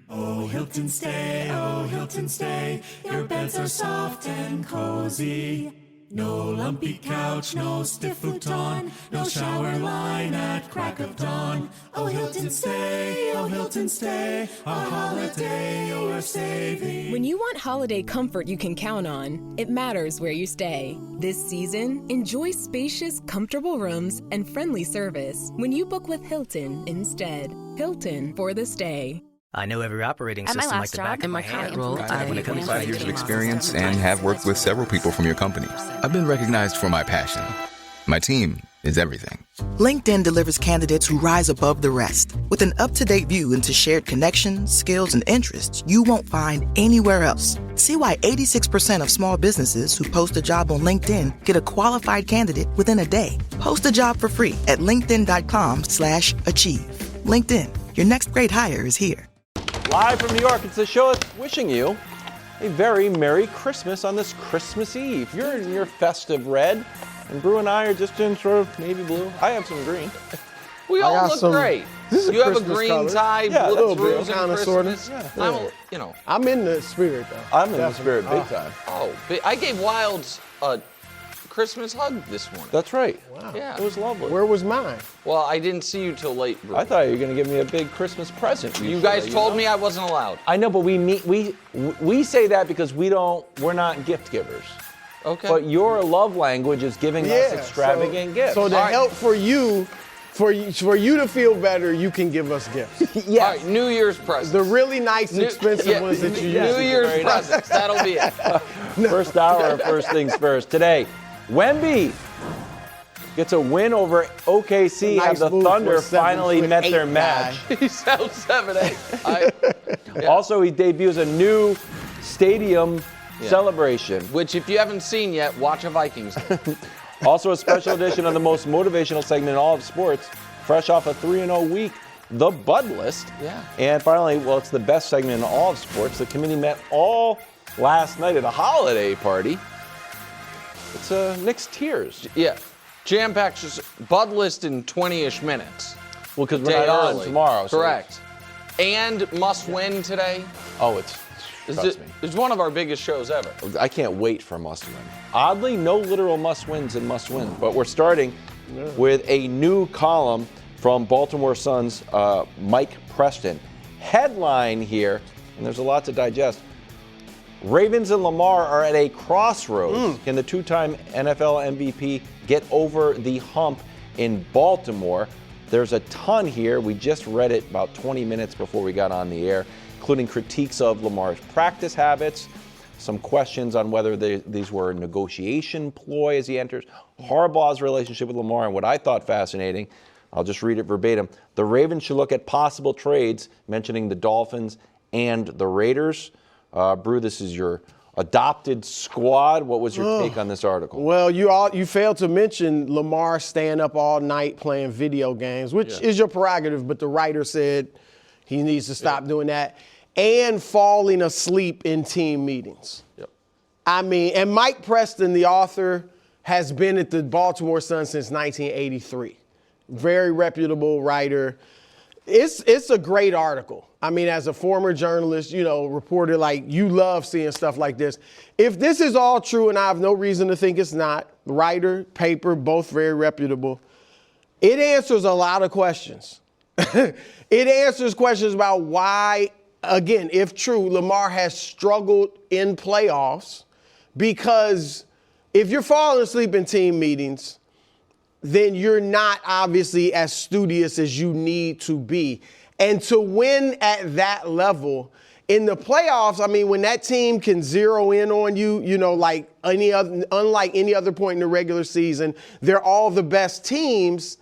Oh, Hilton stay, your beds are soft and cozy. No lumpy couch, no stiff futon, no shower line at crack of dawn. Oh, Hilton stay, a holiday you're saving. When you want holiday comfort you can count on, it matters where you stay. This season, enjoy spacious, comfortable rooms and friendly service when you book with Hilton instead. Hilton for the stay. I know every operating system like the back of my hand. When it comes to 5 years of experience and have worked with several people from your company, I've been recognized for my passion. My team is everything. LinkedIn delivers candidates who rise above the rest with an up-to-date view into shared connections, skills, and interests you won't find anywhere else. See why 86% of small businesses who post a job on LinkedIn get a qualified candidate within a day. Post a job for free at linkedin.com/achieve. LinkedIn, your next great hire is here. Live from New York, it's the show that's wishing you a very Merry Christmas on this Christmas Eve. You're in your festive red, and Brew and I are just in sort of navy blue. I have some green. We all look great. You have a green tie, blue Brews and Christmas. Yeah. I'm in the spirit, though. I'm in the spirit big time. Oh, I gave Wilds a Christmas hug this morning. That's right. Wow. Yeah. It was lovely. Where was mine? Well, I didn't see you till late, Brew. I thought you were going to give me a big Christmas present. You guys told me I wasn't allowed. I know, but we say that because we're not gift givers. Okay. But your love language is giving us extravagant gifts. So to help for you to feel better, you can give us gifts. Yes. All right, New Year's presents. The really nice, expensive ones that you use. New Year's presents. That'll be it. First hour, first things first. Today, Wemby gets a win over OKC as the Thunder finally met their match. He's out 7-8. Also, he debuts a new stadium celebration. Which, if you haven't seen yet, watch a Vikings game. Also, a special edition of the most motivational segment in all of sports, fresh off a 3-0 week, the Bud List. Yeah. And finally, it's the best segment in all of sports. The committee met all last night at a holiday party. It's Nick's Tears. Yeah. Jam-packed just Bud List in 20-ish minutes. Well, because we're not on tomorrow. Correct. And must win today. Oh, trust me. It's one of our biggest shows ever. I can't wait for must win. Oddly, no literal must wins in must win. But we're starting with a new column from Baltimore Sun's Mike Preston. Headline here, and there's a lot to digest. Ravens and Lamar are at a crossroads. Can the two-time NFL MVP get over the hump in Baltimore? There's a ton here. We just read it about 20 minutes before we got on the air, including critiques of Lamar's practice habits, some questions on whether these were a negotiation ploy as he enters, Harbaugh's relationship with Lamar, and what I thought fascinating, I'll just read it verbatim, the Ravens should look at possible trades, mentioning the Dolphins and the Raiders. Brew, this is your adopted squad. What was your take on this article? Well, you failed to mention Lamar staying up all night playing video games, which is your prerogative, but the writer said he needs to stop doing that, and falling asleep in team meetings. Yep. I mean, and Mike Preston, the author, has been at the Baltimore Sun since 1983. Very reputable writer. It's a great article. I mean, as a former journalist, reporter, you love seeing stuff like this. If this is all true, and I have no reason to think it's not, writer, paper, both very reputable, it answers a lot of questions. It answers questions about why, again, if true, Lamar has struggled in playoffs, because if you're falling asleep in team meetings, then you're not obviously as studious as you need to be. And to win at that level in the playoffs, I mean, when that team can zero in on you, unlike any other point in the regular season, they're all the best teams.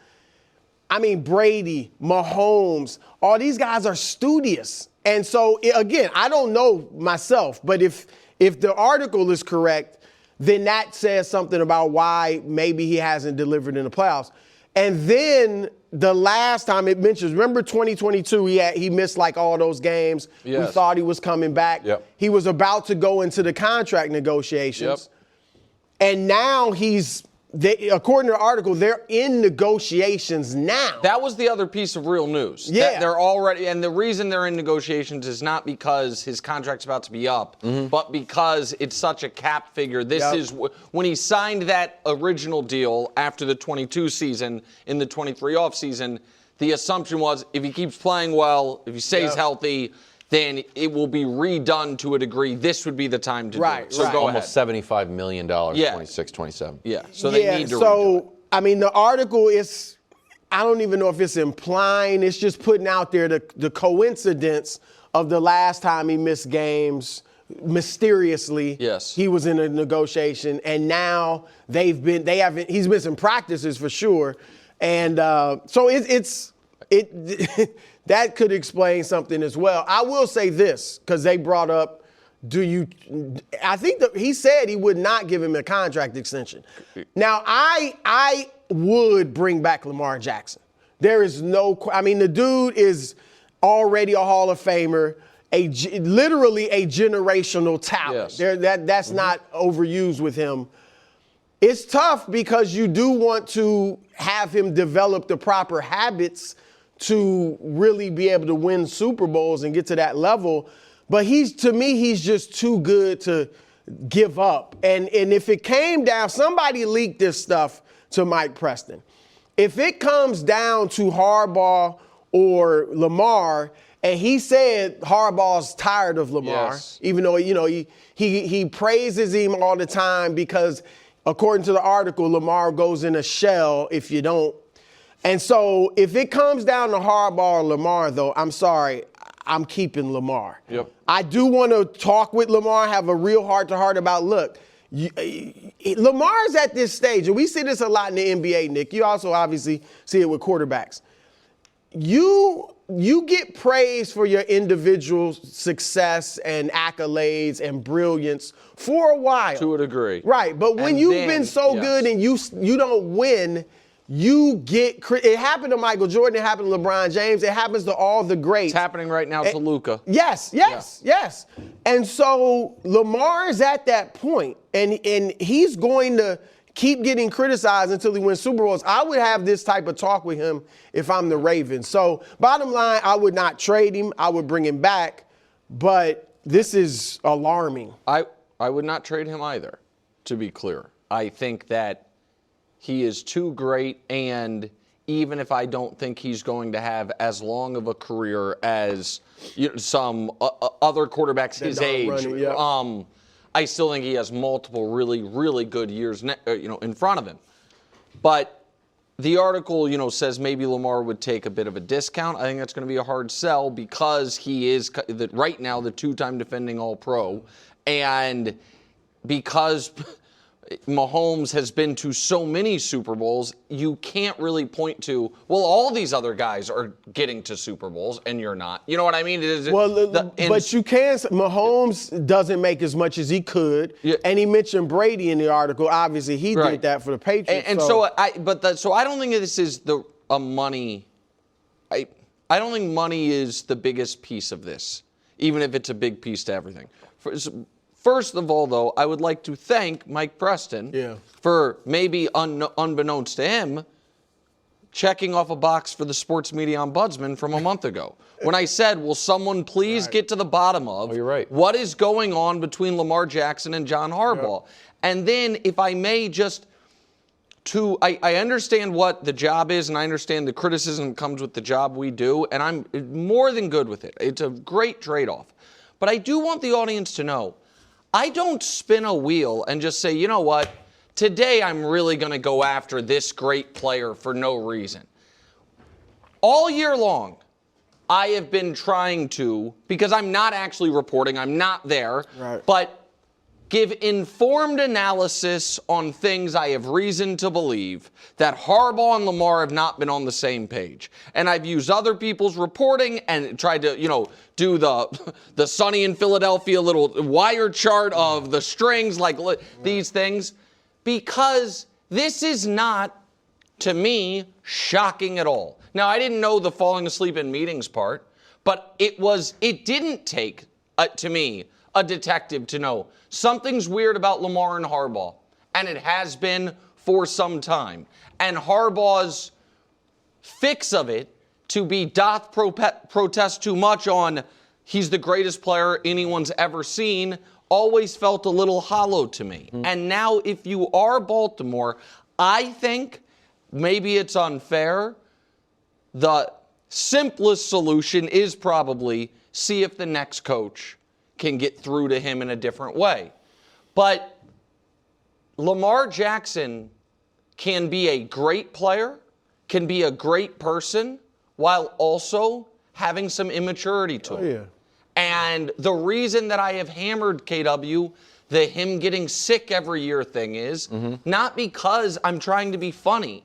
I mean, Brady, Mahomes, all these guys are studious. And so, again, I don't know myself, but if the article is correct, then that says something about why maybe he hasn't delivered in the playoffs. And then the last time it mentions, remember 2022, he missed all those games. Yes. We thought he was coming back. Yep. He was about to go into the contract negotiations. Yep. And now he's according to the article, they're in negotiations now. That was the other piece of real news. Yeah. That they're already, and the reason they're in negotiations is not because his contract's about to be up, but because it's such a cap figure. This is when he signed that original deal after the 22 season, in the 23 offseason, the assumption was if he keeps playing well, if he stays healthy, then it will be redone to a degree. This would be the time to do it. So go almost $75 million, 26, 27. Yeah, so they need to redo it. I mean, the article is, I don't even know if it's implying, it's just putting out there the coincidence of the last time he missed games, mysteriously. Yes. He was in a negotiation, and now he's missing practices for sure. And so that could explain something as well. I will say this, because they brought up, I think he said he would not give him a contract extension. Now, I would bring back Lamar Jackson. There is the dude is already a Hall of Famer, literally a generational talent. Yes. That's not overused with him. It's tough because you do want to have him develop the proper habits to really be able to win Super Bowls and get to that level. But to me, he's just too good to give up. And if it came down, somebody leaked this stuff to Mike Preston. If it comes down to Harbaugh or Lamar, and he said Harbaugh's tired of Lamar, even though, he praises him all the time because, according to the article, Lamar goes in a shell if you don't. And so if it comes down to Harbaugh or Lamar, though, I'm sorry, I'm keeping Lamar. Yep. I do want to talk with Lamar, have a real heart-to-heart about, look, Lamar's at this stage, and we see this a lot in the NBA, Nick. You also obviously see it with quarterbacks. You get praised for your individual success and accolades and brilliance for a while. To a degree. Right, but when you've been so good and you don't win, you get it happened to Michael Jordan, it happened to LeBron James, it happens to all the greats. It's happening right now to Luka. Yes. And so Lamar is at that point, and he's going to keep getting criticized until he wins Super Bowls. I would have this type of talk with him if I'm the Ravens. So bottom line, I would not trade him. I would bring him back, but this is alarming. I would not trade him either, to be clear. I think that he is too great, and even if I don't think he's going to have as long of a career as some other quarterbacks his age, I still think he has multiple really, really good years in front of him. But the article says maybe Lamar would take a bit of a discount. I think that's going to be a hard sell because he is right now the two-time defending All-Pro, and because Mahomes has been to so many Super Bowls, you can't really point to, well, all these other guys are getting to Super Bowls and you're not. You know what I mean? But you can. Mahomes doesn't make as much as he could, and he mentioned Brady in the article. Obviously, he did that for the Patriots. So I don't think this is a money. I don't think money is the biggest piece of this, even if it's a big piece to everything. First of all, though, I would like to thank Mike Preston for maybe unbeknownst to him checking off a box for the sports media ombudsman from a month ago. When I said, will someone please get to the bottom of what is going on between Lamar Jackson and John Harbaugh? And then, if I may I understand what the job is, and I understand the criticism that comes with the job we do, and I'm more than good with it. It's a great trade-off. But I do want the audience to know, I don't spin a wheel and just say, you know what, today I'm really going to go after this great player for no reason. All year long, I have been trying to, because I'm not actually reporting, I'm not there, but give informed analysis on things I have reason to believe that Harbaugh and Lamar have not been on the same page. And I've used other people's reporting and tried to, do the Sonny in Philadelphia little wire chart of the strings, like these things, because this is not, to me, shocking at all. Now, I didn't know the falling asleep in meetings part, but it didn't take, to me, a detective to know something's weird about Lamar and Harbaugh, and it has been for some time. And Harbaugh's fix of it to be doth protest too much on he's the greatest player anyone's ever seen always felt a little hollow to me. And now if you are Baltimore, I think maybe it's unfair. The simplest solution is probably see if the next coach can get through to him in a different way. But Lamar Jackson can be a great player, can be a great person, while also having some immaturity to him. Yeah. And the reason that I have hammered KW, the him getting sick every year thing is not because I'm trying to be funny.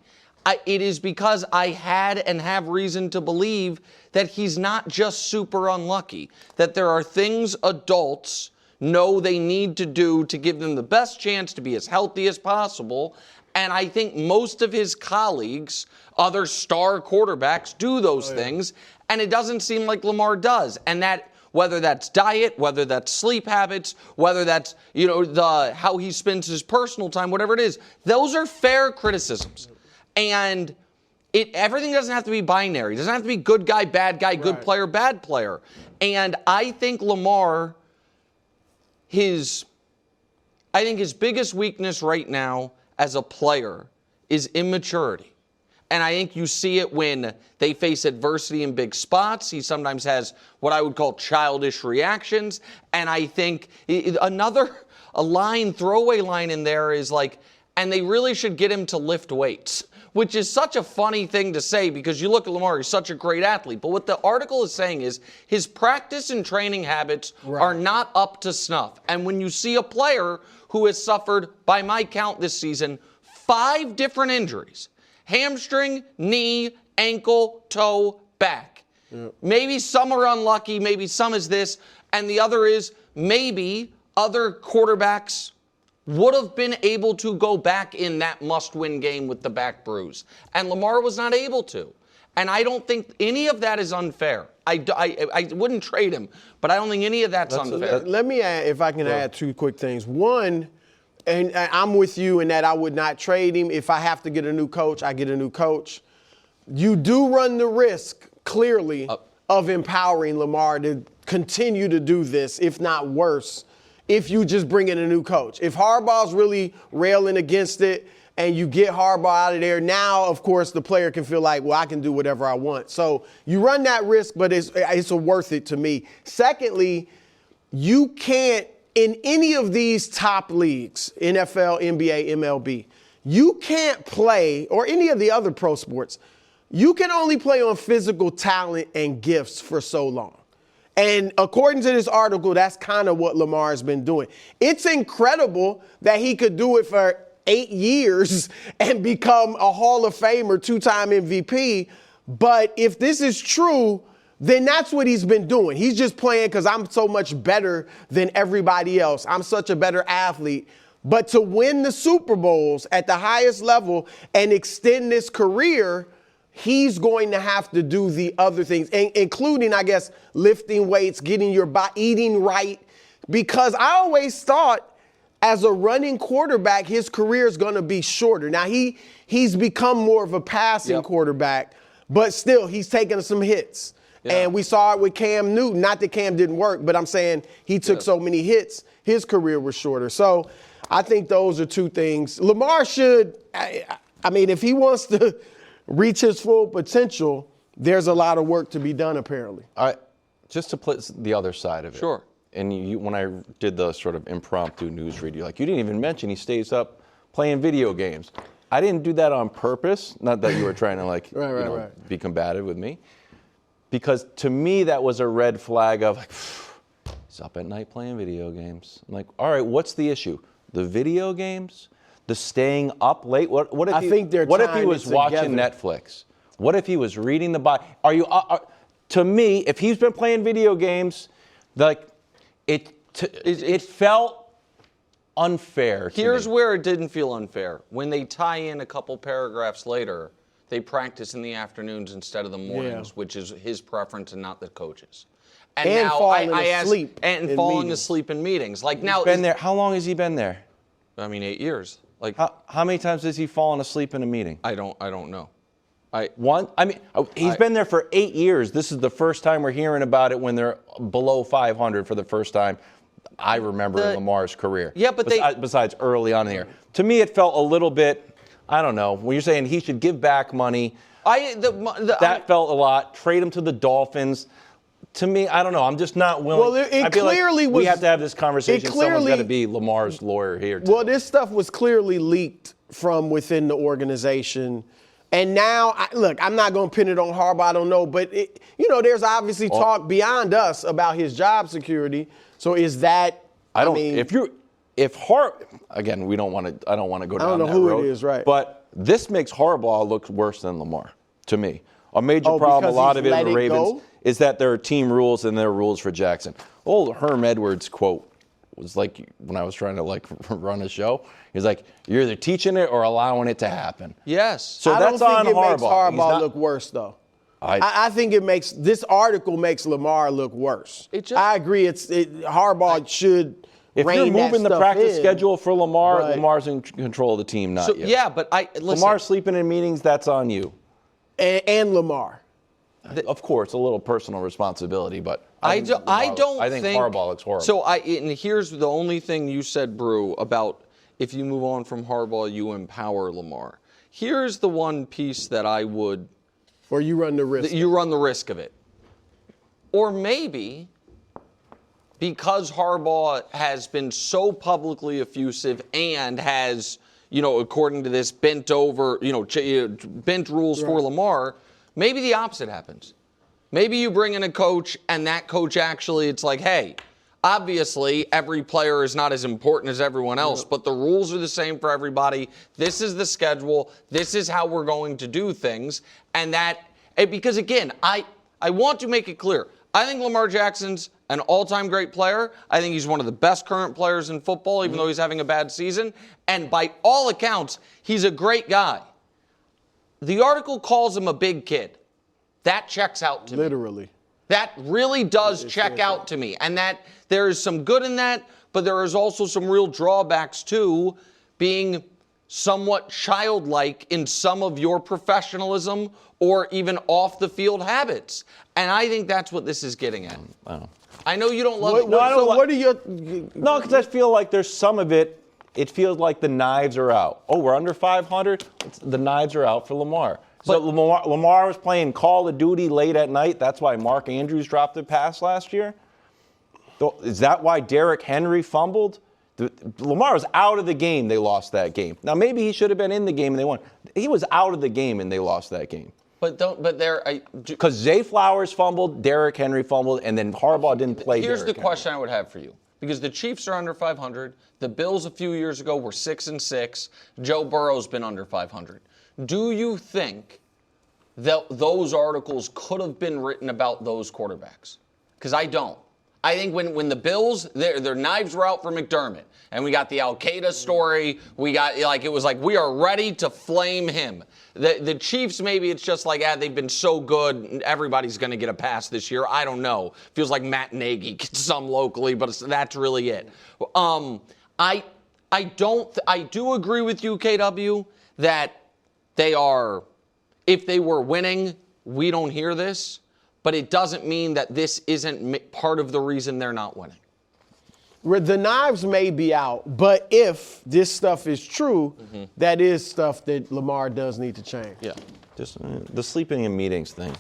It is because I had and have reason to believe that he's not just super unlucky, that there are things adults know they need to do to give them the best chance to be as healthy as possible. And I think most of his colleagues, other star quarterbacks, do those things. And it doesn't seem like Lamar does. And that, whether that's diet, whether that's sleep habits, whether that's, how he spends his personal time, whatever it is, those are fair criticisms. And everything doesn't have to be binary. It doesn't have to be good guy, good player, bad player. And I think Lamar, his biggest weakness right now as a player is immaturity. And I think you see it when they face adversity in big spots. He sometimes has what I would call childish reactions. And I think throwaway line in there is like, and they really should get him to lift weights, which is such a funny thing to say because you look at Lamar, he's such a great athlete. But what the article is saying is his practice and training habits are not up to snuff. And when you see a player who has suffered, by my count this season, 5 different injuries, hamstring, knee, ankle, toe, back. Maybe some are unlucky, maybe some is this, and the other is maybe other quarterbacks would have been able to go back in that must-win game with the back bruise. And Lamar was not able to. And I don't think any of that is unfair. I wouldn't trade him, but I don't think any of that's unfair. Let me add, if I can add 2 quick things. One, and I'm with you in that I would not trade him. If I have to get a new coach, I get a new coach. You do run the risk, clearly, of empowering Lamar to continue to do this, if not worse, if you just bring in a new coach. If Harbaugh's really railing against it and you get Harbaugh out of there, now, of course, the player can feel like, well, I can do whatever I want. So you run that risk, but it's worth it to me. Secondly, you can't, in any of these top leagues, NFL, NBA, MLB, you can't play, or any of the other pro sports, you can only play on physical talent and gifts for so long. And according to this article, that's kind of what Lamar has been doing. It's incredible that he could do it for 8 years and become a Hall of Famer, 2-time MVP. But if this is true, then that's what he's been doing. He's just playing because I'm so much better than everybody else. I'm such a better athlete. But to win the Super Bowls at the highest level and extend this career, he's going to have to do the other things, including, I guess, lifting weights, getting your body, eating right. Because I always thought as a running quarterback, his career is going to be shorter. Now, he's become more of a passing quarterback, but still, he's taking some hits. And we saw it with Cam Newton. Not that Cam didn't work, but I'm saying he took so many hits, his career was shorter. So I think those are 2 things. Lamar should, I mean, if he wants to reach his full potential, there's a lot of work to be done, apparently. Just to put the other side of it. Sure. And when I did the sort of impromptu news read, you didn't even mention he stays up playing video games. I didn't do that on purpose. Not that you were trying to be combative with me. Because to me, that was a red flag of he's up at night playing video games. I'm like, all right, what's the issue? The video games? The staying up late? What if he was watching Netflix? What if he was reading the Bible? To me, if he's been playing video games, it felt unfair to Here's me. where it didn't feel unfair. When they tie in a couple paragraphs later, they practice in the afternoons instead of the mornings, which is his preference and not the coach's. And now falling asleep in meetings. Like now, been there. How long has he been there? I mean, 8 years. Like, how many times has he fallen asleep in a meeting? I don't know. He's been there for 8 years. This is the first time we're hearing about it when they're below 500 for the first time I remember in Lamar's career. Yeah, but besides early on in the year. To me, it felt a little bit, I don't know, when you're saying he should give back money, that felt a lot. Trade him to the Dolphins. To me, I don't know. I'm just not willing. Well, it clearly was. We have to have this conversation. Someone's got to be Lamar's lawyer here. Well, this stuff was clearly leaked from within the organization. And now, look, I'm not going to pin it on Harbaugh. I don't know. But, there's obviously talk beyond us about his job security. So is that, again, we don't want to, I don't want to go down that road. I don't know who it is, right. But this makes Harbaugh look worse than Lamar, to me. A major problem, a lot of it in the Ravens, is that there are team rules and there are rules for Jackson. Old Herm Edwards quote was like, when I was trying to run a show, he's like, you're either teaching it or allowing it to happen. Yes. So that's on Harbaugh. I don't think it makes Harbaugh look worse, though. I think this article makes Lamar look worse. I agree. Harbaugh should. If you're moving the practice schedule for Lamar, right. Lamar's in control of the team, not you. Yeah, but listen. Lamar sleeping in meetings, that's on you. And Lamar. Of course, a little personal responsibility, but I think Harbaugh looks horrible. So and here's the only thing you said, Brew, about if you move on from Harbaugh, you empower Lamar. Here's the one piece that I would. Or you run the risk. You run the risk of it. Or maybe because Harbaugh has been so publicly effusive and has, according to this, bent rules for Lamar, maybe the opposite happens. Maybe you bring in a coach and that coach actually, it's like, hey, obviously every player is not as important as everyone else, but the rules are the same for everybody. This is the schedule. This is how we're going to do things. And because again, I want to make it clear. I think Lamar Jackson's an all-time great player. I think he's one of the best current players in football, even though he's having a bad season. And by all accounts, he's a great guy. The article calls him a big kid. That checks out to me. Literally. That really does check out to me. And that there is some good in that, but there is also some real drawbacks to being somewhat childlike in some of your professionalism or even off-the-field habits. And I think that's what this is getting at. I know you don't love it. No, because I feel like there's some of it, it feels like the knives are out. Oh, we're under 500? The knives are out for Lamar. So Lamar was playing Call of Duty late at night. That's why Mark Andrews dropped a pass last year. Is that why Derrick Henry fumbled? Lamar was out of the game. They lost that game. Now, maybe he should have been in the game and they won. He was out of the game and they lost that game. Because Zay Flowers fumbled, Derrick Henry fumbled, and then Harbaugh didn't play. Here's the question I would have for you. Because the Chiefs are under 500. The Bills a few years ago were 6-6. Joe Burrow's been under 500. Do you think that those articles could have been written about those quarterbacks? Because I don't. I think when the Bills, their knives were out for McDermott, and we got the Al-Qaeda story, it was like we are ready to flame him. The Chiefs, maybe it's just like, they've been so good, everybody's going to get a pass this year. I don't know. Feels like Matt Nagy gets some locally, but that's really it. I do agree with you, KW, that they are, if they were winning, we don't hear this, but it doesn't mean that this isn't part of the reason they're not winning. The knives may be out, but if this stuff is true, that is stuff that Lamar does need to change. Yeah, just the sleeping in meetings thing.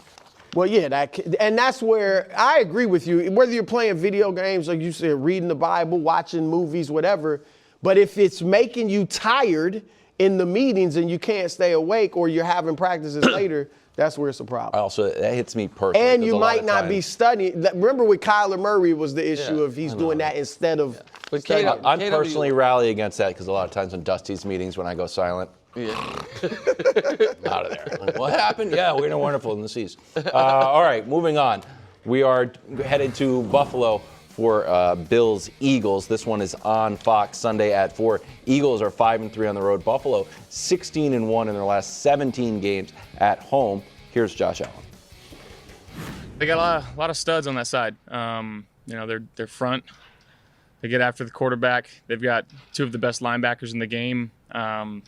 Well, yeah, and that's where I agree with you. Whether you're playing video games, like you said, reading the Bible, watching movies, whatever, but if it's making you tired in the meetings and you can't stay awake or you're having practices later, that's where it's a problem. That hits me personally. And you might not be studying. Remember with Kyler Murray was the issue of he's doing that instead of studying. I personally rally against that because a lot of times in Dusty's meetings when I go silent, out of there. Like, what happened? Yeah, we're doing wonderful in the seas. All right, moving on. We are headed to Buffalo for Bills-Eagles. This one is on Fox Sunday at 4. Eagles are 5-3 on the road. Buffalo 16-1 in their last 17 games at home. Here's Josh Allen. They got a lot of studs on that side. Their front. They get after the quarterback. They've got two of the best linebackers in the game. Corner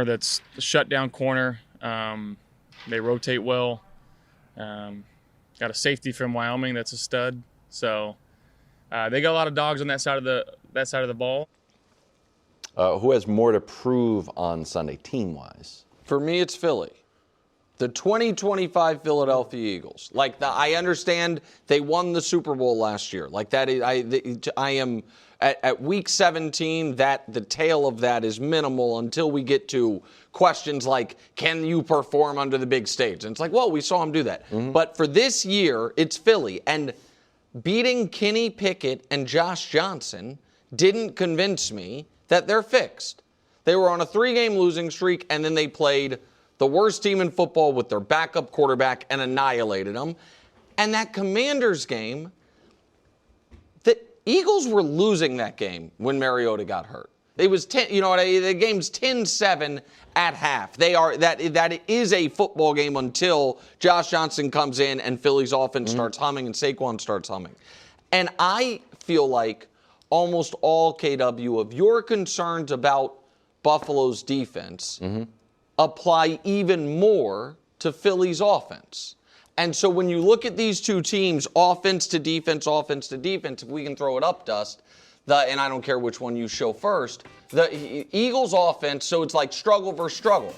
that's a shutdown corner. They rotate well. Got a safety from Wyoming that's a stud. So they got a lot of dogs on that side of the ball. Who has more to prove on Sunday, team-wise? For me, it's Philly. The 2025 Philadelphia Eagles. I understand they won the Super Bowl last year. I am at week 17. The tail of that is minimal until we get to questions like, can you perform under the big stage? And it's like, well, we saw him do that. Mm-hmm. But for this year, it's Philly, and beating Kenny Pickett and Josh Johnson didn't convince me that they're fixed. They were on a 3-game losing streak, and then they played the worst team in football with their backup quarterback and annihilated them. And that Commanders game, the Eagles were losing that game when Mariota got hurt. It was 10, the game's 10-7 at half. That is a football game until Josh Johnson comes in and Philly's offense starts humming and Saquon starts humming. And I feel like almost all, KW, of your concerns about Buffalo's defense apply even more to Philly's offense. And so when you look at these two teams, offense to defense, if we can throw it up dust, and I don't care which one you show first, the Eagles offense, so it's like struggle versus struggle.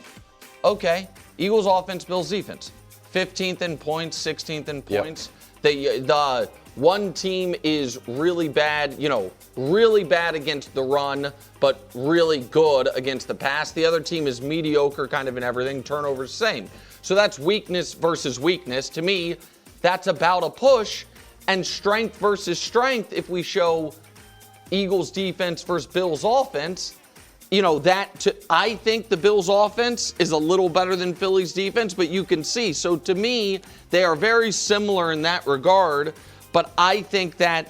Okay, Eagles offense, Bills defense. 15th in points, 16th in points. Yep. The one team is really bad, really bad against the run, but really good against the pass. The other team is mediocre kind of in everything, turnovers same. So that's weakness versus weakness. To me, that's about a push, and strength versus strength if we show Eagles defense versus Bills offense. I think the Bills offense is a little better than Philly's defense, but you can see. So to me, they are very similar in that regard. But I think that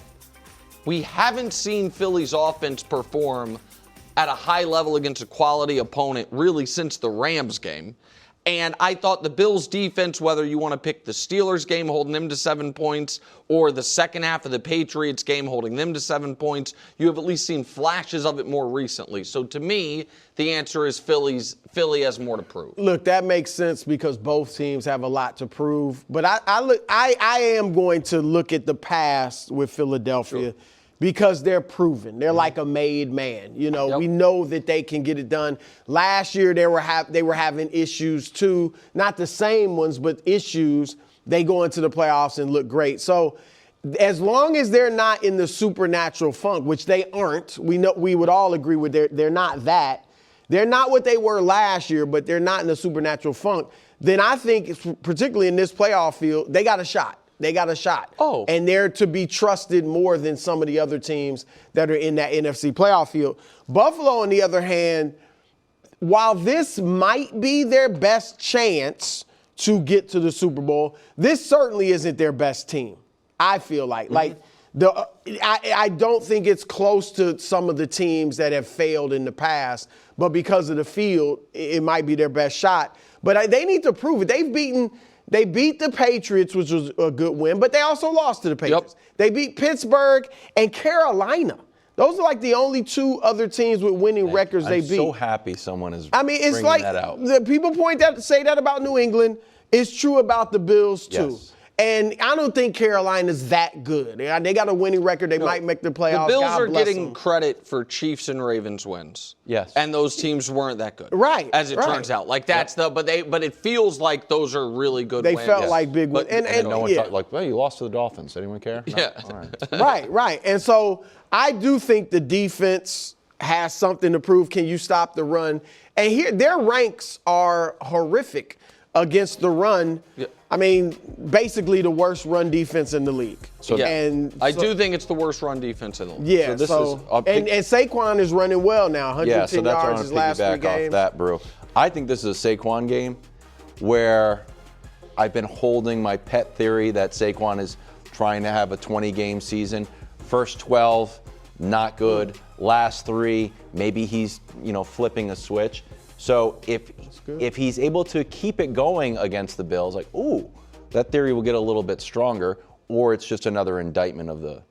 we haven't seen Philly's offense perform at a high level against a quality opponent really since the Rams game. And I thought the Bills defense, whether you want to pick the Steelers game holding them to 7 points or the second half of the Patriots game holding them to 7 points, you have at least seen flashes of it more recently. So to me, the answer is Philly has more to prove. Look, that makes sense because both teams have a lot to prove. But I am going to look at the past with Philadelphia. Sure. Because they're proven. They're like a made man. We know that they can get it done. Last year, they were having issues too. Not the same ones, but issues. They go into the playoffs and look great. So as long as they're not in the supernatural funk, which they aren't, we would all agree with they're not that. They're not what they were last year, but they're not in the supernatural funk. Then I think, particularly in this playoff field, they got a shot. They got a shot. Oh. And they're to be trusted more than some of the other teams that are in that NFC playoff field. Buffalo, on the other hand, while this might be their best chance to get to the Super Bowl, this certainly isn't their best team, I feel like. I don't think it's close to some of the teams that have failed in the past, but because of the field, it might be their best shot. But they need to prove it. They beat the Patriots, which was a good win, but they also lost to the Patriots. Yep. They beat Pittsburgh and Carolina. Those are like the only two other teams with winning records they beat. I'm so happy someone is bringing that out. The people say that about New England. It's true about the Bills, too. Yes. And I don't think Carolina's that good. They got a winning record. They might make the playoffs. The Bills God are bless getting them. credit for Chiefs and Ravens wins. Yes. And those teams weren't that good. Right. As it turns out. But it feels like those are really good wins. They felt like big wins. And no one talked well, you lost to the Dolphins. Anyone care? Yeah. No? All right. Right. And so I do think the defense has something to prove. Can you stop the run? And here, their ranks are horrific against the run. Yeah. I mean, basically the worst run defense in the league. I do think it's the worst run defense in the league. Yeah, and Saquon is running well now, 110 yards his last 3 games. Off that, bro. I think this is a Saquon game where I've been holding my pet theory that Saquon is trying to have a 20-game season. First 12, not good. Last 3, maybe he's, flipping a switch. So if he's able to keep it going against the Bills, that theory will get a little bit stronger, or it's just another indictment of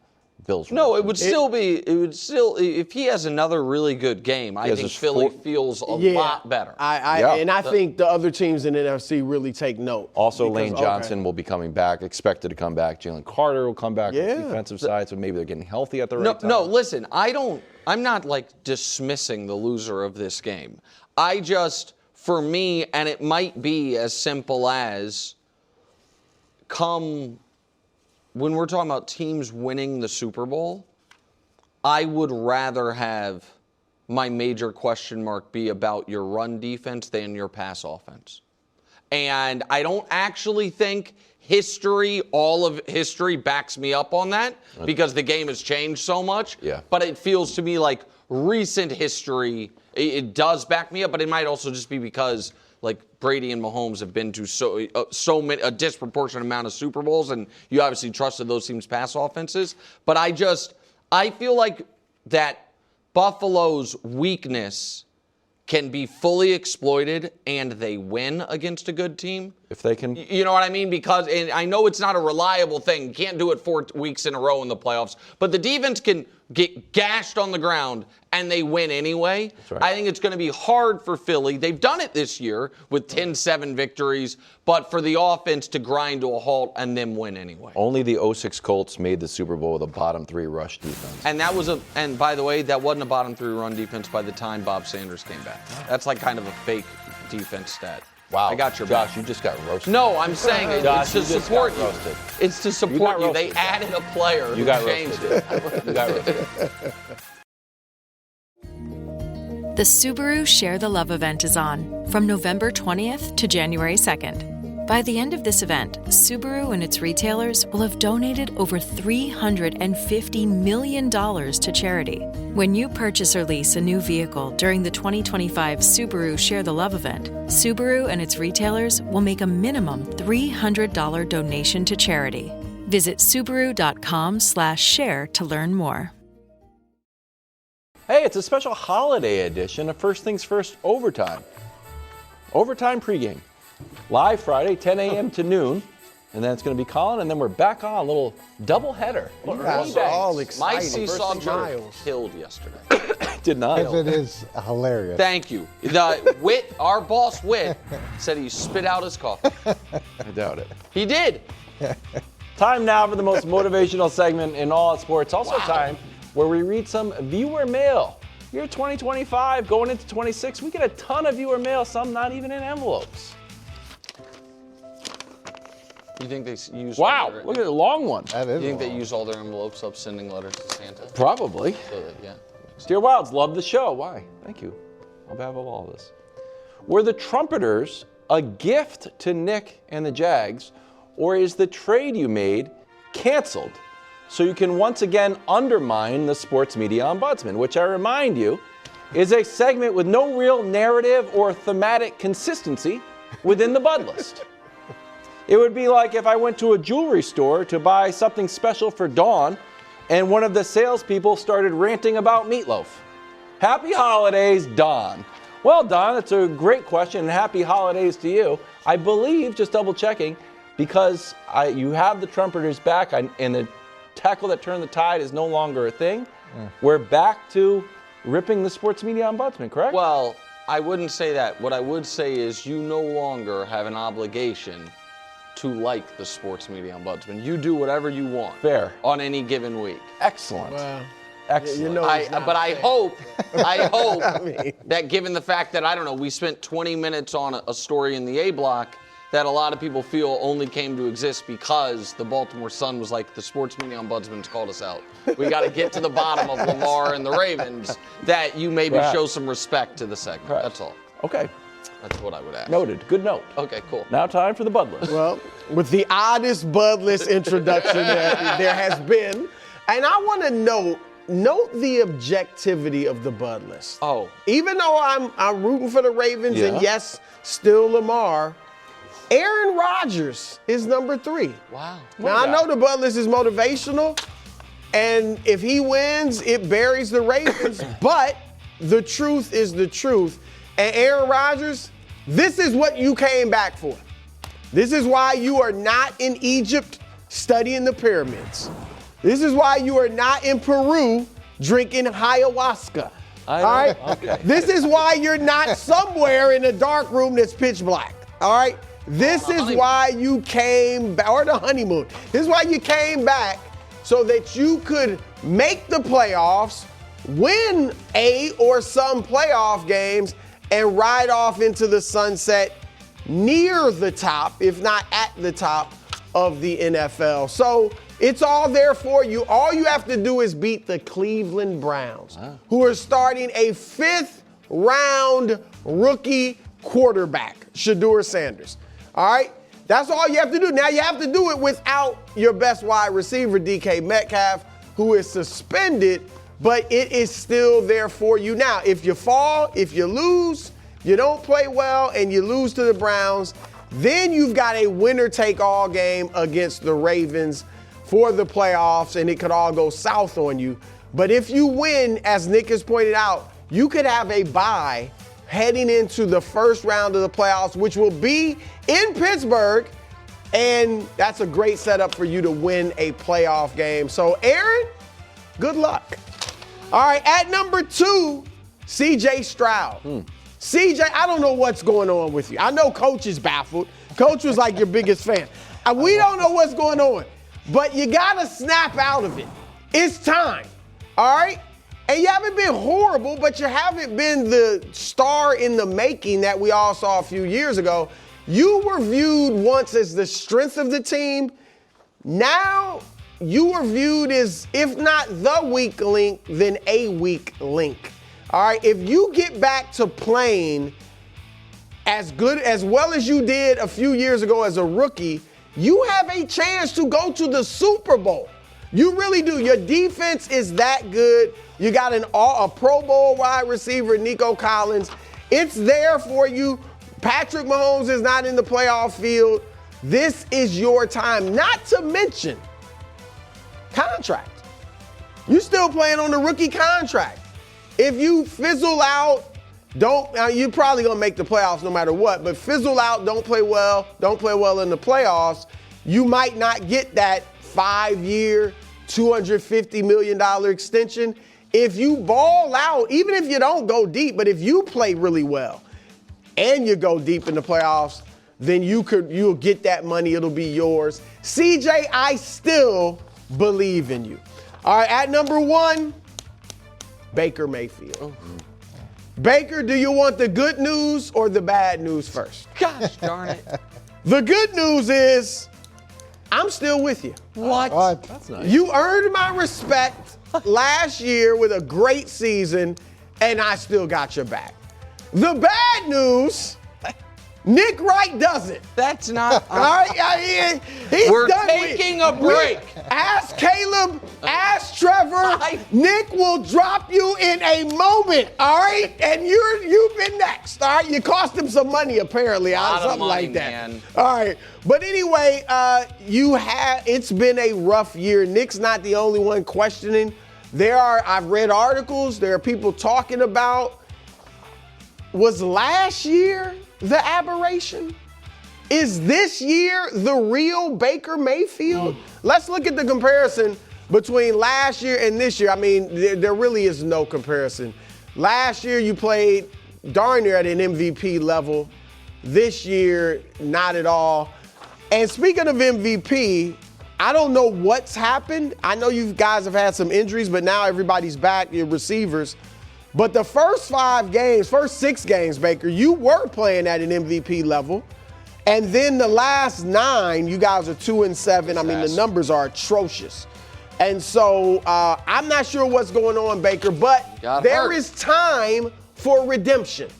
Bills. No, it would still be. It would still. If he has another really good game, I think Philly feels a lot better. And I think the other teams in the NFC really take note. Also, Lane Johnson will be coming back, expected to come back. Jalen Carter will come back on the defensive side, so maybe they're getting healthy at the right time. No, listen, I'm not like dismissing the loser of this game. For me, and it might be as simple as when we're talking about teams winning the Super Bowl, I would rather have my major question mark be about your run defense than your pass offense. And I don't actually think all of history backs me up on that because the game has changed so much. Yeah. But it feels to me like recent history, it does back me up, but it might also just be because like Brady and Mahomes have been to a disproportionate amount of Super Bowls, and you obviously trusted those teams' pass offenses. But I feel like that Buffalo's weakness can be fully exploited and they win against a good team. If they can. You know what I mean? Because and I know it's not a reliable thing. You can't do it 4 weeks in a row in the playoffs. But the defense can get gashed on the ground and they win anyway. That's right. I think it's going to be hard for Philly. They've done it this year with 10-7 victories, but for the offense to grind to a halt and then win anyway. Only the 06 Colts made the Super Bowl with a bottom 3 rush defense. And by the way, that wasn't a bottom 3 run defense by the time Bob Sanders came back. That's like kind of a fake defense stat. Wow. I got your Josh, back. you just got roasted. No, I'm saying it's to support you. Roasted. It's to support you. They added a player who changed it. You got roasted. The Subaru Share the Love event is on from November 20th to January 2nd. By the end of this event, Subaru and its retailers will have donated over $350 million to charity. When you purchase or lease a new vehicle during the 2025 Subaru Share the Love event, Subaru and its retailers will make a minimum $300 donation to charity. Visit Subaru.com/share to learn more. Hey, it's a special holiday edition of First Things First Overtime. Overtime pregame. Live Friday, 10 a.m. to noon. And then it's going to be Colin, and then we're back on a little doubleheader. You guys are all excited. My seesaw jerk killed yesterday. Did not. It is hilarious. Thank you. Our boss, Whit, said he spit out his coffee. I doubt it. He did. Time now for the most motivational segment in all sports. Also time where we read some viewer mail. Year 2025, going into 26, we get a ton of viewer mail, some not even in envelopes. You think they use? Wow, look at the long one. That is. You think they use all their envelopes up sending letters to Santa? Probably. So yeah. Dear Wilds, love the show. Why? Thank you. On behalf of all of this. Were the Trumpeters a gift to Nick and the Jags, or is the trade you made canceled so you can once again undermine the sports media ombudsman, which I remind you is a segment with no real narrative or thematic consistency within the Bud list. It would be like if I went to a jewelry store to buy something special for Dawn and one of the salespeople started ranting about meatloaf. Happy holidays, Dawn. Well, Dawn, it's a great question, and happy holidays to you. I believe, just double checking, because you have the Trumpeters back and the tackle that turned the tide is no longer a thing. We're back to ripping the sports media ombudsman, correct? Well, I wouldn't say that. What I would say is you no longer have an obligation to like the sports media ombudsman. You do whatever you want. Fair. On any given week. Excellent. Well, excellent. You know I hope that given the fact that, I don't know, we spent 20 minutes on a story in the A block that a lot of people feel only came to exist because the Baltimore Sun was like, the sports media ombudsman's called us out. We got to get to the bottom of Lamar and the Ravens, that you maybe show some respect to the segment. That's all. Okay. That's what I would ask. Noted. Good note. Okay, cool. Now time for the Bud list. Well, with the oddest Bud list introduction that there has been, and I want to note the objectivity of the Bud list. Oh. Even though I'm rooting for the Ravens, and yes, still Lamar, Aaron Rodgers is number 3. Wow. Now, I know the Bud list is motivational, and if he wins, it buries the Ravens, but the truth is the truth. And Aaron Rodgers, this is what you came back for. This is why you are not in Egypt studying the pyramids. This is why you are not in Peru drinking ayahuasca. All right? Okay. This is why you're not somewhere in a dark room that's pitch black. All right? This is why you came back, or the honeymoon. This is why you came back so that you could make the playoffs, win a or some playoff games, and ride off into the sunset near the top, if not at the top of the NFL. So it's all there for you. All you have to do is beat the Cleveland Browns, who are starting a 5th-round rookie quarterback, Shedeur Sanders. All right? That's all you have to do. Now you have to do it without your best wide receiver, DK Metcalf, who is suspended, but it is still there for you. Now, if you fall, if you lose, you don't play well, and you lose to the Browns, then you've got a winner-take-all game against the Ravens for the playoffs, and it could all go south on you. But if you win, as Nick has pointed out, you could have a bye heading into the first round of the playoffs, which will be in Pittsburgh, and that's a great setup for you to win a playoff game. So, Aaron, good luck. All right, at number 2, C.J. Stroud. CJ, I don't know what's going on with you. I know Coach is baffled. Coach was like your biggest fan. We don't know what's going on, but you got to snap out of it. It's time, all right? And you haven't been horrible, but you haven't been the star in the making that we all saw a few years ago. You were viewed once as the strength of the team. Now you were viewed as, if not the weak link, then a weak link. All right, if you get back to playing as well as you did a few years ago as a rookie, you have a chance to go to the Super Bowl. You really do. Your defense is that good. You got a Pro Bowl wide receiver, Nico Collins. It's there for you. Patrick Mahomes is not in the playoff field. This is your time, not to mention contract. You're still playing on the rookie contract. If you fizzle out, you're probably going to make the playoffs no matter what, but fizzle out, don't play well in the playoffs, you might not get that 5-year, $250 million extension. If you ball out, even if you don't go deep, but if you play really well and you go deep in the playoffs, then you'll get that money. It'll be yours. CJ, I still believe in you. All right, at number 1, Baker Mayfield. Baker, do you want the good news or the bad news first? Gosh darn it. The good news is I'm still with you. What? That's nice. You earned my respect last year with a great season, and I still got your back. The bad news, Nick Wright doesn't. That's not. All right, We're taking a break. Ask Caleb, ask Trevor. Nick will drop you in a moment, all right? And you've been next, all right? You cost him some money, apparently, something like that. Man. All right. But anyway, it's been a rough year. Nick's not the only one questioning. I've read articles, there are people talking about, was last year the aberration? Is this year the real Baker Mayfield? Let's look at the comparison between last year and this year. I mean, there really is no comparison. Last year you played darn near at an MVP level. This year, not at all. And speaking of MVP, I don't know what's happened. I know you guys have had some injuries, but now everybody's back, your receivers. But the first 6 games, Baker, you were playing at an MVP level. And then the last 9, you guys are 2-7. I mean, the numbers are atrocious. And so I'm not sure what's going on, Baker, but there is time for redemption.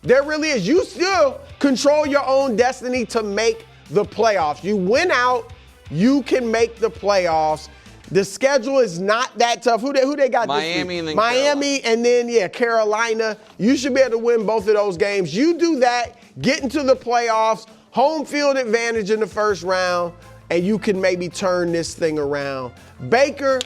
There really is. You still control your own destiny to make the playoffs. You win out, you can make the playoffs. The schedule is not that tough. Who they got Miami this week? and then Miami and then, Carolina. You should be able to win both of those games. You do that, get into the playoffs, home field advantage in the first round, and you can maybe turn this thing around. Baker,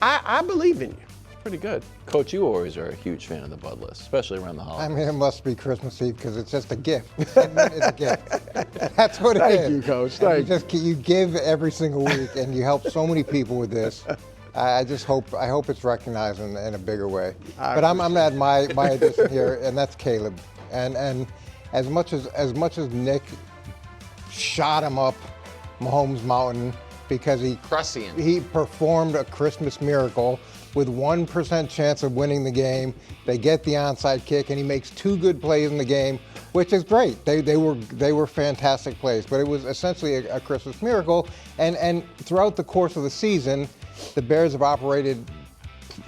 I believe in you. Pretty good. Coach, you always are a huge fan of the Bud List, especially around the holidays. I mean, it must be Christmas Eve because it's just a gift. It's a gift. That's what it is. Thank you, Coach. Thank you. You give every single week, and you help so many people with this. I hope it's recognized in a bigger way. But I'm going to add my addition here, and that's Caleb. And as much as Nick shot him up Mahomes Mountain because he performed a Christmas miracle with 1% chance of winning the game. They get the onside kick, and he makes 2 good plays in the game, which is great. They were fantastic plays, but it was essentially a Christmas miracle. And throughout the course of the season, the Bears have operated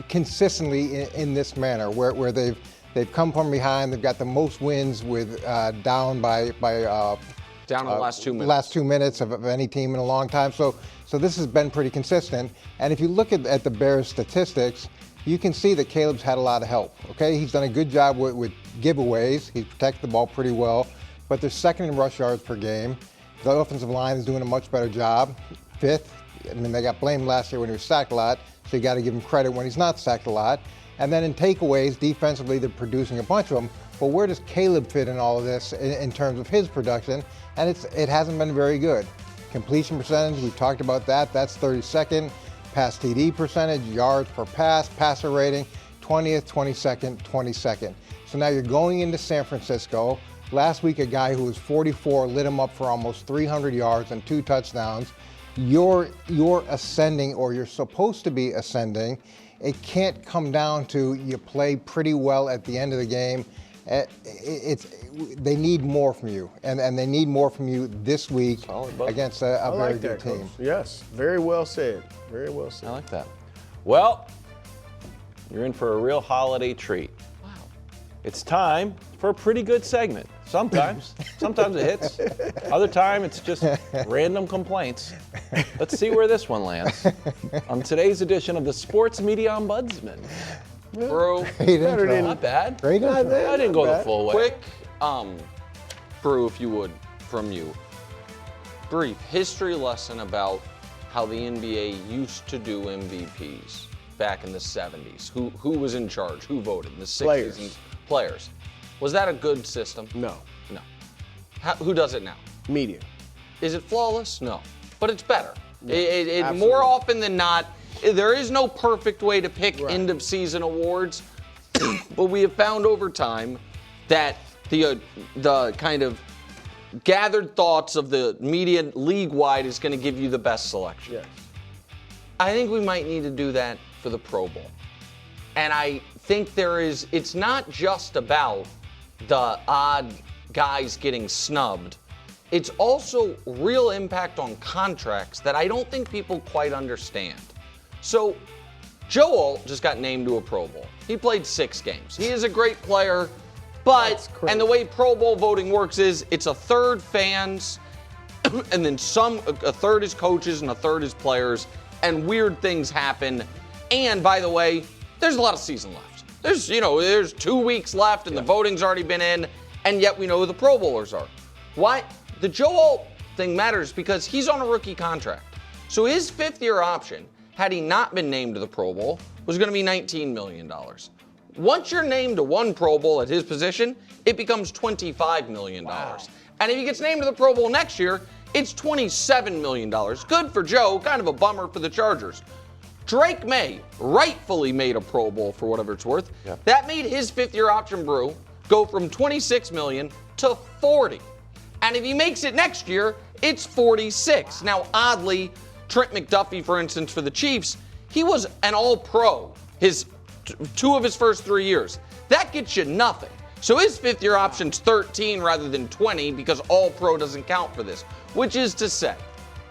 consistently in this manner, where they've come from behind. They've got the most wins with down by down in the last 2 minutes. Last 2 minutes of any team in a long time. So this has been pretty consistent. And if you look at the Bears statistics, you can see that Caleb's had a lot of help. Okay, he's done a good job with giveaways. He's protected the ball pretty well, but they're second in rush yards per game. The offensive line is doing a much better job. 5th. I mean, they got blamed last year when he was sacked a lot, so you got to give him credit when he's not sacked a lot. And then in takeaways, defensively, they're producing a bunch of them. But where does Caleb fit in all of this in terms of his production? And it hasn't been very good. Completion percentage, we've talked about that. That's 32nd. Pass TD percentage, yards per pass, passer rating, 20th, 22nd, 22nd. So now you're going into San Francisco. Last week, a guy who was 44 lit him up for almost 300 yards and 2 touchdowns. You're ascending, or you're supposed to be ascending. It can't come down to you play pretty well at the end of the game. They need more from you, and they need more from you this week against a very good team. Coach. Yes, very well said. Very well said. I like that. Well, you're in for a real holiday treat. Wow. It's time for a pretty good segment. Sometimes it hits. Other time it's just random complaints. Let's see where this one lands. On today's edition of the Sports Media Ombudsman. Bro, not bad. Great intro. I didn't go the full way. Quick, Brew, if you would, from you. Brief history lesson about how the NBA used to do MVPs back in the 70s. Who was in charge? Who voted? In the 60s? Players. Was that a good system? No. Who does it now? Media. Is it flawless? No. But it's better. Yeah, more often than not, there is no perfect way to pick end of season awards, but we have found over time that the kind of gathered thoughts of the media league-wide is going to give you the best selection. Yes. I think we might need to do that for the Pro Bowl. And I think it's not just about the odd guys getting snubbed. It's also real impact on contracts that I don't think people quite understand. So, Joe Alt just got named to a Pro Bowl. He played 6 games. He is a great player, but, and the way Pro Bowl voting works is it's a third fans, and then a third is coaches and a third is players, and weird things happen. And by the way, there's a lot of season left. There's 2 weeks left, and the voting's already been in, and yet we know who the Pro Bowlers are. Why? The Joe Alt thing matters because he's on a rookie contract. So his 5th-year option, had he not been named to the Pro Bowl, was going to be $19 million. Once you're named to one Pro Bowl at his position, it becomes $25 million. Wow. And if he gets named to the Pro Bowl next year, it's $27 million. Good for Joe, kind of a bummer for the Chargers. Drake May rightfully made a Pro Bowl for whatever it's worth. Yep. That made his 5th-year option, Brew, go from $26 million to $40. And if he makes it next year, it's $46. Now, oddly, Trent McDuffie, for instance, for the Chiefs, he was an all-pro 2 of his first 3 years. That gets you nothing. So his 5th-year option's 13 rather than 20 because all-pro doesn't count for this, which is to say,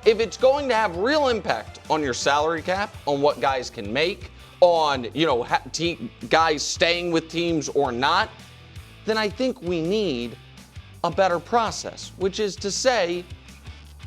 if it's going to have real impact on your salary cap, on what guys can make, on guys staying with teams or not, then I think we need a better process, which is to say,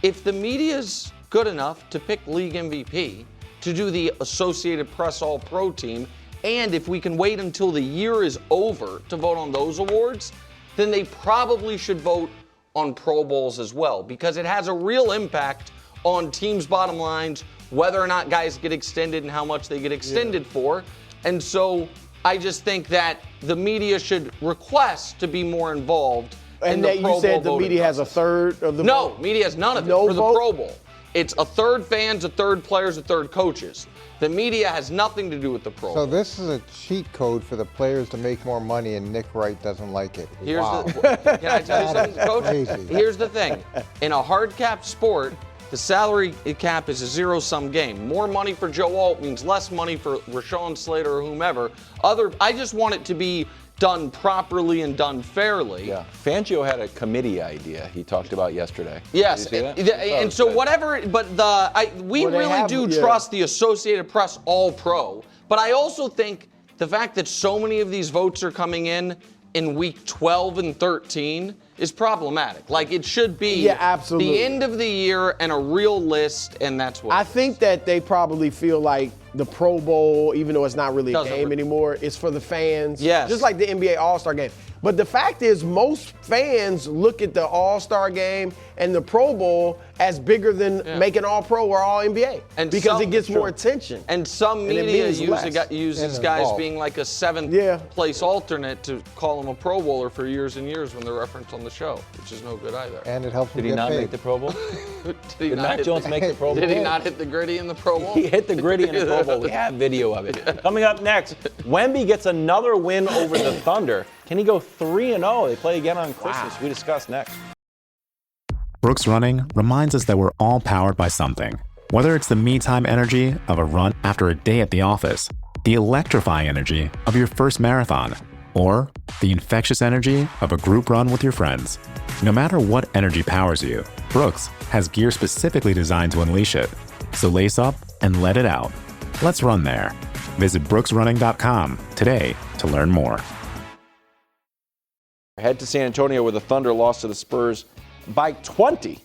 if the media's good enough to pick league MVP, to do the Associated Press All-Pro team, and if we can wait until the year is over to vote on those awards, then they probably should vote on Pro Bowls as well, because it has a real impact on teams' bottom lines, whether or not guys get extended and how much they get extended for. And so I just think that the media should request to be more involved in the Pro Bowl. And you said the media has a third of the vote? No, media has none of it for the Pro Bowl. It's a third fans, a third players, a third coaches. The media has nothing to do with the Pro Bowl. So this is a cheat code for the players to make more money, and Nick Wright doesn't like it. Can I tell you something, Coach? Crazy. Here's the thing. In a hard-cap sport, the salary cap is a zero-sum game. More money for Joe Alt means less money for Rashawn Slater or whomever. I just want it to be done properly and done fairly. Yeah. Fangio had a committee idea he talked about yesterday. Yes. Did you see that? And so whatever, but we really do trust the Associated Press All-Pro. But I also think the fact that so many of these votes are coming in week 12 and 13 is problematic. Like, it should be the end of the year and a real list, and that's what I think that they probably feel like the Pro Bowl, even though it's not really a game anymore, is for the fans. Yes. Just like the NBA All-Star Game. But the fact is, most fans look at the All-Star Game and the Pro Bowl as bigger than making All-Pro or All-NBA. And because it gets more attention. And some media uses guys being like a seventh place alternate to call him a Pro Bowler for years and years when they're referenced on the show, which is no good either. And it helps him Did he not make the Pro Bowl? Did Mac Jones make the Pro Bowl? Did he not hit the gritty in the Pro Bowl? He hit the gritty in the Pro Bowl. We have video of it. Coming up next, Wemby gets another win over the Thunder. Can he go 3-0? They play again on Christmas. We discuss next. Brooks Running reminds us that we're all powered by something. Whether it's the me-time energy of a run after a day at the office, the electrifying energy of your first marathon, or the infectious energy of a group run with your friends. No matter what energy powers you, Brooks has gear specifically designed to unleash it. So lace up and let it out. Let's run there. Visit brooksrunning.com today to learn more. Head to San Antonio where the Thunder lost to the Spurs by 20.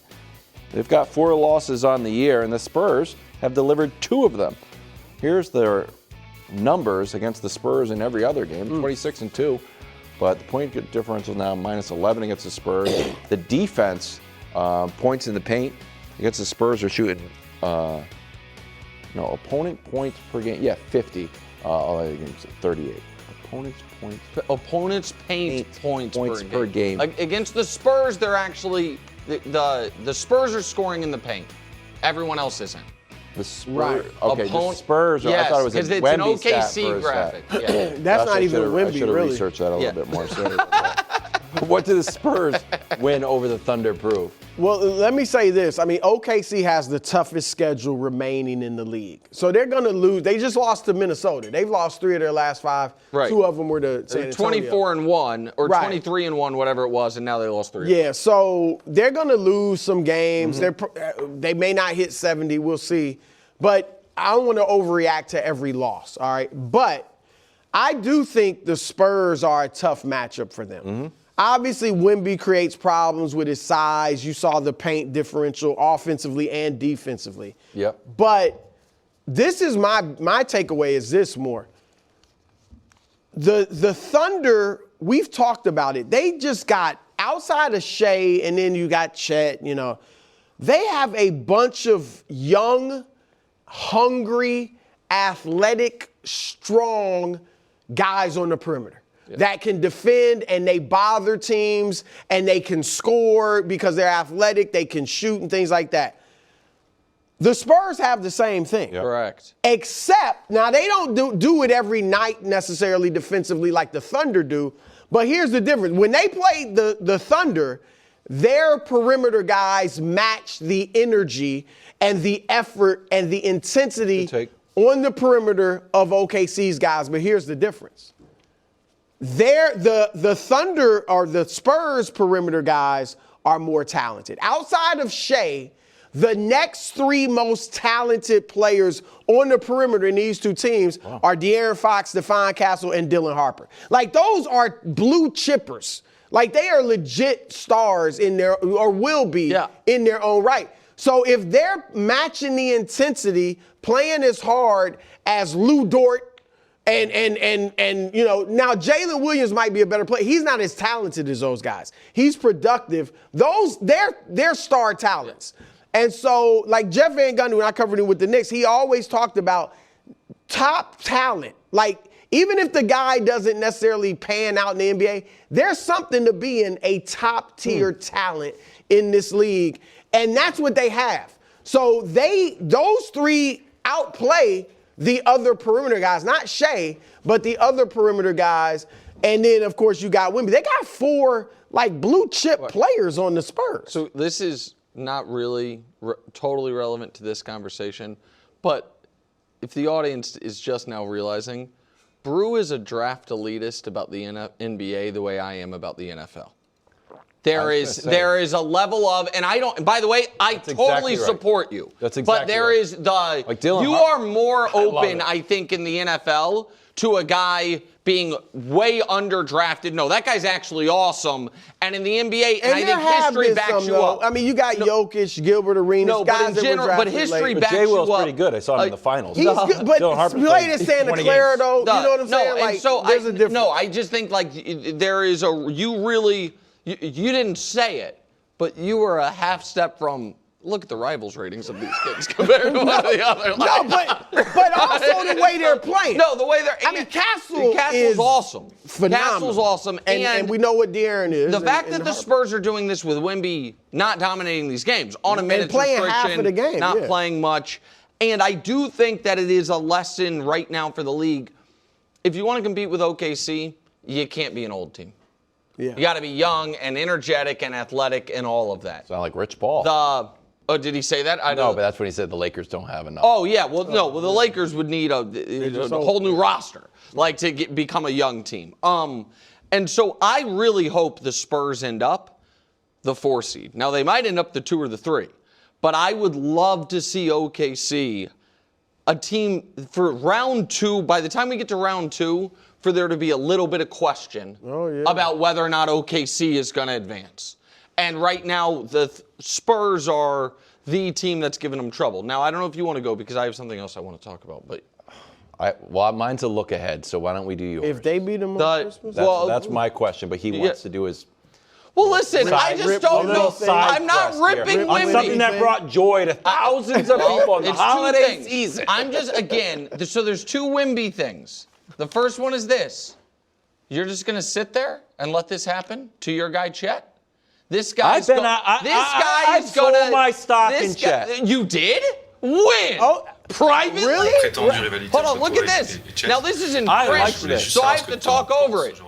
They've got 4 losses on the year, and the Spurs have delivered 2 of them. Here's their numbers against the Spurs in every other game, 26-2. But the point differential now -11 against the Spurs. The defense, points in the paint against the Spurs are shooting, opponent points per game. Yeah, 50. All other games, 38. Opponents paint points per game. Against the Spurs, they're actually the Spurs are scoring in the paint. Everyone else isn't. The Spurs. Okay, the Spurs. Yes, I thought it was because it's Wemby an OKC graphic. Yeah. That's not even Wemby, I should have really. researched that a little bit more. What did the Spurs win over the Thunder prove? Well, let me say this. I mean, OKC has the toughest schedule remaining in the league. So they're going to lose. They just lost to Minnesota. They've lost 3 of their last 5. Right. 2 of them were to San Antonio. 24-1 or 23-1, whatever it was, and now they lost 3. Yeah, so they're going to lose some games. They may not hit 70. We'll see. But I don't want to overreact to every loss, all right? But I do think the Spurs are a tough matchup for them. Obviously, Wemby creates problems with his size. You saw the paint differential offensively and defensively. Yep. But this is my takeaway is this more. The Thunder, we've talked about it. They just got outside of Shea, and then you got Chet, They have a bunch of young, hungry, athletic, strong guys on the perimeter. That can defend, and they bother teams, and they can score because they're athletic, they can shoot and things like that. The Spurs have the same thing. Yep. Correct. Except, now they don't do it every night necessarily defensively like the Thunder do, but here's the difference. When they played the Thunder, their perimeter guys match the energy and the effort and the intensity on the perimeter of OKC's guys, but here's the difference. The Thunder or the Spurs perimeter guys are more talented. Outside of Shea, the next 3 most talented players on the perimeter in these 2 teams are De'Aaron Fox, Stephon Castle, and Dylan Harper. Like, those are blue chippers. Like, they are legit stars in their, or will be in their own right. So if they're matching the intensity, playing as hard as Lou Dort, and now Jalen Williams might be a better player. He's not as talented as those guys. He's productive. They're star talents. And so, like Jeff Van Gundy, when I covered him with the Knicks, he always talked about top talent. Like, even if the guy doesn't necessarily pan out in the NBA, there's something to being a top-tier talent in this league. And that's what they have. So those three outplay the other perimeter guys, not Shea, but the other perimeter guys. And then, of course, you got Wemby. They got 4, like, blue-chip players on the Spurs. So this is not really totally relevant to this conversation, but if the audience is just now realizing, Brew is a draft elitist about the NBA the way I am about the NFL. There is a level of, and I don't, by the way, I totally support you. That's exactly But there is you are more open, I think, in the NFL to a guy being way underdrafted. No, that guy's actually awesome. And in the NBA, and I think history backs you up. I mean, you got Jokic, Gilbert Arenas, guys that were drafted history late. backs Jay Will's you up. pretty good. I saw him in the finals. He's good, but played at Santa Clara, though. You know what I'm saying? No, like, so there's a difference. No, I just think, like, there is you didn't say it, but you were a half step from, look at the rivals ratings of these kids compared to one of the other. No, but also the way they're playing. No, the way they're. I mean, Castle's awesome. Phenomenal. Castle's awesome, and we know what De'Aaron is. The fact that the Spurs are doing this with Wemby not dominating these games on a minute playing restriction, half of the game, not playing much, and I do think that it is a lesson right now for the league. If you want to compete with OKC, you can't be an old team. Yeah. You got to be young and energetic and athletic and all of that. Sound like Rich Paul. Oh, did he say that? No, but that's when he said the Lakers don't have enough. Oh, yeah. Well, no. Well, the Lakers would need a whole new roster, like to become a young team. And so I really hope the Spurs end up the 4 seed. Now, they might end up the 2 or the 3, but I would love to see OKC, a team for round 2. By the time we get to round 2, for there to be a little bit of question about whether or not OKC is going to advance. And right now, the Spurs are the team that's giving them trouble. Now, I don't know if you want to go because I have something else I want to talk about. But mine's a look ahead, so why don't we do yours? If they beat them on Christmas? That's my question, but he wants to do his... Well, listen, I just don't know. I'm not ripping on Wemby. something that brought joy to thousands of people in the holiday season. I'm just, again, so there's 2 Wemby things. The first one is this. You're just going to sit there and let this happen to your guy, Chet? This guy's going to... I sold my stock in Chet. You did? When? Oh, privately? Really? Hold on, look at this. Now, this is in French, so I have to talk over it.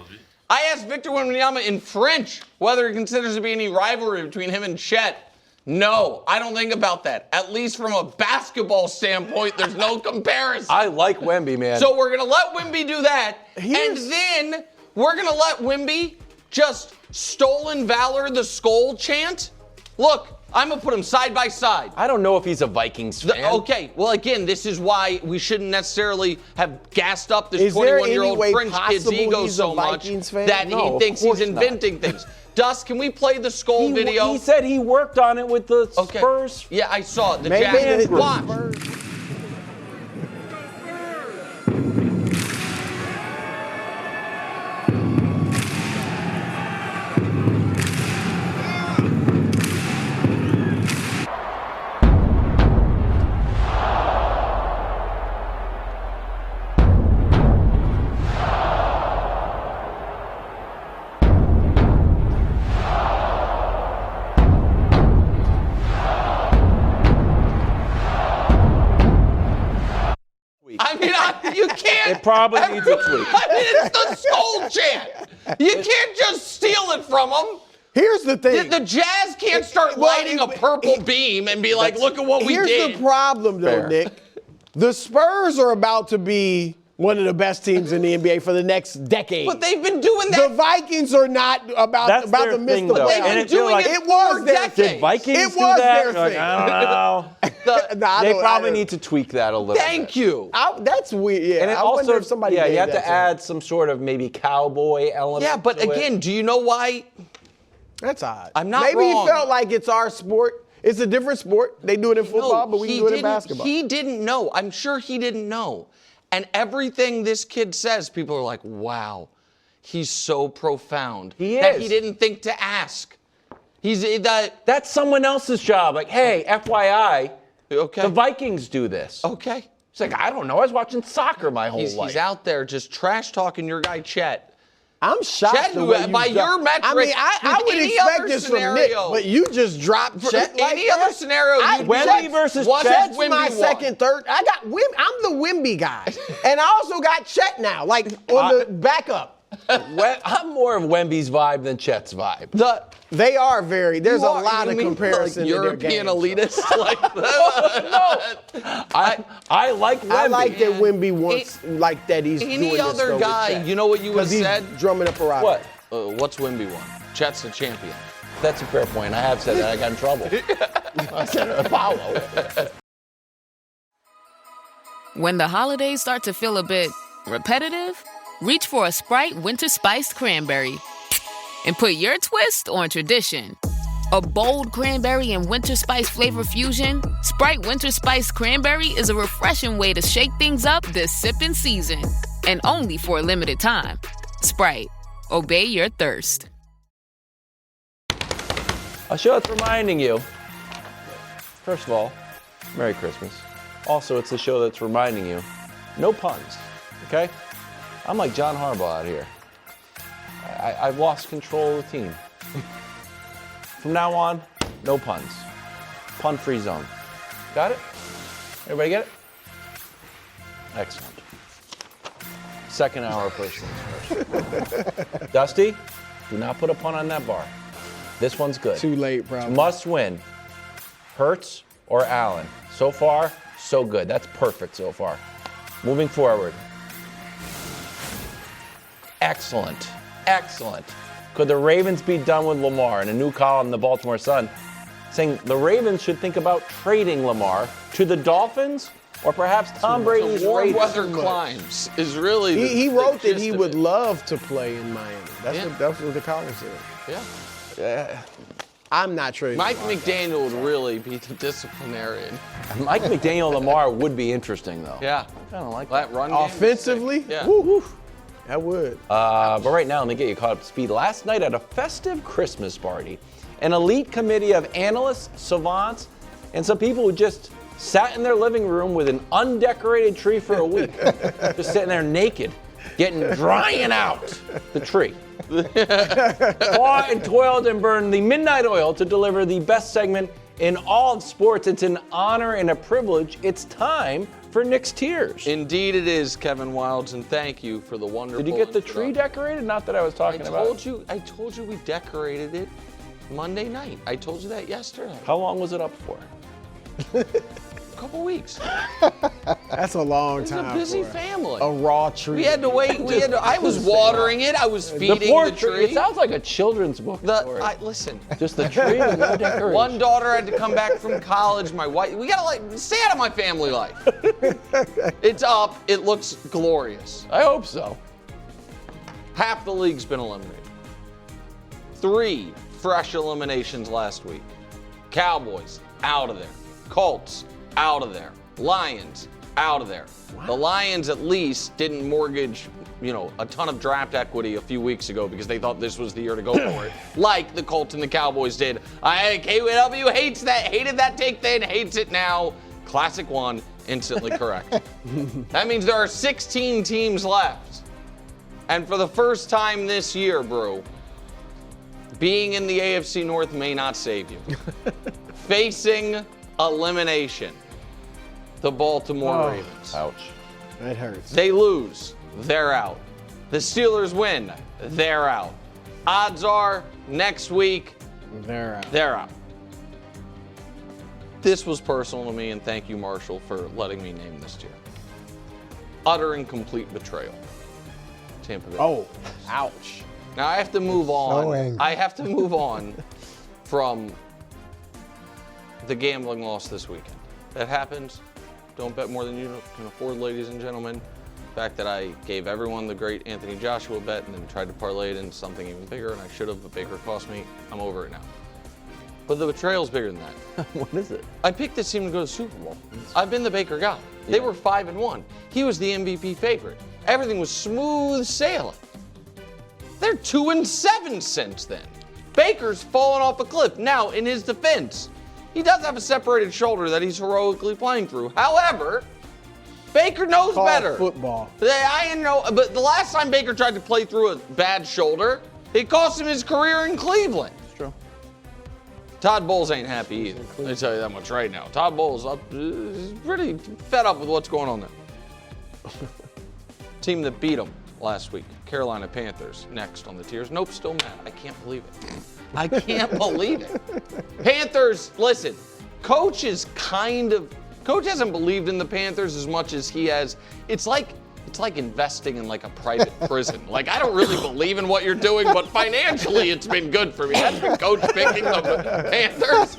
I asked Victor Wembanyama in French whether he considers there to be any rivalry between him and Chet. No, I don't think about that. At least from a basketball standpoint, there's no comparison. I like Wemby, man. So we're going to let Wemby do that, and then we're going to let Wemby just stolen valor the Skol chant. Look, I'm going to put them side by side. I don't know if he's a Vikings fan. Okay, well, again, this is why we shouldn't necessarily have gassed up this 21-year-old French kid's ego so much that he thinks he's inventing things. Dust, can we play the Skol video? He said he worked on it with the Spurs. Yeah, I saw it. The Jazz. Watch. You can't. It probably needs a tweak. I mean, it's the Skol chant. You can't just steal it from them. Here's the thing. The Jazz can't start lighting a purple beam and be like, look at what we did. Here's the problem, though, Nick. The Spurs are about to be one of the best teams in the NBA for the next decade. But they've been doing that. The Vikings are not about to miss the playoffs. They've been doing it for decades. Did Vikings it do was that? their thing. I don't know. They probably need to tweak that a little Thank you. That's weird. Yeah, and it I also, wonder if somebody you have that to add some sort of maybe cowboy element. Yeah, but again, do you know why? That's odd. I'm not Maybe wrong. he felt like it's our sport. It's a different sport. They do it in football, but we can do it in basketball. He didn't know. I'm sure he didn't know. And everything this kid says, people are like, wow, he's so profound. He that is. he didn't think to ask. That's someone else's job. Like, hey, FYI, okay, the Vikings do this. Okay. It's like, I don't know. I was watching soccer my whole life. He's out there just trash talking your guy Chet. I'm shocked. Chet, by your metrics, I mean, I would expect this from Nick, but you just dropped Chet like any other scenario. Wemby versus Chet's Wemby my won. second, third. I'm the Wemby guy, and I also got Chet now, like on the backup. I'm more of Wemby's vibe than Chet's vibe. They are very. There's a lot of comparison. Like European elitists like that. No, I like Wemby. I like that Wemby wants like that. He's any doing other this guy. You know what you would have said? Drumming up a rock. What? What's Wemby won? Chet's the champion. That's a fair point. I have said that. I got in trouble. I said Apollo. When the holidays start to feel a bit repetitive, reach for a Sprite Winter Spiced Cranberry and put your twist on tradition. A bold cranberry and winter spice flavor fusion, Sprite Winter Spiced Cranberry is a refreshing way to shake things up this sipping season. And only for a limited time. Sprite, obey your thirst. A show that's reminding you, first of all, Merry Christmas. Also, it's a show that's reminding you, no puns, okay? I'm like John Harbaugh out here. I've lost control of the team. From now on, no puns. Pun-free zone. Got it? Everybody get it? Excellent. Second hour of first things first. Dusty, do not put a pun on that bar. This one's good. Too late, probably. Must win. Hurts or Allen. So far, so good. That's perfect so far. Moving forward. Excellent. Excellent. Could the Ravens be done with Lamar? In a new column in the Baltimore Sun saying the Ravens should think about trading Lamar to the Dolphins or perhaps Tom Brady's warm Raiders. weather climbs is really He wrote that he would love to play in Miami. That's what the column said. Yeah. I'm not trading. Mike McDaniel would really be the disciplinarian. Mike McDaniel Lamar would be interesting though. Yeah. I don't like that run game. Offensively? Yeah. Woo. That would. But right now, let me get you caught up to speed. Last night at a festive Christmas party, an elite committee of analysts, savants, and some people who just sat in their living room with an undecorated tree for a week, just sitting there naked, drying out the tree. Fought and toiled and burned the midnight oil to deliver the best segment in all of sports. It's an honor and a privilege. It's time for Nick's Tears. Indeed it is, Kevin Wildes, and thank you for the wonderful. Did you get the tree decorated? Not that I was talking about. I told you we decorated it Monday night. I told you that yesterday. How long was it up for? A couple weeks. That's a long time. It's a busy for family. A raw tree. We had to wait. I was watering it. I was feeding the tree. It sounds like a children's book story. Listen. Just the tree and no decoration. One daughter had to come back from college. My wife. We gotta stay out of my family life. It's up. It looks glorious. I hope so. Half the league's been eliminated. 3 fresh eliminations last week. Cowboys out of there. Colts out of there. Lions out of there. Wow. The Lions at least didn't mortgage, a ton of draft equity a few weeks ago because they thought this was the year to go for it, like the Colts and the Cowboys did. KW hated that take then, hates it now. Classic one, instantly correct. That means there are 16 teams left. And for the first time this year, Brew, being in the AFC North may not save you. Facing elimination, the Baltimore Ravens. Ouch. That hurts. They lose, they're out. The Steelers win, they're out. Odds are next week, they're out. This was personal to me, and thank you, Marshall, for letting me name this tier. Utter and complete betrayal. Tampa Bay. Oh, ouch. Now I have to move on. So angry. I have to move on from the gambling loss this weekend. That happens. Don't bet more than you can afford, ladies and gentlemen. The fact that I gave everyone the great Anthony Joshua bet and then tried to parlay it into something even bigger, and I should have, but Baker cost me. I'm over it now. But the betrayal's bigger than that. What is it? I picked this team to go to the Super Bowl. I've been the Baker guy. They were 5-1. He was the MVP favorite. Everything was smooth sailing. They're 2-7 since then. Baker's fallen off a cliff. Now, in his defense, he does have a separated shoulder that he's heroically playing through. However, Baker knows better. Football. I know, but the last time Baker tried to play through a bad shoulder, it cost him his career in Cleveland. It's true. Todd Bowles ain't happy either. Let me tell you that much right now. Todd Bowles is pretty fed up with what's going on there. Team that beat him last week, Carolina Panthers, next on the tiers. Nope, still mad. I can't believe it. I can't believe it. Panthers, listen, Coach hasn't believed in the Panthers as much as he has. It's like investing in like a private prison. Like, I don't really believe in what you're doing, but financially it's been good for me. That's been Coach picking the Panthers.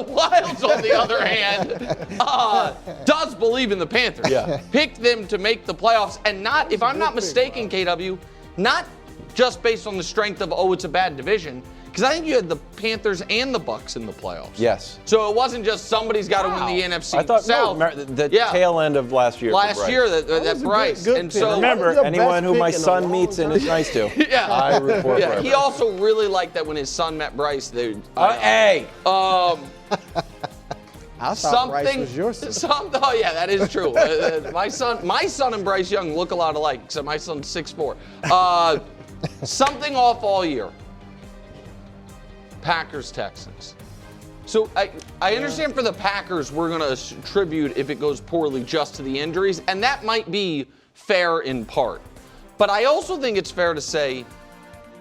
Wilds, on the other hand, does believe in the Panthers. Yeah. Picked them to make the playoffs, and not, if I'm not mistaken, KW, not just based on the strength of, it's a bad division, because I think you had the Panthers and the Bucks in the playoffs. Yes. So it wasn't just somebody's got to win the NFC I thought South. the tail end of last year. Last year, that Bryce. good And pick. so Remember, anyone who my son meets and is nice to, Yeah. I report forever. he also really liked that when his son met Bryce. They, hey! I thought Bryce was your son. Oh yeah, that is true. My son and Bryce Young look a lot alike, except my son's 6'4". Something off all year. Packers, Texans. So I understand for the Packers, we're going to attribute if it goes poorly just to the injuries, and that might be fair in part. But I also think it's fair to say,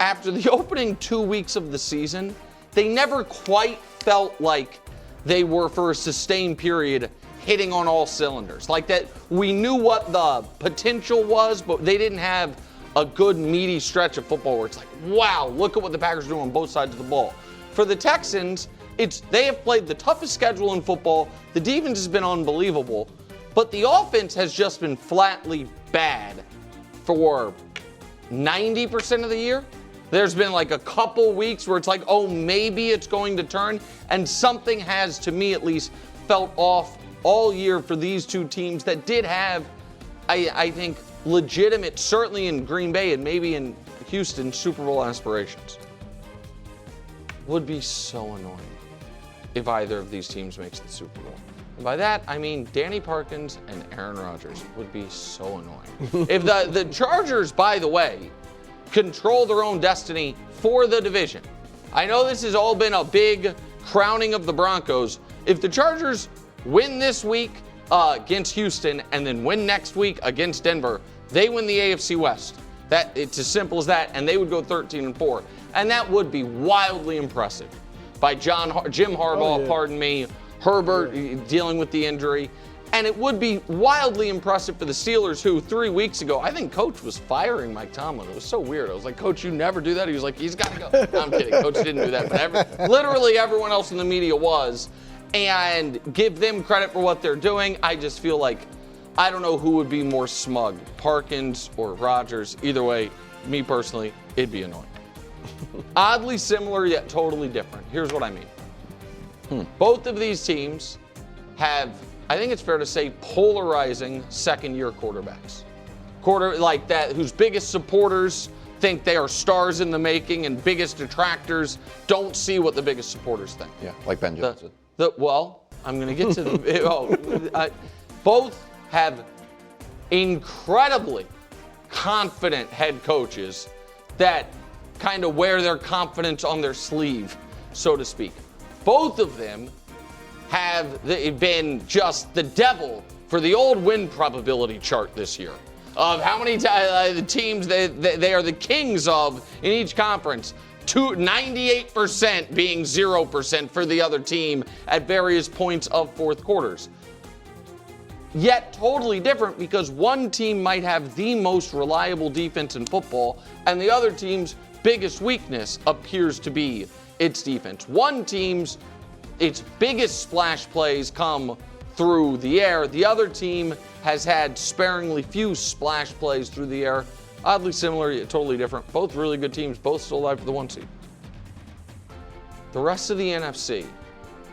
after the opening 2 weeks of the season, they never quite felt like they were, for a sustained period, hitting on all cylinders. Like that, we knew what the potential was, but they didn't have a good, meaty stretch of football where it's like, wow, look at what the Packers do on both sides of the ball. For the Texans, they have played the toughest schedule in football. The defense has been unbelievable, but the offense has just been flatly bad for 90% of the year. There's been like a couple weeks where it's like, maybe it's going to turn, and something has, to me at least, felt off all year for these two teams that did have, I think, legitimate, certainly in Green Bay and maybe in Houston, Super Bowl aspirations. Would be so annoying if either of these teams makes the Super Bowl. And by that, I mean Danny Parkins and Aaron Rodgers would be so annoying. If the Chargers, by the way, control their own destiny for the division. I know this has all been a big crowning of the Broncos. If the Chargers win this week against Houston and then win next week against Denver, they win the AFC West. It's as simple as that, and they would go 13-4. And that would be wildly impressive by Jim Harbaugh, Herbert dealing with the injury. And it would be wildly impressive for the Steelers, who 3 weeks ago, I think Coach was firing Mike Tomlin. It was so weird. I was like, Coach, you never do that? He was like, he's got to go. No, I'm kidding. Coach didn't do that. But literally everyone else in the media was. And give them credit for what they're doing. I just feel like, I don't know who would be more smug, Parkins or Rodgers. Either way, me personally, it'd be annoying. Oddly similar, yet totally different. Here's what I mean. Both of these teams have, I think it's fair to say, polarizing second-year quarterbacks. Like that, whose biggest supporters think they are stars in the making and biggest detractors don't see what the biggest supporters think. Yeah, like Ben Johnson. Well, I'm going to get to the... both have incredibly confident head coaches that kind of wear their confidence on their sleeve, so to speak. Both of them have been just the devil for the old win probability chart this year of how many the teams they are the kings of in each conference. 98% being 0% for the other team at various points of fourth quarters. Yet totally different, because one team might have the most reliable defense in football and the other team's biggest weakness appears to be its defense. One team's its biggest splash plays come through the air. The other team has had sparingly few splash plays through the air. Oddly similar, yet totally different. Both really good teams, both still alive for the 1 seed. The rest of the NFC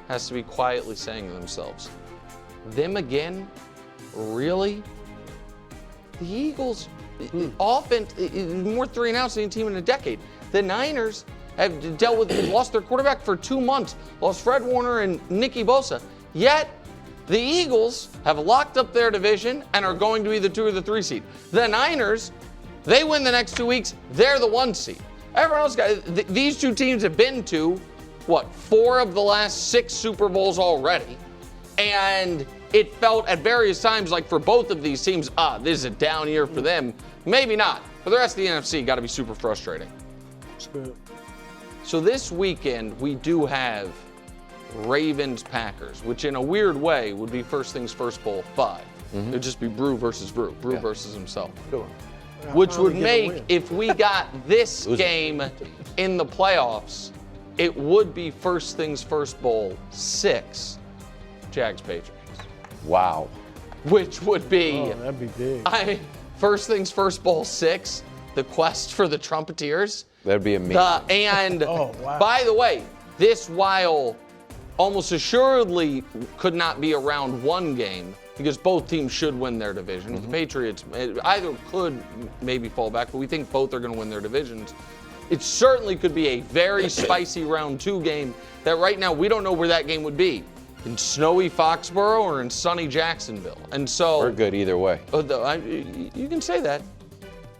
has to be quietly saying to themselves, them again? Really? The Eagles, offense, more 3-and-outs than any team in a decade. The Niners have dealt with, lost their quarterback for 2 months, lost Fred Warner and Nicky Bosa. Yet, the Eagles have locked up their division and are going to be the 2 or the 3 seed. The Niners, they win the next 2 weeks, they're the 1 seed. Everyone else, these 2 teams have been to, 4 of the last 6 Super Bowls already. And it felt at various times like for both of these teams, this is a down year for them. Maybe not. For the rest of the NFC, got to be super frustrating. That's good. So this weekend, we do have Ravens-Packers, which in a weird way would be first things first bowl 5. It would just be Brew versus Brew. Brew versus himself. Good one. Which would make, if we got this game in the playoffs, it would be first things first bowl 6, Jags-Patriots. Wow. Which would be... Oh, that'd be big. First things first bowl 6, the quest for the Trumpeters. That'd be amazing. By the way, this, while almost assuredly could not be a round 1 game, because both teams should win their division. The Patriots either could maybe fall back, but we think both are going to win their divisions. It certainly could be a very spicy round 2 game that right now we don't know where that game would be. In snowy Foxborough or in sunny Jacksonville. And so... We're good either way. You can say that.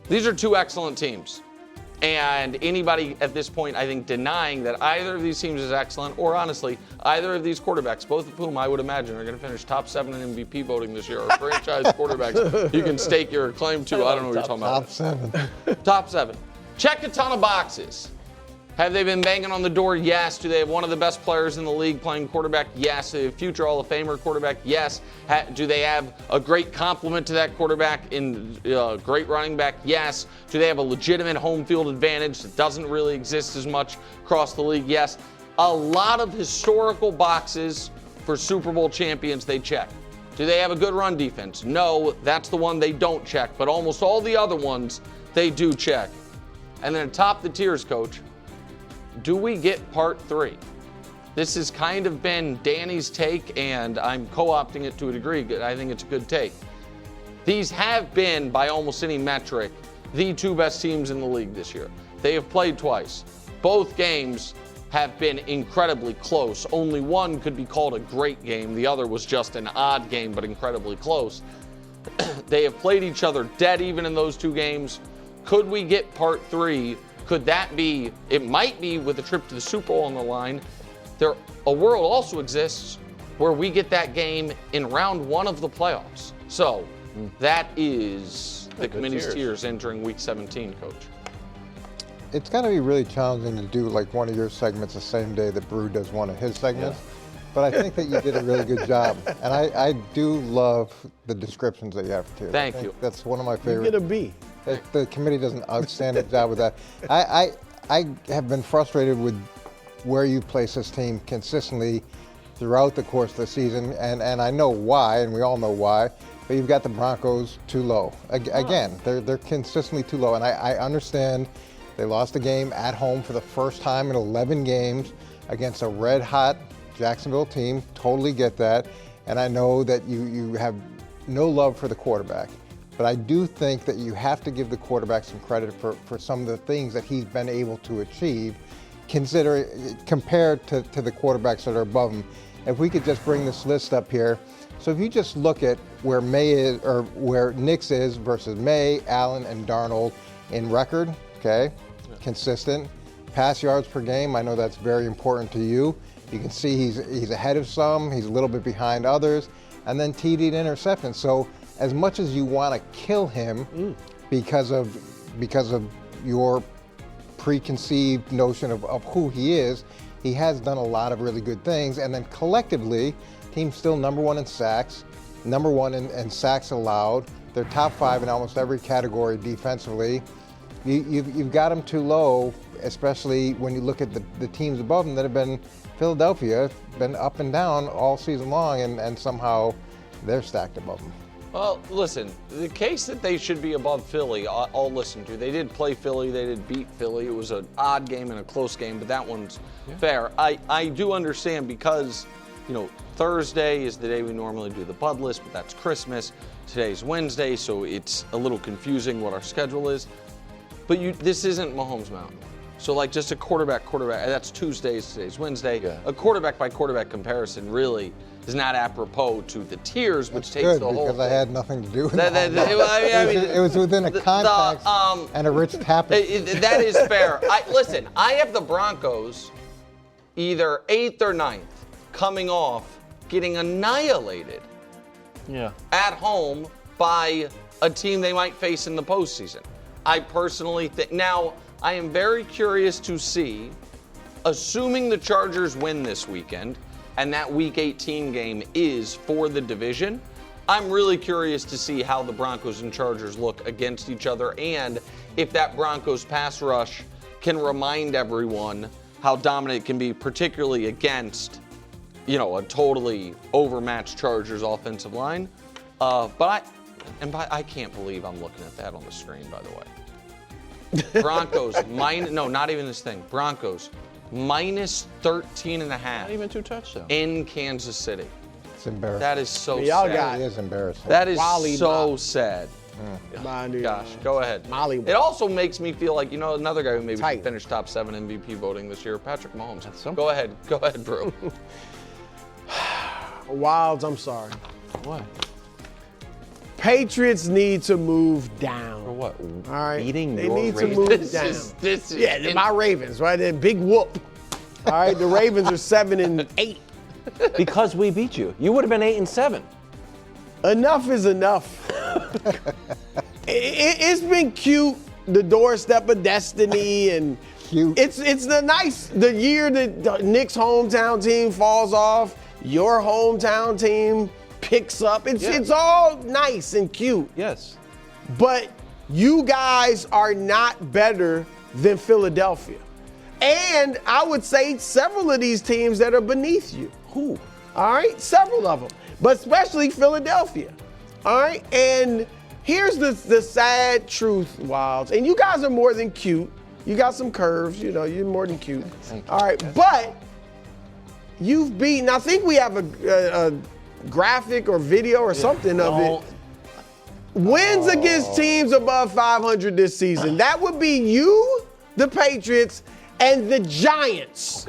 These are 2 excellent teams. And anybody at this point, I think, denying that either of these teams is excellent, or honestly, either of these quarterbacks, both of whom I would imagine are going to finish top 7 in MVP voting this year, are franchise quarterbacks you can stake your claim to. I don't know what you're talking about. Top 7. Top 7. Check a ton of boxes. Have they been banging on the door? Yes. Do they have one of the best players in the league playing quarterback? Yes. Do they have a future Hall of Famer quarterback? Yes. Do they have a great complement to that quarterback in great running back? Yes. Do they have a legitimate home field advantage that doesn't really exist as much across the league? Yes. A lot of historical boxes for Super Bowl champions they check. Do they have a good run defense? No. That's the one they don't check. But almost all the other ones they do check. And then atop the tiers, Coach, do we get part 3? This has kind of been Danny's take, and I'm co-opting it to a degree. I think it's a good take. These have been, by almost any metric, the 2 best teams in the league this year. They have played twice. Both games have been incredibly close. Only one could be called a great game. The other was just an odd game, but incredibly close. They have played each other dead even in those 2 games. Could we get part 3? Could that be, it might be with a trip to the Super Bowl on the line. A world also exists where we get that game in round 1 of the playoffs. So that is the committee's tiers entering week 17, Coach. It's going to be really challenging to do like one of your segments the same day that Brew does one of his segments. Yeah. But I think that you did a really good job. And I do love the descriptions that you have too. Thank you. That's one of my favorites. You get a B. The committee does an outstanding job with that. I have been frustrated with where you place this team consistently throughout the course of the season, and I know why, and we all know why, but you've got the Broncos too low. Again, they're consistently too low, and I understand they lost the game at home for the first time in 11 games against a red-hot Jacksonville team. Totally get that, and I know that you have no love for the quarterback. But I do think that you have to give the quarterback some credit for some of the things that he's been able to achieve, compared to the quarterbacks that are above him. If we could just bring this list up here. So if you just look at where May is, or where Nix is versus May, Allen, and Darnold in record, okay, consistent. Pass yards per game, I know that's very important to you. You can see he's ahead of some, he's a little bit behind others, and then TD to interceptions. So as much as you want to kill him because of your preconceived notion of who he is, he has done a lot of really good things. And then collectively, team's still number 1 in sacks, number 1 in sacks allowed. They're top 5 in almost every category defensively. You've got them too low, especially when you look at the teams above them that have been Philadelphia, been up and down all season long, and somehow they're stacked above them. Well, listen, the case that they should be above Philly, I'll listen to. They did play Philly. They did beat Philly. It was an odd game and a close game, but that one's fair. I do understand because, Thursday is the day we normally do the Bud list, but that's Christmas. Today's Wednesday, so it's a little confusing what our schedule is. But this isn't Mahomes Mountain. So like just a quarterback, that's Tuesdays, today's Wednesday. Yeah. A quarterback by quarterback comparison really is not apropos to the tiers, which takes Good, the whole because I thing. had nothing to do with it. It was within a context and a rich tapestry. That is fair. Listen, I have the Broncos either 8th or 9th coming off getting annihilated at home by a team they might face in the postseason. I personally think. Now, I am very curious to see, assuming the Chargers win this weekend, and that Week 18 game is for the division, I'm really curious to see how the Broncos and Chargers look against each other, and if that Broncos pass rush can remind everyone how dominant it can be, particularly against, a totally overmatched Chargers offensive line. But I can't believe I'm looking at that on the screen, by the way. Broncos, not even this thing. Broncos, minus 13.5. Not even 2 touchdowns. In Kansas City. It's embarrassing. That is so It sad. is embarrassing. That is so sad. Gosh, go ahead. It also makes me feel like, another guy who maybe should finish top 7 MVP voting this year, Patrick Mahomes. Go ahead, Drew. Wilds, I'm sorry. What? Patriots need to move down. For what? All right. Beating they your need to Ravens? move down. This is my Ravens, right? That big whoop. All right, the Ravens are 7-8. Because we beat you. You would have been 8-7. Enough is enough. It's been cute, the doorstep of destiny, and cute. It's the year that Nick's hometown team falls off, your hometown team picks up. It's all nice and cute. Yes. But you guys are not better than Philadelphia. And I would say several of these teams that are beneath you. Who? All right, several of them, but especially Philadelphia. All right, and here's the sad truth, Wilds. And you guys are more than cute. You got some curves, you're more than cute. All right, but you've beaten, I think we have a graphic or video or something of it. Wins against teams above 500 this season. That would be you, the Patriots, and the Giants.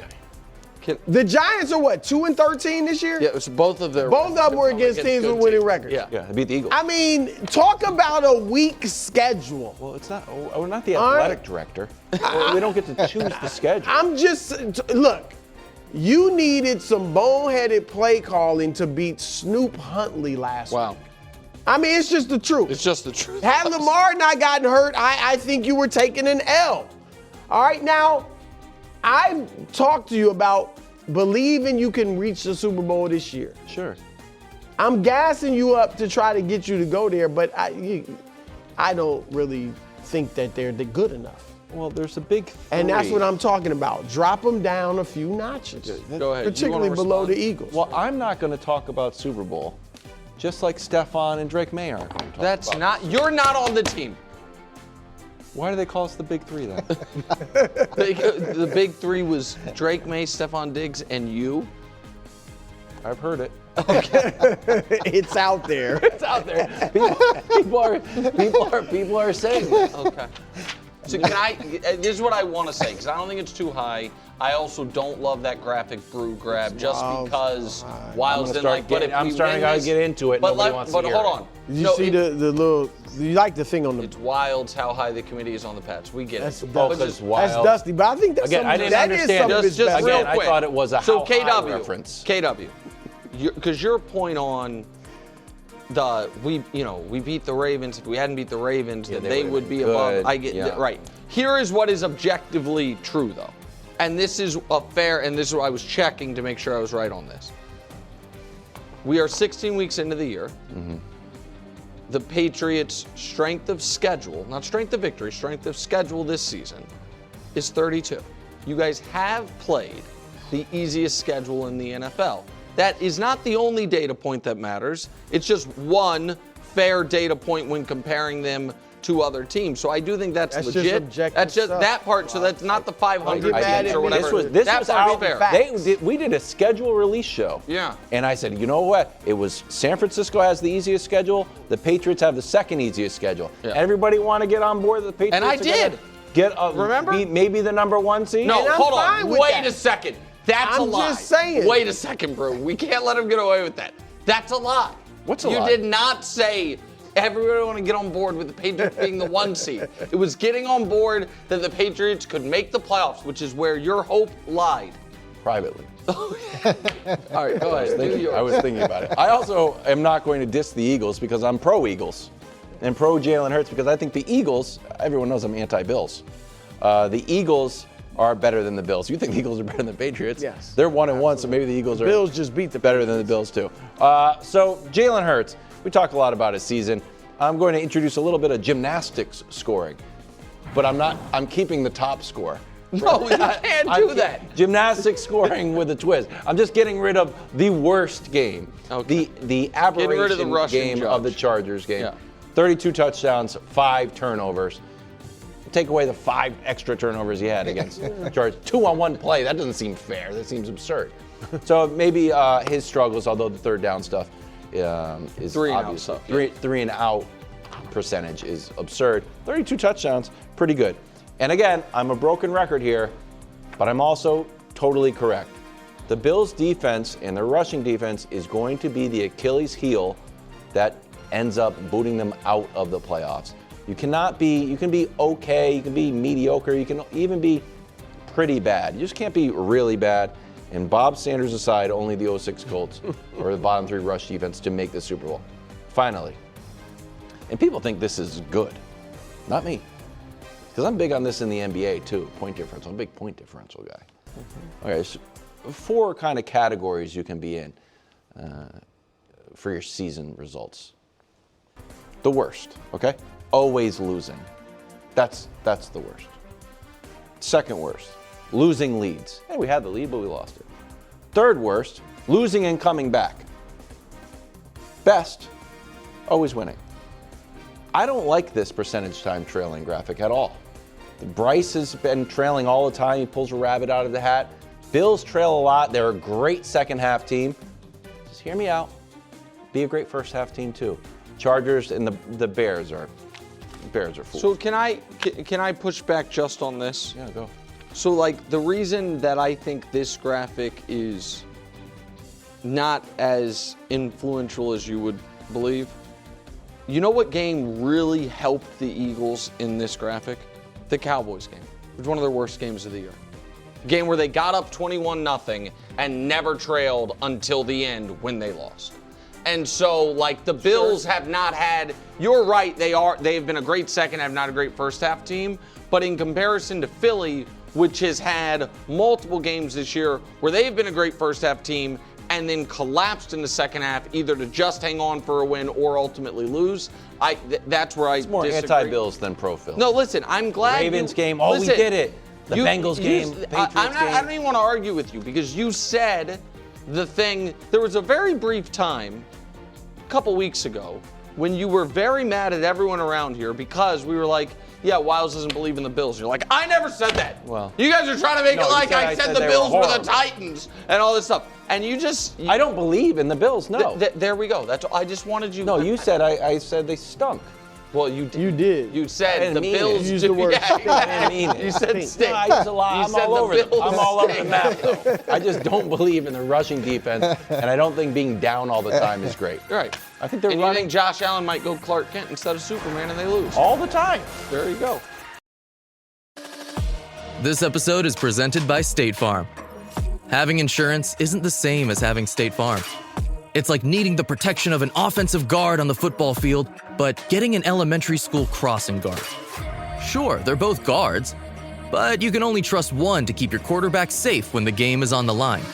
The Giants are what, 2-13 this year? Yeah, it was both of them were against teams with winning records. Yeah, they beat the Eagles. I mean, talk about a weak schedule. Well, we're not the athletic director. We don't get to choose the schedule. Look, you needed some boneheaded play calling to beat Snoop Huntley last week. I mean, it's just the truth. It's just the truth. Had Lamar not gotten hurt, I think you were taking an L. All right, now, I talked to you about believing you can reach the Super Bowl this year. Sure. I'm gassing you up to try to get you to go there, but I don't really think that they're good enough. Well, there's a big three. And that's what I'm talking about. Drop them down a few notches. Go ahead. Particularly below the Eagles. Well, I'm not going to talk about Super Bowl, just like Stefan and Drake May aren't going to talk about. You're not on the team. Why do they call us the Big Three then? The Big Three was Drake May, Stephon Diggs, and you? I've heard it. Okay. It's out there. It's out there. People are saying it. Okay. So this is what I want to say, because I don't think it's too high. I also don't love that graphic brew grab because Wilds didn't like. But I'm starting to get into it. But hold on. You see the little. You like the thing on the. It's Wilds how high the committee is on the Pats. We get it. That's Dusty, but I think that's again. I didn't understand. Just real quick. I thought it was a so how KW high reference. KW, because your point on we beat the Ravens. If we hadn't beat the Ravens, then they would be above. I get right. Here is what is objectively true, though, and this is and this is what I was checking to make sure I was right on this. We are 16 weeks into the year. Mm-hmm. The Patriots' strength of schedule, not strength of victory, strength of schedule this season is 32. You guys have played the easiest schedule in the NFL. That is not the only data point that matters. It's just one fair data point when comparing them to other teams. So I do think that's legit. That's just that part. So that's not the 500 games or whatever. This was our fair. We did a schedule release show. Yeah. And I said, you know what? It was San Francisco has the easiest schedule. The Patriots have the second easiest schedule. Yeah. Everybody want to get on board the Patriots? And I did. get remember? maybe the number 1 seed? No, hold on. Wait that. a second. That's a lie. I'm just saying. Wait a second, bro. We can't let him get away with that. That's a lie. What's a lie? You did not say everybody want to get on board with the Patriots being the 1 seed. It was getting on board that the Patriots could make the playoffs, which is where your hope lied. Privately. All right, go ahead. I was thinking about it. I also am not going to diss the Eagles because I'm pro-Eagles and pro-Jalen Hurts because I think the Eagles, everyone knows I'm anti-Bills. The Eagles are better than the Bills. You think the Eagles are better than the Patriots? Yes. They're 1-1, so maybe the Eagles are Bills just beat the better than the Bills too. So Jalen Hurts, we talk a lot about his season. I'm going to introduce a little bit of gymnastics scoring, but I'm keeping the top score. No, you can't do that. Gymnastics scoring with a twist. I'm just getting rid of the worst game. Okay. The aberration Getting rid of the Russian game judge. of the Chargers game. Yeah. 32 touchdowns, 5 turnovers. Take away the 5 extra turnovers he had against the Chargers. 2-on-1 play, that doesn't seem fair. That seems absurd. So maybe his struggles, although the third down stuff is 3 and out obvious. stuff. 3 and out percentage is absurd. 32 touchdowns, pretty good. And again, I'm a broken record here, but I'm also totally correct. The Bills' defense and their rushing defense is going to be the Achilles heel that ends up booting them out of the playoffs. You can be okay, you can be mediocre, you can even be pretty bad. You just can't be really bad. And Bob Sanders aside, only the 06 Colts or the bottom 3 rush defense to make the Super Bowl. Finally. And people think this is good. Not me. Because I'm big on this in the NBA too, point differential. I'm a big point differential guy. Okay, so 4 kind of categories you can be in for your season results. The worst, okay? Always losing. That's the worst. Second worst, losing leads. Hey, we had the lead, but we lost it. Third worst, losing and coming back. Best, always winning. I don't like this percentage time trailing graphic at all. Bryce has been trailing all the time. He pulls a rabbit out of the hat. Bills trail a lot. They're a great second half team. Just hear me out. Be a great first half team too. Chargers and the Bears are fools. So can I push back just on this? Yeah, go. So like the reason that I think this graphic is not as influential as you would believe. You know what game really helped the Eagles in this graphic? The Cowboys game. It was one of their worst games of the year. A game where they got up 21-0 and never trailed until the end when they lost. And so, like, the Bills have not had, you're right, they've been a great second half, not a great first half team, but in comparison to Philly, which has had multiple games this year where they've been a great first half team and then collapsed in the second half, either to just hang on for a win or ultimately lose. That's where it's more disagree. anti-Bills than pro-Philly. No, listen, I'm glad Ravens game, we did it. The Bengals game, the Patriots game. I don't even want to argue with you because you said the thing. There was a very brief time, a couple weeks ago, when you were very mad at everyone around here because we were like, yeah, Wiles doesn't believe in the Bills. You're like, I never said that. Well, you guys are trying to make it like I said the Bills were the Titans and all this stuff. And I don't believe in the Bills, no. There we go. That's I just wanted you. No, you said I said they stunk. Well, you did. You said the Bills. You used the word I didn't mean it. You said stink. No, I use a lot. I'm all over the map, though. I just don't believe in the rushing defense, and I don't think being down all the time is great. You're right. I think they're and running. You think Josh Allen might go Clark Kent instead of Superman and they lose? All the time. There you go. This episode is presented by State Farm. Having insurance isn't the same as having State Farm. It's like needing the protection of an offensive guard on the football field, but getting an elementary school crossing guard. Sure, they're both guards, but you can only trust one to keep your quarterback safe when the game is on the line.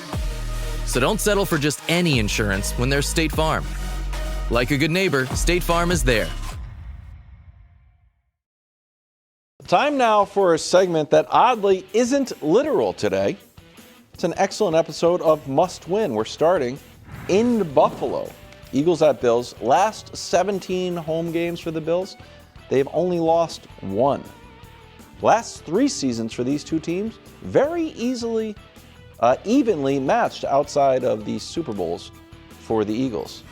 So don't settle for just any insurance when there's State Farm. Like a good neighbor, State Farm is there. Time now for a segment that oddly isn't literal today. It's an excellent episode of Must Win. We're starting in Buffalo. Eagles at Bills. Last 17 home games for the Bills, they've only lost 1. Last 3 seasons for these two teams, very evenly matched outside of the Super Bowls for the Eagles.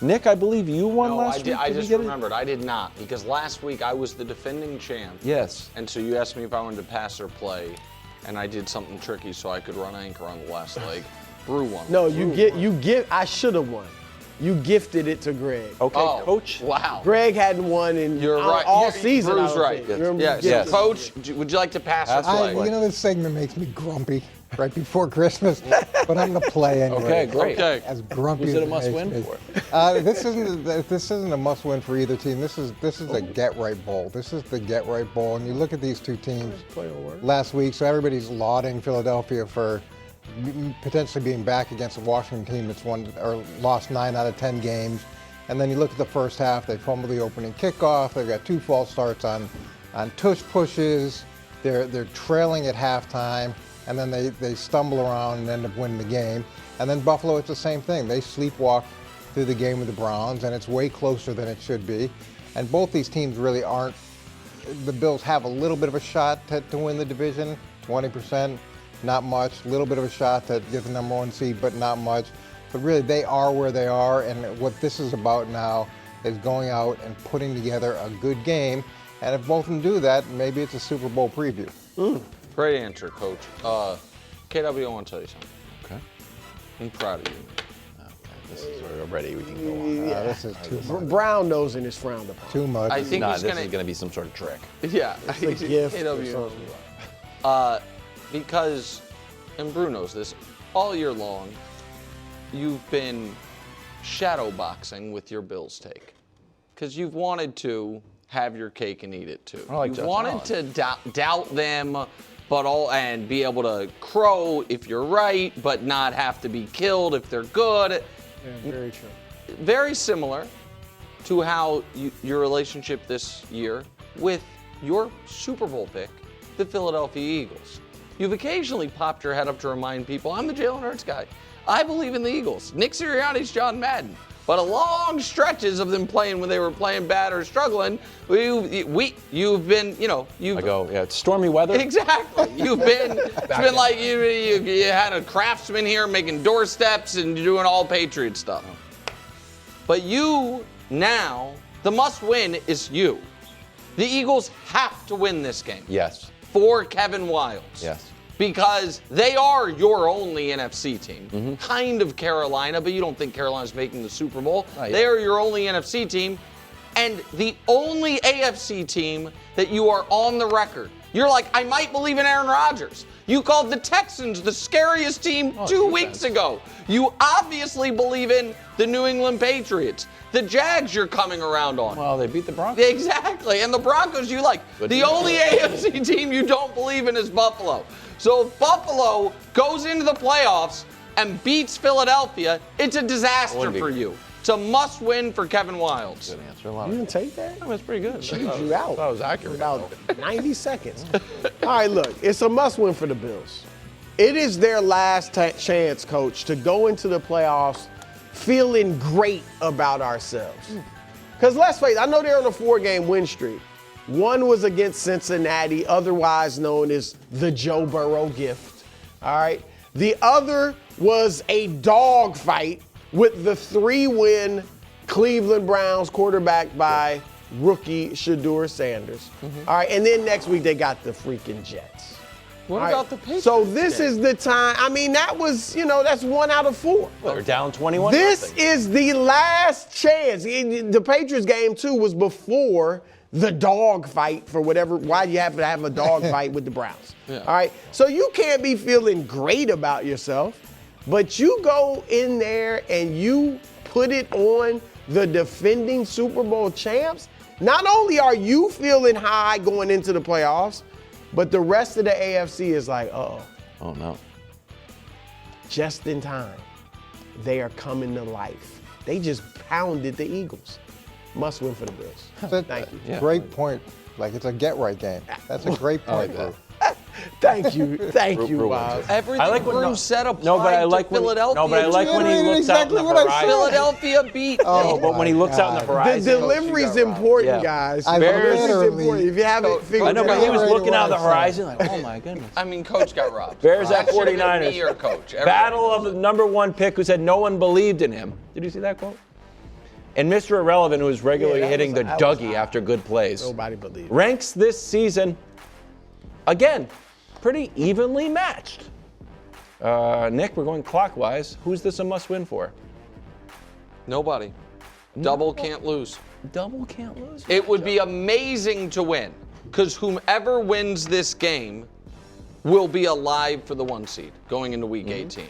Nick, I believe you won last week. I just remembered. I did not, because last week I was the defending champ. Yes. And so you asked me if I wanted to pass or play, and I did something tricky so I could run anchor on the last leg. Brew won. No, I should have won. You gifted it to Greg. Okay, Coach. Wow. Greg hadn't won in all season. Brew's right. Yes. Coach, would you like to pass or play? You know, this segment makes me grumpy right before Christmas, but I'm going to play anyway. Okay, great. Okay. As grumpy Was as it a must-win for? This isn't a must-win for either team. This is a get-right bowl. This is the get-right bowl. And you look at these two teams last week, so everybody's lauding Philadelphia for potentially being back against a Washington team that's won or lost 9 out of 10 games. And then you look at the first half, they fumble the opening kickoff. They've got 2 false starts on tush pushes. They're trailing at halftime, and then they stumble around and end up winning the game. And then Buffalo, it's the same thing. They sleepwalk through the game with the Browns, and it's way closer than it should be. And both these teams really aren't. The Bills have a little bit of a shot to win the division, 20%. Not much, a little bit of a shot to get the number 1 seed, but not much. But really, they are where they are, and what this is about now is going out and putting together a good game. And if both of them do that, maybe it's a Super Bowl preview. Great answer, Coach. KW, I want to tell you something. Okay. I'm proud of you. Okay, this is already we can go on. This is too much. Brown nosing is frowned upon. Too much. I think this is going to be some sort of trick. Yeah. It's a gift or KW. something. Because, and Brew knows this, all year long, you've been shadow boxing with your Bills take. Because you've wanted to have your cake and eat it too. You've wanted to doubt them, and be able to crow if you're right, but not have to be killed if they're good. Yeah, very true. Very similar to how your relationship this year with your Super Bowl pick, the Philadelphia Eagles. You've occasionally popped your head up to remind people, I'm the Jalen Hurts guy. I believe in the Eagles. Nick Sirianni's John Madden. But long stretches of them playing when they were playing bad or struggling, you've been, it's stormy weather. Exactly. You've been, it's been like you had a craftsman here making doorsteps and doing all Patriot stuff. But you now, the must win is you. The Eagles have to win this game. Yes. For Kevin Wildes. Yes. Because they are your only NFC team. Kind of Carolina, but you don't think Carolina's making the Super Bowl. They are your only NFC team. And the only AFC team that you are on the record. You're like, I might believe in Aaron Rodgers. You called the Texans the scariest team 2 weeks ago. You obviously believe in the New England Patriots. The Jags you're coming around on. Well, they beat the Broncos. Exactly. And the Broncos you like. The only AFC team you don't believe in is Buffalo. So if Buffalo goes into the playoffs and beats Philadelphia, it's a disaster for you. It's a must-win for Kevin Wildes. Good answer. You didn't take that? That's pretty good. Chewed you out. That was accurate. About 90 seconds. All right, look, it's a must-win for the Bills. It is their last chance, Coach, to go into the playoffs feeling great about ourselves. Because let's face it, I know they're on a 4-game win streak. One was against Cincinnati, otherwise known as the Joe Burrow gift. All right. The other was a dog fight with the 3-win Cleveland Browns, quarterbacked by rookie Shedeur Sanders. All right. And then next week they got the freaking Jets. What about the Patriots? So this is the time. I mean, that was, that's 1 out of 4. They're down 21. This is the last chance. The Patriots game, too, was before the dog fight for why you have to have a dog fight with the Browns. All right. So you can't be feeling great about yourself, but you go in there and you put it on the defending Super Bowl champs. Not only are you feeling high going into the playoffs, but the rest of the AFC is like, oh no. Just in time. They are coming to life. They just pounded the Eagles. Must win for the Bills. Thank you. Yeah. Great point. Like, it's a get-right game. That's a great point, bro. Thank you. Thank you, Bob. Everything Brew said applied to Philadelphia. No, but I like when he looks out in the horizon. Philadelphia beat them. But when he looks out in the horizon. The delivery's important, guys. Very important. If you haven't figured I know, but he was looking out the horizon like, oh, my goodness. I mean, Coach got robbed. Bears at 49ers. Me or Coach. Battle of the number 1 pick who said no one believed in him. Did you see that quote? And Mr. Irrelevant, who is regularly hitting the that Dougie after good plays. Nobody believed it. Ranks this season, again, pretty evenly matched. Nick, we're going clockwise. Who's this a must-win for? Nobody. Double can't lose. Double can't lose? It would be amazing to win, because whomever wins this game will be alive for the 1 seed going into Week 18.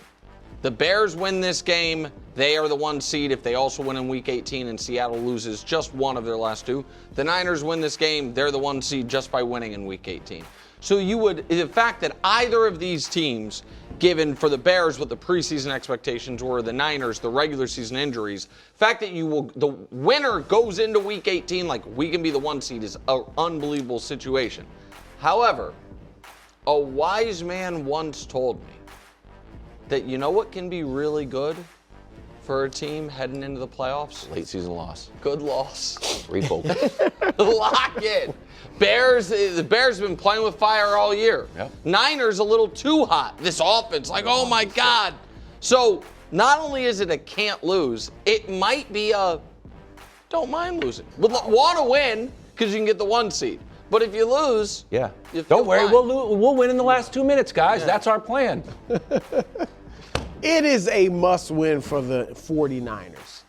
The Bears win this game, they are the 1 seed. If they also win in Week 18 and Seattle loses just one of their last 2, the Niners win this game, they're the 1 seed just by winning in Week 18. So the fact that either of these teams, given for the Bears what the preseason expectations were, the Niners, the regular season injuries, the fact that the winner goes into Week 18 like we can be the 1 seed is an unbelievable situation. However, a wise man once told me that you know what can be really good for a team heading into the playoffs? Late season loss. Good loss. Refocus. Lock in. The Bears have been playing with fire all year. Yep. Niners a little too hot. This offense, like, oh my God. So not only is it a can't lose, it might be a don't mind losing. Want to win because you can get the 1 seed. But if you lose, yeah, you don't worry, fine. we'll win in the last 2 minutes, guys. Yeah. That's our plan. It is a must-win for the 49ers.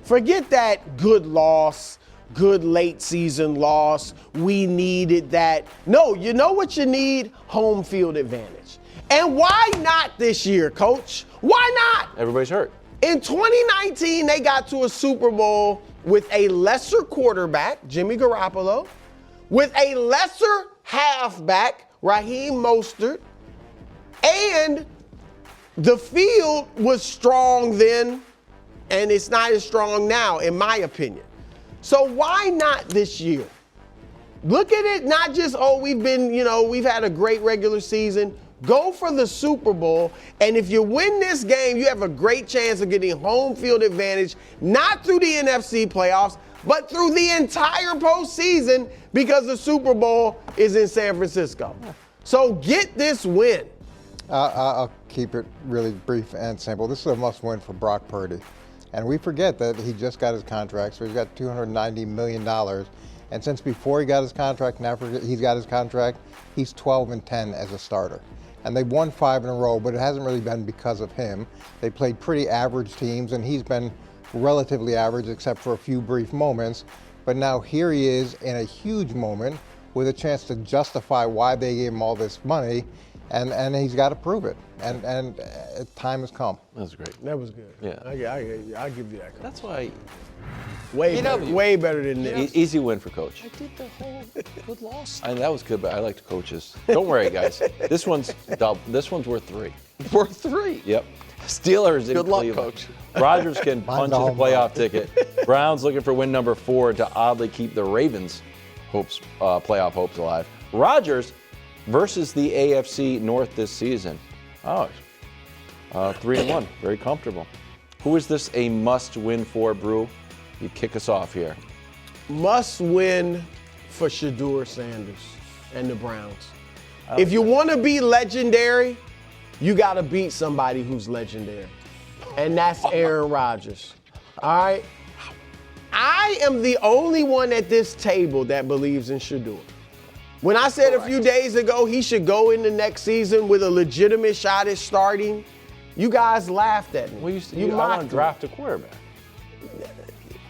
Forget that good loss, good late season loss. We needed that. No, you know what you need? Home field advantage. And why not this year, Coach? Why not? Everybody's hurt. In 2019, they got to a Super Bowl with a lesser quarterback, Jimmy Garoppolo, with a lesser halfback, Raheem Mostert, and the field was strong then, and it's not as strong now, in my opinion. So why not this year? Look at it, not just, we've had a great regular season. Go for the Super Bowl, and if you win this game, you have a great chance of getting home field advantage, not through the NFC playoffs, but through the entire postseason, because the Super Bowl is in San Francisco. So get this win. I'll keep it really brief and simple. This is a must-win for Brock Purdy. And we forget that he just got his contract, so he's got $290 million. And since before he got his contract and after he's got his contract, he's 12-10 as a starter. And they've won 5 in a row, but it hasn't really been because of him. They played pretty average teams, and he's been relatively average except for a few brief moments. But now here he is in a huge moment with a chance to justify why they gave him all this money, and he's got to prove it. And time has come. That was great. That was good. Yeah. I'll give you that. That's why. Way better than this. Easy win for Coach. I did the whole good loss. That was good, but I liked Coach's. Don't worry, guys. This one's worth 3. Worth 3? Yep. Steelers in Good luck, Cleveland. Coach. Rodgers can punch his playoff ticket. Browns looking for win number 4 to oddly keep the Ravens' playoff hopes alive. Rodgers versus the AFC North this season. 3-1, very comfortable. Who is this a must-win for, Brew? You kick us off here. Must win for Shedeur Sanders and the Browns. If you want to be legendary, you got to beat somebody who's legendary. And that's Aaron Rodgers. All right? I am the only one at this table that believes in Shedeur. When I said a few days ago he should go in the next season with a legitimate shot at starting, you guys laughed at me. I want to draft a quarterback.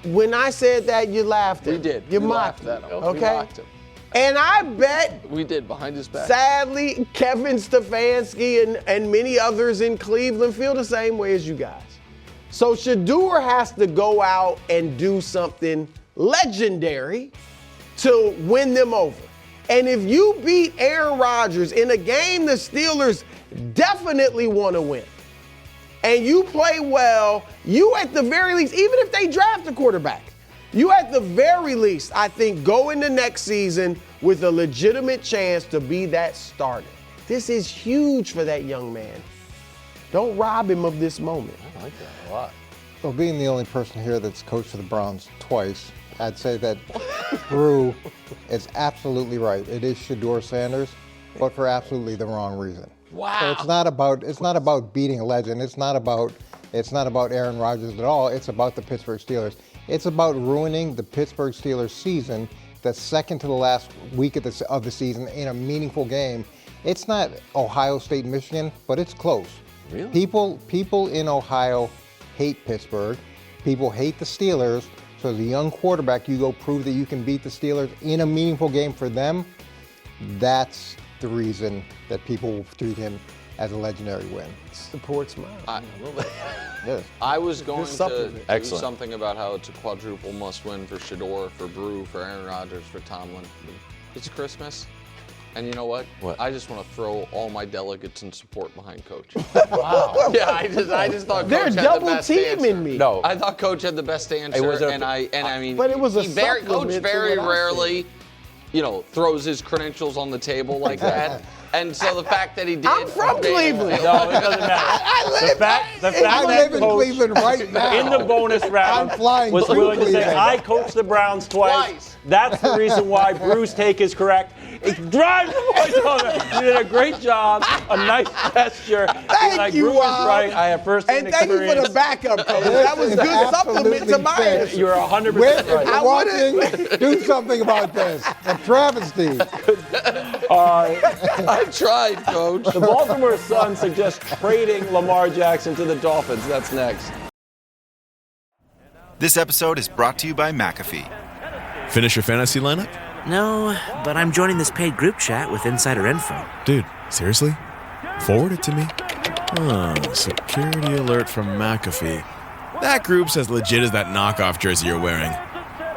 When I said that, you laughed at me. We did. You we mocked laughed him. at him. Okay? We mocked him. And I bet we did behind his back. Sadly, Kevin Stefanski and many others in Cleveland feel the same way as you guys. So Shedeur has to go out and do something legendary to win them over. And if you beat Aaron Rodgers in a game the Steelers definitely want to win, and you play well, you at the very least, even if they draft a quarterback, you at the very least, I think, go into next season with a legitimate chance to be that starter. This is huge for that young man. Don't rob him of this moment. I like that a lot. Well, being the only person here that's coached for the Browns twice, I'd say that Brew is absolutely right. It is Shedeur Sanders, but for absolutely the wrong reason. Wow. So it's not about beating a legend. It's not about Aaron Rodgers at all. It's about the Pittsburgh Steelers. It's about ruining the Pittsburgh Steelers season, the second to the last week of the season in a meaningful game. It's not Ohio State, Michigan, but it's close. Really? People in Ohio hate Pittsburgh. People hate the Steelers. So as a young quarterback, you go prove that you can beat the Steelers in a meaningful game for them. That's the reason that people will treat him as a legendary win. Supports mine. Yes. I was going to do Excellent. something about how it's a quadruple must-win for Shador, for Brew, for Aaron Rodgers, for Tomlin. It's Christmas, and you know what? What? I just want to throw all my delegates in support behind Coach. Wow. Yeah, I just thought They're Coach had double the best teaming answer. me. No. I thought Coach had the best answer, was a- and I mean, But it was a Coach supplement to very what I rarely, throws his credentials on the table like that. And so the fact that he did. I'm from Cleveland. No, it doesn't matter. I live The fact I that live in Coach Cleveland right now. in the bonus round I'm flying was to willing to say, Cleveland. I coached the Browns twice. That's the reason why Bruce's take is correct. It drives the voice over. You did a great job. A nice gesture. Thank you, Bruce is Rob. right. I have first-hand And thank you experience. for the backup, Coach. That was good supplement to my fair. answer. You're 100% If right. you're watching, do something about this. A travesty. I tried, Coach. The Baltimore Sun suggests trading Lamar Jackson to the Dolphins. That's next. This episode is brought to you by McAfee. Finish your fantasy lineup? No, but I'm joining this paid group chat with insider info. Dude, seriously? Forward it to me. Security alert from McAfee. That group's as legit as that knockoff jersey you're wearing.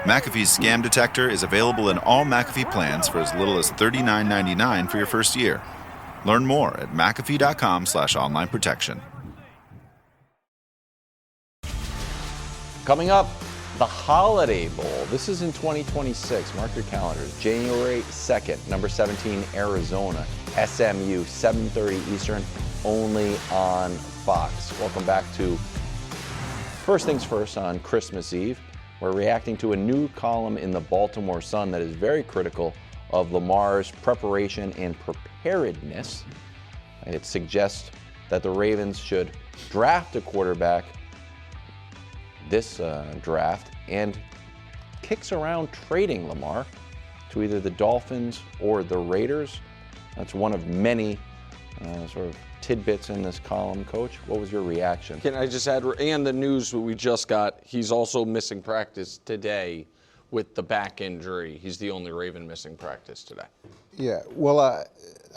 McAfee's scam detector is available in all McAfee plans for as little as $39.99 for your first year. Learn more at McAfee.com/online protection. Coming up, the Holiday Bowl. This is in 2026. Mark your calendars. January 2nd, number 17, Arizona. SMU, 7:30 Eastern, only on Fox. Welcome back to First Things First on Christmas Eve. We're reacting to a new column in the Baltimore Sun that is very critical of Lamar's preparation and preparedness. And it suggests that the Ravens should draft a quarterback this draft and kicks around trading Lamar to either the Dolphins or the Raiders. That's one of many sort of tidbits in this column. Coach, what was your reaction? Can I just add, and the news we just got, he's also missing practice today with the back injury. He's the only Raven missing practice today. Yeah, well,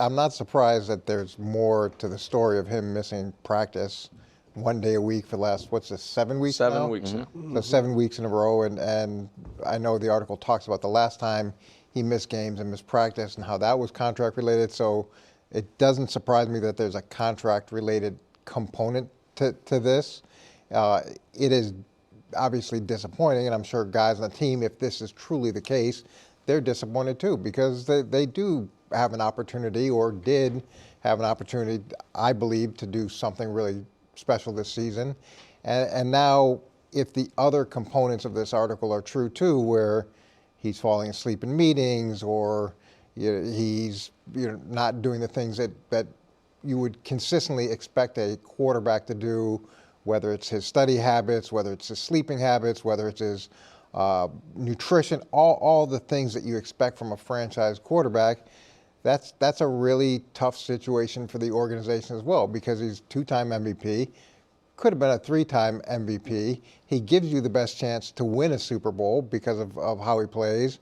I'm not surprised that there's more to the story of him missing practice 1 day a week for the last, 7 weeks now? 7 weeks now. So 7 weeks in a row, and I know the article talks about the last time he missed games and missed practice and how that was contract related, so it doesn't surprise me that there's a contract related component to this. It is obviously disappointing, and I'm sure guys on the team, if this is truly the case, they're disappointed too, because they do have an opportunity, or did have an opportunity, I believe, to do something really special this season. And now, if the other components of this article are true too, where he's falling asleep in meetings, or he's not doing the things that you would consistently expect a quarterback to do, whether it's his study habits, whether it's his sleeping habits, whether it's his nutrition, all the things that you expect from a franchise quarterback, that's a really tough situation for the organization as well, because he's two-time MVP, could have been a three-time MVP. He gives you the best chance to win a Super Bowl because of how he plays.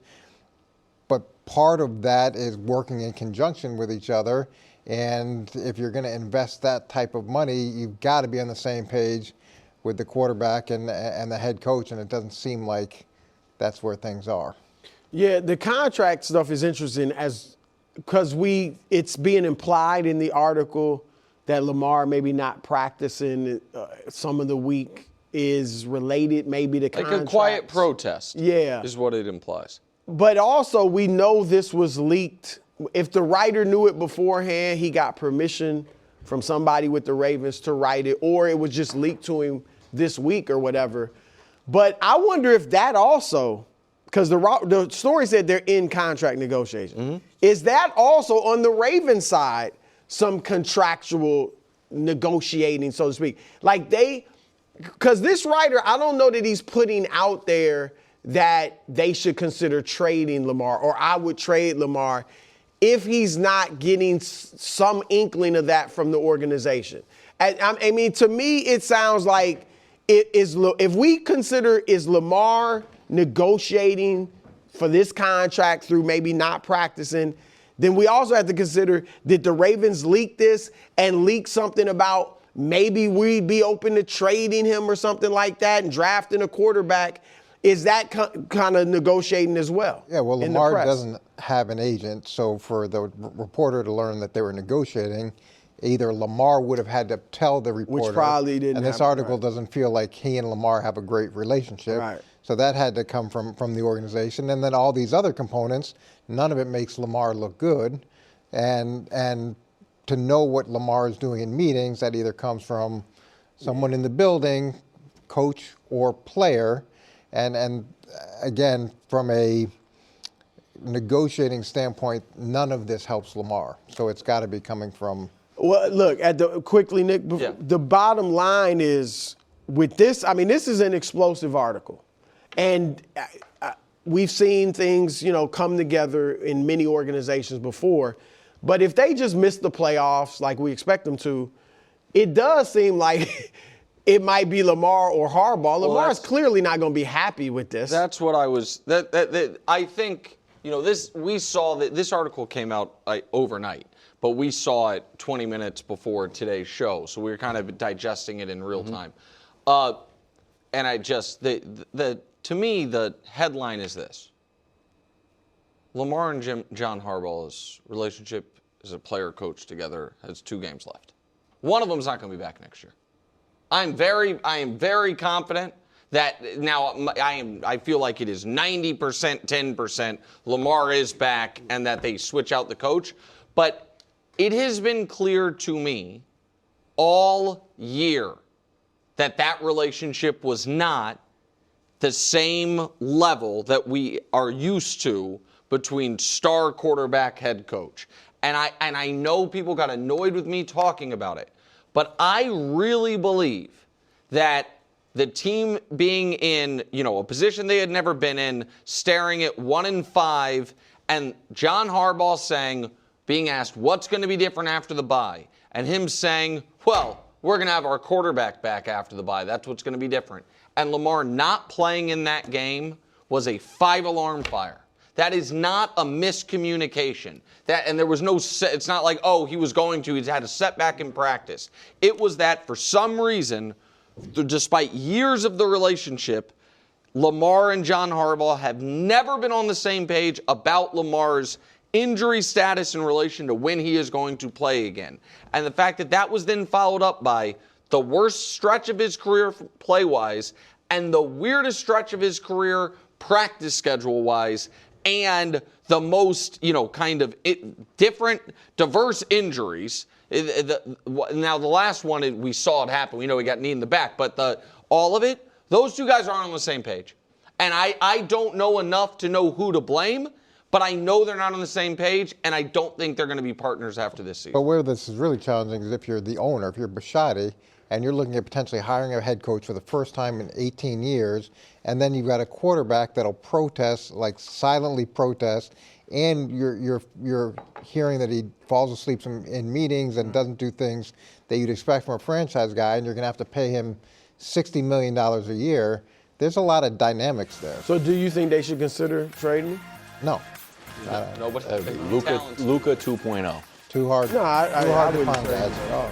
But part of that is working in conjunction with each other. And if you're going to invest that type of money, you've got to be on the same page with the quarterback and the head coach. And it doesn't seem like that's where things are. Yeah, the contract stuff is interesting because it's being implied in the article that Lamar maybe not practicing some of the week is related maybe to contracts. Like a quiet protest. Yeah. Is what it implies. But also, we know this was leaked. If the writer knew it beforehand, he got permission from somebody with the Ravens to write it, or it was just leaked to him this week or whatever. But I wonder if that also, because the story said they're in contract negotiations. Mm-hmm. Is that also on the Ravens side some contractual negotiating, so to speak? Like because this writer, I don't know that he's putting out there that they should consider trading Lamar, or I would trade Lamar if he's not getting some inkling of that from the organization. I mean, to me, it sounds like if we consider is Lamar negotiating for this contract through maybe not practicing, then we also have to consider, did the Ravens leak this and leak something about maybe we'd be open to trading him or something like that and drafting a quarterback? Is that kind of negotiating as well? Yeah, well, Lamar doesn't have an agent, so for the reporter to learn that they were negotiating, either Lamar would have had to tell the reporter, which probably didn't. And this article doesn't feel like he and Lamar have a great relationship. Right. So that had to come from the organization. And then all these other components, none of it makes Lamar look good. And to know what Lamar is doing in meetings, that either comes from someone in the building, coach or player. And again, from a negotiating standpoint, none of this helps Lamar. So it's got to be coming from. Well, look, quickly, Nick, the bottom line is with this, I mean, this is an explosive article. And we've seen things, come together in many organizations before. But if they just miss the playoffs like we expect them to, it does seem like it might be Lamar or Harbaugh. Lamar's clearly not going to be happy with this. That's what I was. I think we saw that this article came out overnight, but we saw it 20 minutes before today's show, so we were kind of digesting it in real time. And I just to me the headline is this: Lamar and John Harbaugh's relationship as a player-coach together has 2 games left. One of them's not going to be back next year. I am very confident that now I feel like it is 90%, 10% Lamar is back and that they switch out the coach. But it has been clear to me all year that relationship was not the same level that we are used to between star quarterback head coach. And I know people got annoyed with me talking about it, but I really believe that the team being in, a position they had never been in, staring at 1-5, and John Harbaugh being asked what's going to be different after the bye, and him saying, well, we're going to have our quarterback back after the bye. That's what's going to be different. And Lamar not playing in that game was a 5-alarm fire. That is not a miscommunication. And there was it's not like, he's had a setback in practice. It was that for some reason, despite years of the relationship, Lamar and John Harbaugh have never been on the same page about Lamar's injury status in relation to when he is going to play again. And the fact that was then followed up by the worst stretch of his career play-wise and the weirdest stretch of his career practice schedule-wise and the most, different, diverse injuries. Now, the last one, we saw it happen. We know he got knee in the back. But all of it, those 2 guys aren't on the same page. And I don't know enough to know who to blame, but I know they're not on the same page, and I don't think they're going to be partners after this season. But where this is really challenging is if you're the owner, if you're Bisciotti, and you're looking at potentially hiring a head coach for the first time in 18 years, and then you've got a quarterback that'll protest, silently protest, and you're hearing that he falls asleep in meetings and doesn't do things that you'd expect from a franchise guy, and you're going to have to pay him $60 million a year. There's a lot of dynamics there. So do you think they should consider trading him? No. No, but Luka 2.0. Too hard. No, I to wouldn't find trade that. him at all.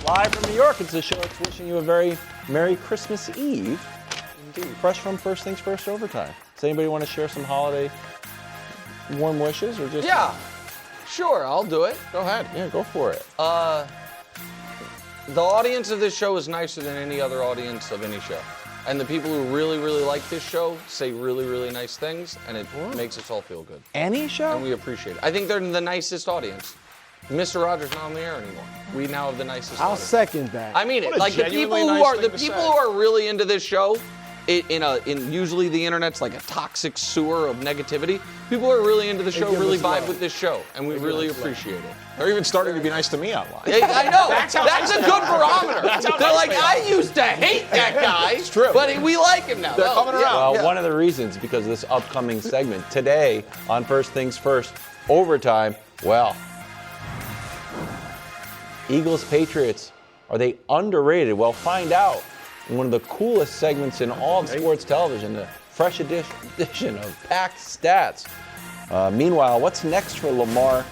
Live from New York, it's the show that's wishing you a very Merry Christmas Eve. Indeed. Fresh from First Things First Overtime. Does anybody want to share some holiday warm wishes or just? Yeah, sure, I'll do it. Go ahead. Yeah, go for it. The audience of this show is nicer than any other audience of any show. And the people who really, really like this show say really, really nice things, and it makes us all feel good. Any show? And we appreciate it. I think they're the nicest audience. Mr. Rogers not on the air anymore. We now have the nicest audience. I'll second that. I mean it. Like the people who are really into this show, in usually the internet's like a toxic sewer of negativity. People are really into the show, really vibe with this show, and we really appreciate it. They're even starting to be nice to me online. I know. That's a good barometer. They're like, I used to hate that guy. It's true. But we like him now. They're coming around. Well, one of the reasons, because of this upcoming segment. Today, on First Things First, overtime, well, Eagles-Patriots, are they underrated? Well, find out in one of the coolest segments in all of sports television, the fresh edition of Packed Stats. Meanwhile, what's next for Lamar?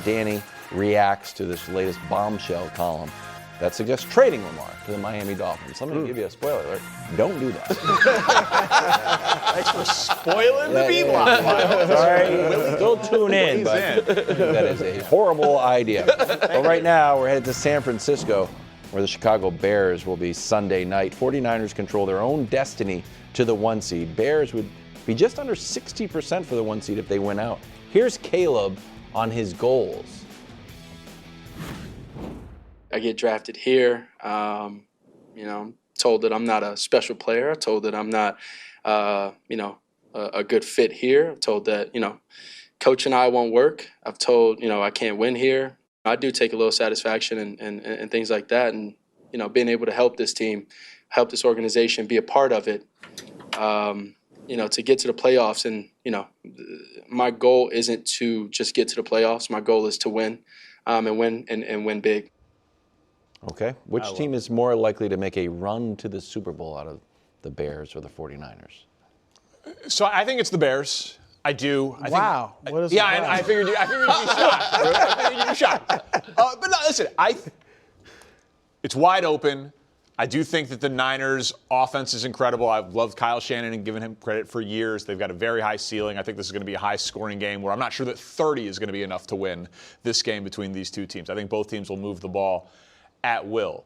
Danny reacts to this latest bombshell column that suggests trading Lamar to the Miami Dolphins. Let me give you a spoiler alert. Don't do that. Thanks for spoiling the B-block. Sorry, still tune in, but that is a horrible idea. But right now, we're headed to San Francisco, where the Chicago Bears will be Sunday night. 49ers control their own destiny to the 1 seed. Bears would be just under 60% for the 1 seed if they win out. Here's Caleb on his goals. I get drafted here. Told that I'm not a special player. Told that I'm not, a good fit here. I'm told that, coach and I won't work. I've told, I can't win here. I do take a little satisfaction and things like that. And, being able to help this team, help this organization, be a part of it, to get to the playoffs. And, my goal isn't to just get to the playoffs. My goal is to win and win big. Okay. Which team is more likely to make a run to the Super Bowl out of the Bears or the 49ers? So I think it's the Bears. I do. Wow. What is I figured you'd be shocked. I figured you'd be shocked. But no, listen, it's wide open. I do think that the Niners' offense is incredible. I've loved Kyle Shanahan and given him credit for years. They've got a very high ceiling. I think this is going to be a high-scoring game where I'm not sure that 30 is going to be enough to win this game between these two teams. I think both teams will move the ball at will.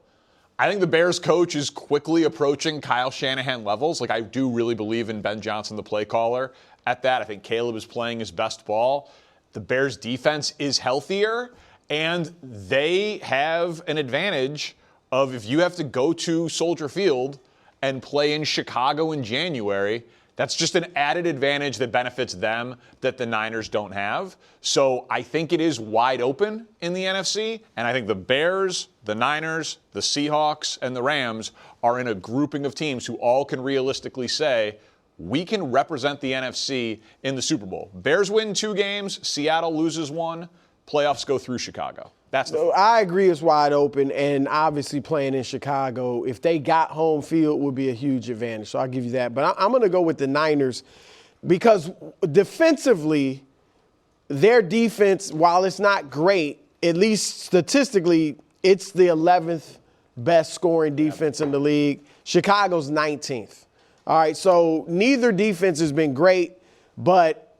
I think the Bears coach is quickly approaching Kyle Shanahan levels. Like, I do really believe in Ben Johnson, the play caller, at that. I think Caleb is playing his best ball. The Bears defense is healthier, and they have an advantage of if you have to go to Soldier Field and play in Chicago in January, that's just an added advantage that benefits them that the Niners don't have. So I think it is wide open in the NFC, and I think the Bears, the Niners, the Seahawks, and the Rams are in a grouping of teams who all can realistically say, we can represent the NFC in the Super Bowl. Bears win 2 games, Seattle loses 1, playoffs go through Chicago. I agree it's wide open, and obviously playing in Chicago, if they got home field, would be a huge advantage. So I'll give you that. But I'm going to go with the Niners because defensively, their defense, while it's not great, at least statistically, it's the 11th best scoring defense in the league. Chicago's 19th. All right, so neither defense has been great, but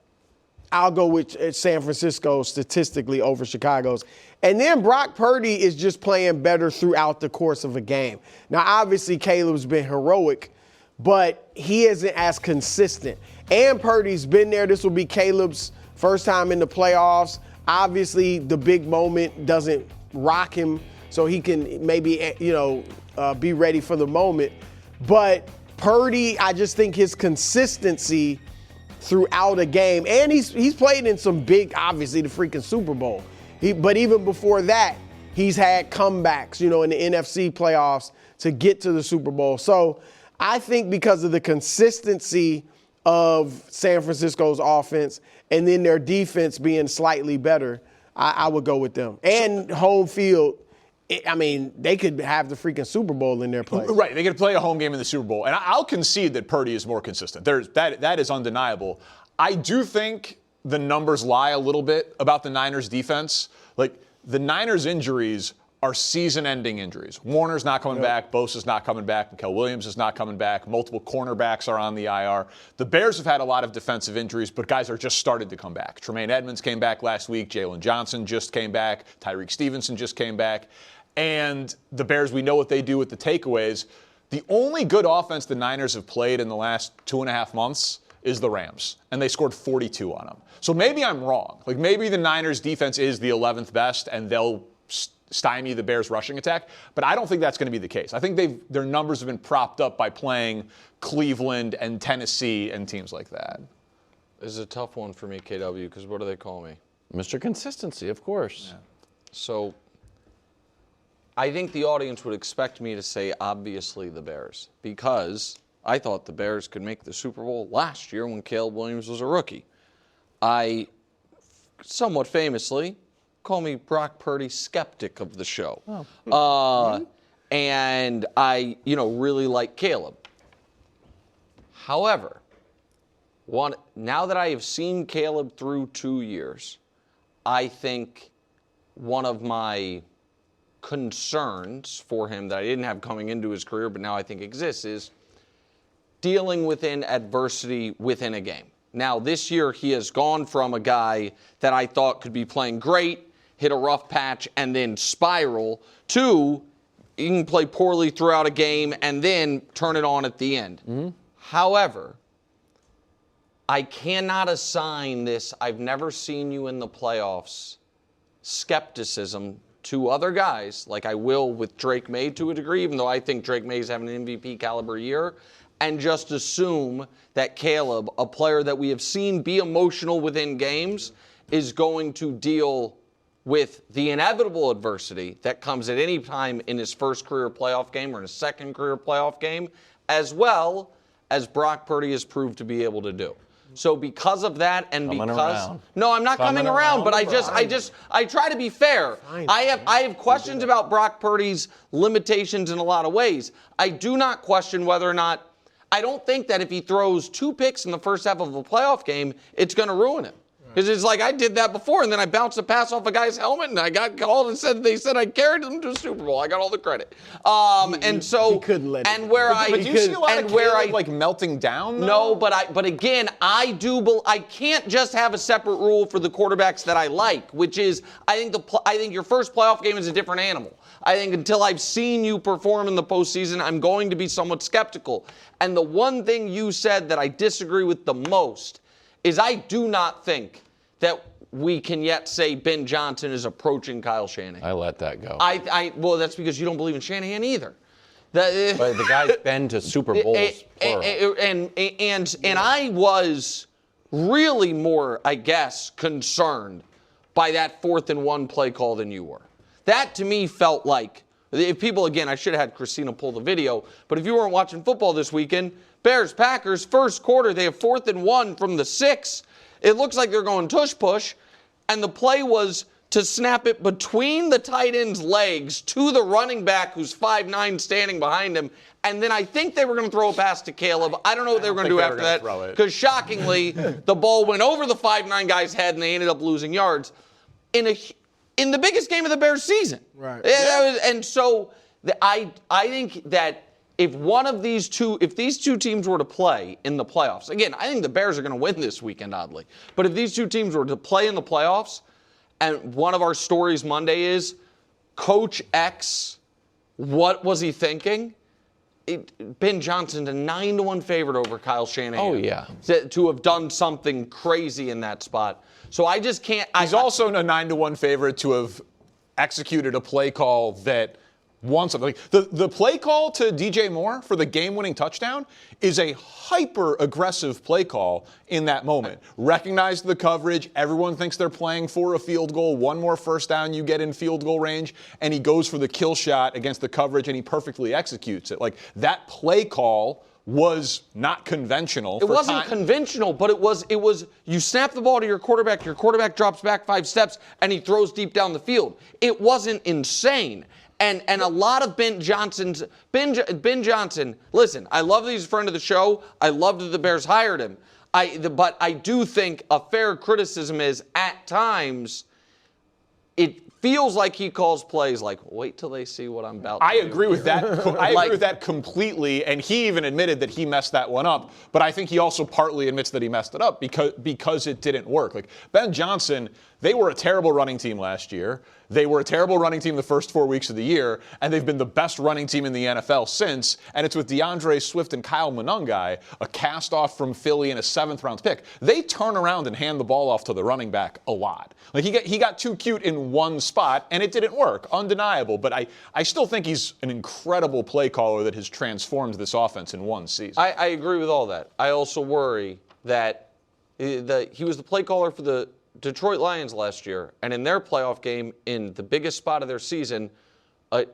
I'll go with San Francisco statistically over Chicago's. And then Brock Purdy is just playing better throughout the course of a game. Now, obviously, Caleb's been heroic, but he isn't as consistent. And Purdy's been there. This will be Caleb's first time in the playoffs. Obviously, the big moment doesn't rock him, so he can maybe, be ready for the moment. But Purdy, I just think his consistency throughout a game, and he's played in some big, obviously, the freaking Super Bowl. But even before that, he's had comebacks, in the NFC playoffs to get to the Super Bowl. So I think because of the consistency of San Francisco's offense and then their defense being slightly better, I would go with them. And home field, they could have the freaking Super Bowl in their place. Right, they could play a home game in the Super Bowl. And I'll concede that Purdy is more consistent. That is undeniable. I do think the numbers lie a little bit about the Niners defense. Like, the Niners injuries are season-ending injuries. Warner's not coming back. Bosa's not coming back. Mikael Williams is not coming back. Multiple cornerbacks are on the IR. The Bears have had a lot of defensive injuries, but guys are just started to come back. Tremaine Edmonds came back last week. Jalen Johnson just came back. Tyreek Stevenson just came back. And the Bears, we know what they do with the takeaways. The only good offense the Niners have played in the last 2.5 months is the Rams, and they scored 42 on them. So maybe I'm wrong. Like, maybe the Niners defense is the 11th best, and they'll stymie the Bears' rushing attack. But I don't think that's going to be the case. I think their numbers have been propped up by playing Cleveland and Tennessee and teams like that. This is a tough one for me, KW, because what do they call me? Mr. Consistency, of course. Yeah. So I think the audience would expect me to say, obviously, the Bears, because I thought the Bears could make the Super Bowl last year when Caleb Williams was a rookie. I, somewhat famously, call me Brock Purdy skeptic of the show. And I, really like Caleb. However, now that I have seen Caleb through 2 years, I think one of my concerns for him that I didn't have coming into his career, but now I think exists, is dealing within adversity within a game. Now, this year, he has gone from a guy that I thought could be playing great, hit a rough patch, and then spiral, to he can play poorly throughout a game and then turn it on at the end. Mm-hmm. However, I cannot assign this "I've never seen you in the playoffs" skepticism to other guys like I will with Drake May to a degree, even though I think Drake May is having an MVP caliber year, and just assume that Caleb, a player that we have seen be emotional within games, is going to deal with the inevitable adversity that comes at any time in his first career playoff game or in his second career playoff game, as well as Brock Purdy has proved to be able to do. So because of that, and no, I'm not coming around, but I try to be fair. I have questions about Brock Purdy's limitations in a lot of ways. I do not question whether or not, I don't think that if he throws 2 picks in the first half of a playoff game, it's going to ruin him. Because it's like I did that before, and then I bounced a pass off a guy's helmet, and I got called and they said I carried him to a Super Bowl. I got all the credit. And so, he couldn't let and it. where But do you see a lot of Caleb, like melting down? Though? No, but again, I can't just have a separate rule for the quarterbacks that I like, which is I think your first playoff game is a different animal. I think until I've seen you perform in the postseason, I'm going to be somewhat skeptical. And the one thing you said that I disagree with the most is I do not think that we can yet say Ben Johnson is approaching Kyle Shanahan. I let that go. Well, that's because you don't believe in Shanahan either. But the guy's been to Super Bowls. And I was really more, I guess, concerned by that 4th and 1 play call than you were. That to me felt like, if people, again, I should have had Christina pull the video, but if you weren't watching football this weekend, Bears-Packers, first quarter, they have 4th and 1 from the 6. It looks like they're going tush-push, and the play was to snap it between the tight end's legs to the running back who's 5'9", standing behind him, and then I think they were going to throw a pass to Caleb. I don't know what they were going to do after that, because shockingly, the ball went over the 5'9" guy's head, and they ended up losing yards in the biggest game of the Bears season. Right. And so I think that if these two teams were to play in the playoffs, again, I think the Bears are going to win this weekend, oddly. But if these two teams were to play in the playoffs, and one of our stories Monday is Coach X, what was he thinking? Ben Johnson's a 9-1 favorite over Kyle Shanahan. Oh, yeah. To have done something crazy in that spot. So I just can't. He's also a 9-1 favorite to have executed a play call that won something. The play call to DJ Moore for the game-winning touchdown is a hyper-aggressive play call in that moment. Recognize the coverage. Everyone thinks they're playing for a field goal. One more first down, you get in field goal range, and he goes for the kill shot against the coverage, and he perfectly executes it. Like, that play call was not conventional. It wasn't conventional, but it was you snap the ball to your quarterback drops back 5 steps, and he throws deep down the field. It wasn't insane. And a lot of Ben Johnson, listen, I love that he's a friend of the show. I love that the Bears hired him. But I do think a fair criticism is, at times, it feels like he calls plays like, wait till they see what I'm about to do. I agree with that. I agree with that completely, and he even admitted that he messed that one up. But I think he also partly admits that he messed it up because it didn't work. Like, Ben Johnson, They were a terrible running team last year. They were a terrible running team the first 4 weeks of the year, and they've been the best running team in the NFL since. And it's with DeAndre Swift and Kyle Monangai, a cast-off from Philly and a 7th-round pick. They turn around and hand the ball off to the running back a lot. Like he got too cute in one spot, and it didn't work, undeniable. But I still think he's an incredible play caller that has transformed this offense in one season. I agree with all that. I also worry that he was the play caller for the Detroit Lions last year, and in their playoff game, in the biggest spot of their season,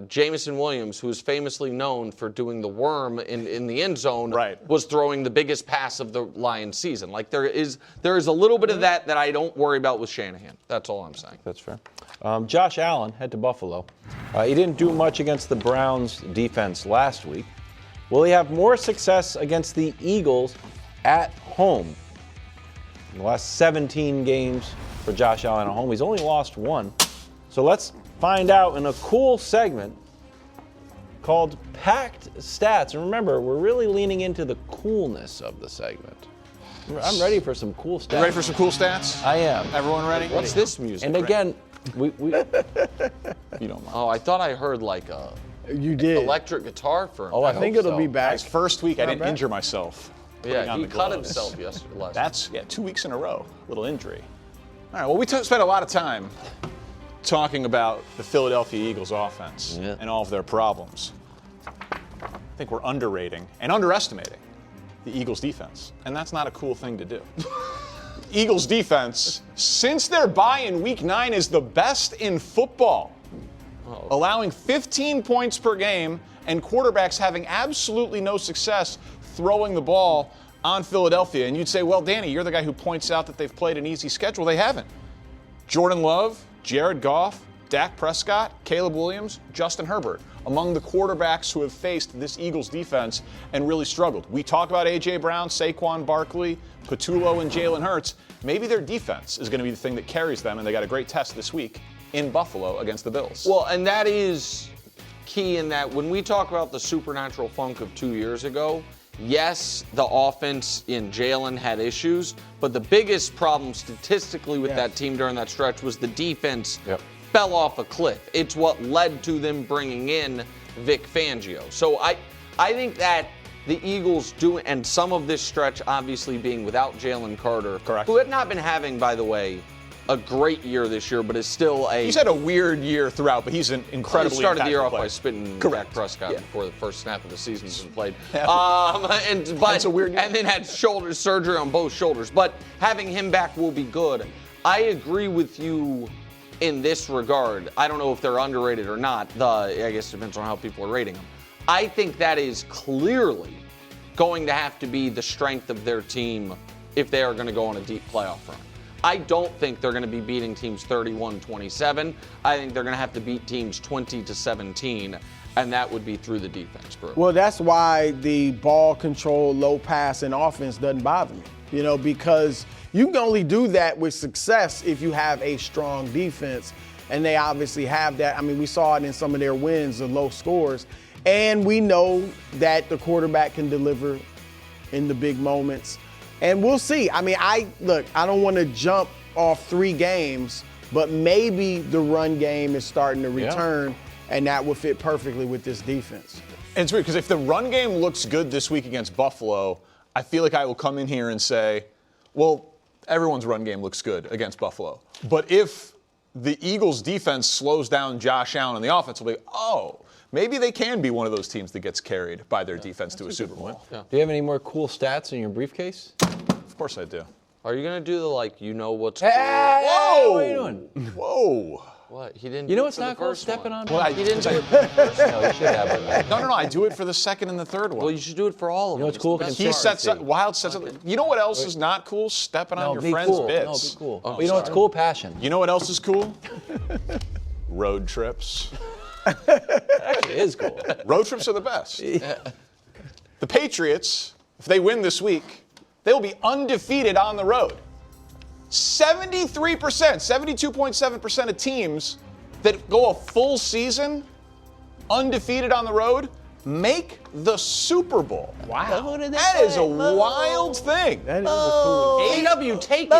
Jameson Williams, who is famously known for doing the worm in the end zone, was throwing the biggest pass of the Lions season. Like there is a little bit of that I don't worry about with Shanahan. That's all I'm saying. That's fair. Josh Allen head to Buffalo. He didn't do much against the Browns defense last week. Will he have more success against the Eagles at home? In the last 17 games for Josh Allen at home, he's only lost 1. So let's find out in a cool segment called Packed Stats. And remember, we're really leaning into the coolness of the segment. I'm ready for some cool stats. You ready for some cool stats? I am. Everyone ready? What's this music? And again, we you don't mind. Oh, I thought I heard like a electric guitar for him. I think it'll be back. His first week, I didn't injure myself. Yeah, he cut himself yesterday. That's 2 weeks in a row. Little injury. All right, well, we spent a lot of time talking about the Philadelphia Eagles offense and all of their problems. I think we're underrating and underestimating the Eagles defense, and that's not a cool thing to do. Eagles defense, since their bye in Week 9, is the best in football, allowing 15 points per game and quarterbacks having absolutely no success throwing the ball on Philadelphia. And you'd say, well, Danny, you're the guy who points out that they've played an easy schedule. They haven't. Jordan Love, Jared Goff, Dak Prescott, Caleb Williams, Justin Herbert, among the quarterbacks who have faced this Eagles defense and really struggled. We talk about A.J. Brown, Saquon Barkley, Patullo, and Jalen Hurts. Maybe their defense is going to be the thing that carries them, and they got a great test this week in Buffalo against the Bills. Well, and that is key in that when we talk about the supernatural funk of 2 years ago, yes, the offense in Jalen had issues, but the biggest problem statistically with that team during that stretch was the defense fell off a cliff. It's what led to them bringing in Vic Fangio. So I think that the Eagles do, and some of this stretch obviously being without Jalen Carter, who had not been having, by the way, a great year this year, but is still He's had a weird year throughout, but he's an incredibly He started the year off player. by spitting Dak Prescott before the first snap of the season was played. That's a weird year. And then had shoulder surgery on both shoulders. But having him back will be good. I agree with you in this regard. I don't know if they're underrated or not. I guess it depends on how people are rating them. I think that is clearly going to have to be the strength of their team if they are going to go on a deep playoff run. I don't think they're going to be beating teams 31-27. I think they're going to have to beat teams 20-17, and that would be through the defense, bro. Well, that's why the ball control, low pass, and offense doesn't bother me, because you can only do that with success if you have a strong defense, and they obviously have that. I mean, we saw it in some of their wins, the low scores, and we know that the quarterback can deliver in the big moments. And we'll see. I mean, I don't want to jump off 3 games, but maybe the run game is starting to return, and that would fit perfectly with this defense. And it's weird, because if the run game looks good this week against Buffalo, I feel like I will come in here and say, well, everyone's run game looks good against Buffalo. But if the Eagles' defense slows down Josh Allen and the offense, will be, maybe they can be one of those teams that gets carried by their defense to a Super Bowl. Do you have any more cool stats in your briefcase? Of course I do. Are you going to do the, what's cool? Whoa! What are you doing? Whoa. What? He didn't. You know do it what's for the not cool? first Stepping one. on. Well, He didn't do it for the first one. No, you should have. No, I do it for the second and the third one. Well, you should do it for all of them. You know what's cool? He sets up, Wild sets up. You know what else is not cool? Stepping on your friend's bits. No, be cool. Oh, you know what's cool? Passion. You know what else is cool? Road trips. Actually, it is cool. Road trips are the best. The Patriots, if they win this week, they will be undefeated on the road. 73%, 72.7% of teams that go a full season undefeated on the road make the Super Bowl. Wow. That is a wild thing. That is a cool. AW, take it.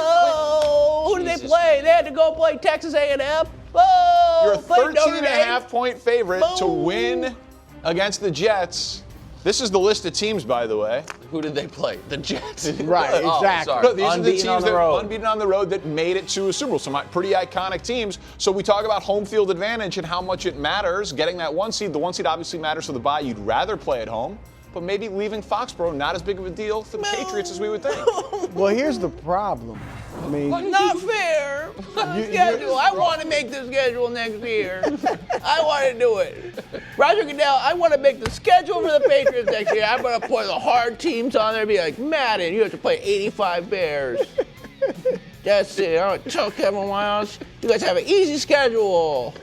who did they play? They had to go play Texas A&M. Oh, You're a play Notre 13.5-point favorite to win against the Jets. This is the list of teams, by the way. Who did they play? The Jets. Right, exactly. No, these are the Unbeaten teams on the that road. unbeaten on the road that made it to a Super Bowl. Some pretty iconic teams. So we talk about home field advantage and how much it matters. Getting that 1 seed. The 1 seed obviously matters for the bye. You'd rather play at home. But maybe leaving Foxborough, not as big of a deal for the Patriots as we would think. Well, here's the problem. I mean, Not fair. Schedule. I want to make the schedule next year. I want to do it. Roger Goodell, I want to make the schedule for the Patriots next year. I'm going to put the hard teams on there and be like, Madden, you have to play 85 Bears. That's it. I don't tell Kevin Wiles, you guys have an easy schedule.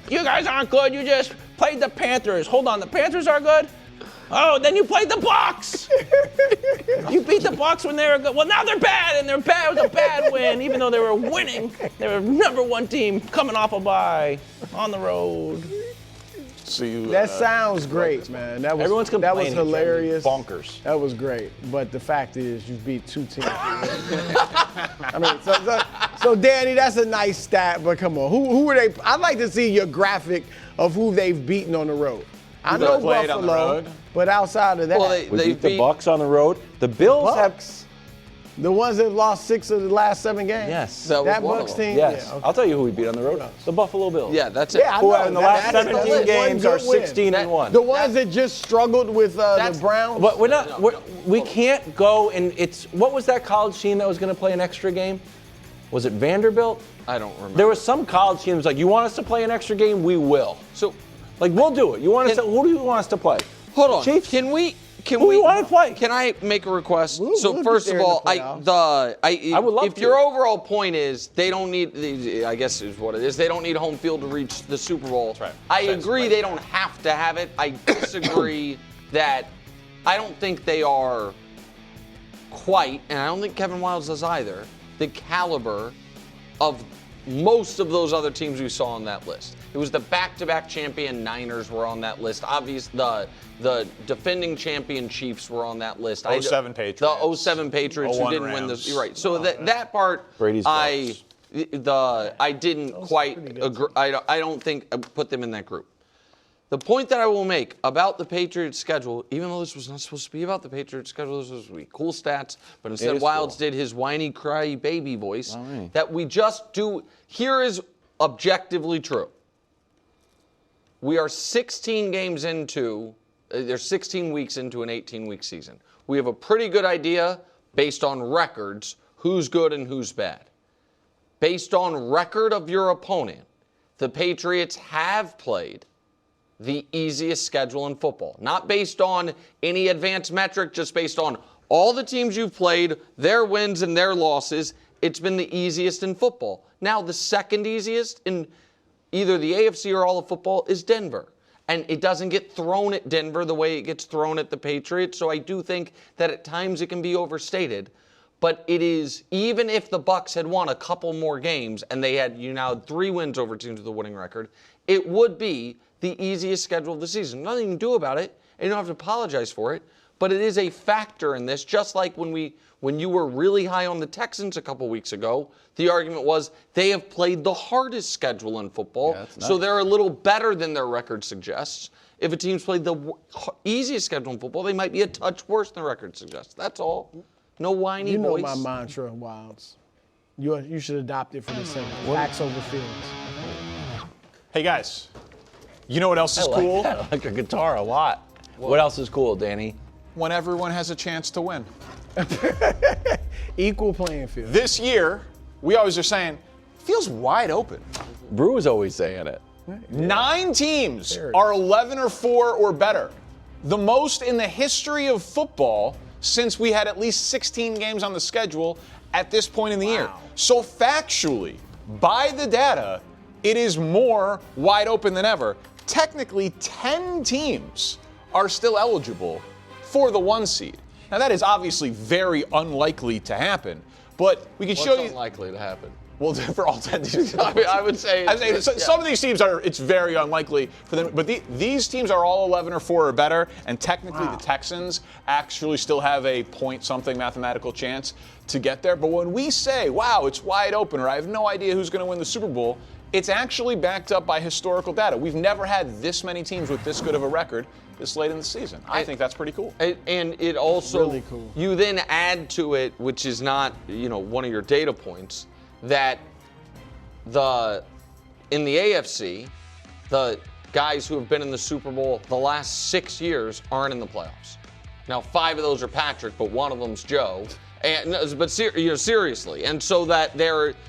You guys aren't good. You just played the Panthers. Hold on, the Panthers are good? Oh, then you played the Bucs. You beat the Bucs when they were good. Well, now they're bad, and they're bad. It was a bad win, even though they were winning. They were number 1 team coming off a bye on the road. So you, that sounds great, man. That was Everyone's that was complaining. hilarious. Bonkers. That was great. But the fact is, you beat 2 teams. I mean, so Danny, that's a nice stat. But come on, who are they? I'd like to see your graphic of who they've beaten on the road. I know played on the Buffalo, road? but outside of that, Well, We beat the Bucs on the road. The Bills have. the ones that lost 6 of the last 7 games. Yes. That was That one of Bucs them. team. Yes. Yeah, okay. I'll tell you who we beat on the road. The Buffalo Bills. Yeah, that's it. Yeah, I Who know. in the last That's 17 one games are good win. 16-1. The ones that just struggled with the Browns. But we're not. We can't go and it's. What was that college team that was going to play an extra game? Was it Vanderbilt? I don't remember. There was some college team that was like, you want us to play an extra game? We will. So, like, we'll do it. You want us to? Who do you want us to play? hold on. Chiefs. Can we want to play? Can I make a request? So we'll first get of there in all, the playoffs. I would love if to. your overall point is they don't need, I guess is what it is. They don't need home field to reach the Super Bowl. That's right. I agree they don't have to have it. I disagree that I don't think they are quite, and I don't think Kevin Wiles does either, the caliber of most of those other teams we saw on that list. It was the back-to-back champion Niners were on that list. Obviously, the defending champion Chiefs were on that list. 07 Patriots. The 07 Patriots who 01 didn't win Rams. this. You're right. So that part, Brady's I didn't quite agree. I don't think I put them in that group. The point that I will make about the Patriots schedule, even though this was not supposed to be about the Patriots schedule, this was supposed to be cool stats, but instead Wilds did his whiny, cry baby voice, that we just do. Here is objectively true. We are 16 games into, there's 16 weeks into an 18-week season. We have a pretty good idea, based on records, who's good and who's bad. Based on record of your opponent, the Patriots have played the easiest schedule in football. Not based on any advanced metric, just based on all the teams you've played, their wins and their losses. It's been the easiest in football. Now, the second easiest in either the AFC or all of football is Denver. And it doesn't get thrown at Denver the way it gets thrown at the Patriots. So I do think that at times it can be overstated. But it is, even if the Bucs had won a couple more games and they had 3 wins over teams with a winning record, it would be the easiest schedule of the season. Nothing you can do about it, and you don't have to apologize for it, but it is a factor in this, just like when you were really high on the Texans a couple weeks ago, the argument was they have played the hardest schedule in football, so they're a little better than their record suggests. If a team's played the easiest schedule in football, they might be a touch worse than the record suggests. That's all. No whiny voice. You know my mantra, Wilds. You should adopt it for the sake of facts over feelings. Hey, guys. You know what else is cool? I like your guitar a lot. What else is cool, Danny? When everyone has a chance to win. Equal playing field. This year, we always are saying, feels wide open. Brew is always saying it. 9 teams are 11 or 4 or better. The most in the history of football since we had at least 16 games on the schedule at this point in the year. So factually, by the data, it is more wide open than ever. Technically, 10 teams are still eligible for the 1 seed. Now, that is obviously very unlikely to happen, but we can show you. What's unlikely to happen? Well, for all 10 teams. I would say. Some of these teams it's very unlikely for them. But these teams are all 11 or 4 or better. And technically, the Texans actually still have a point-something mathematical chance to get there. But when we say, wow, it's wide open, or I have no idea who's going to win the Super Bowl, it's actually backed up by historical data. We've never had this many teams with this good of a record this late in the season. I think that's pretty cool. And it also, really cool. You then add to it, which is not, one of your data points, that in the AFC, the guys who have been in the Super Bowl the last 6 years aren't in the playoffs. Now, 5 of those are Patrick, but one of them's Joe. Seriously, and so that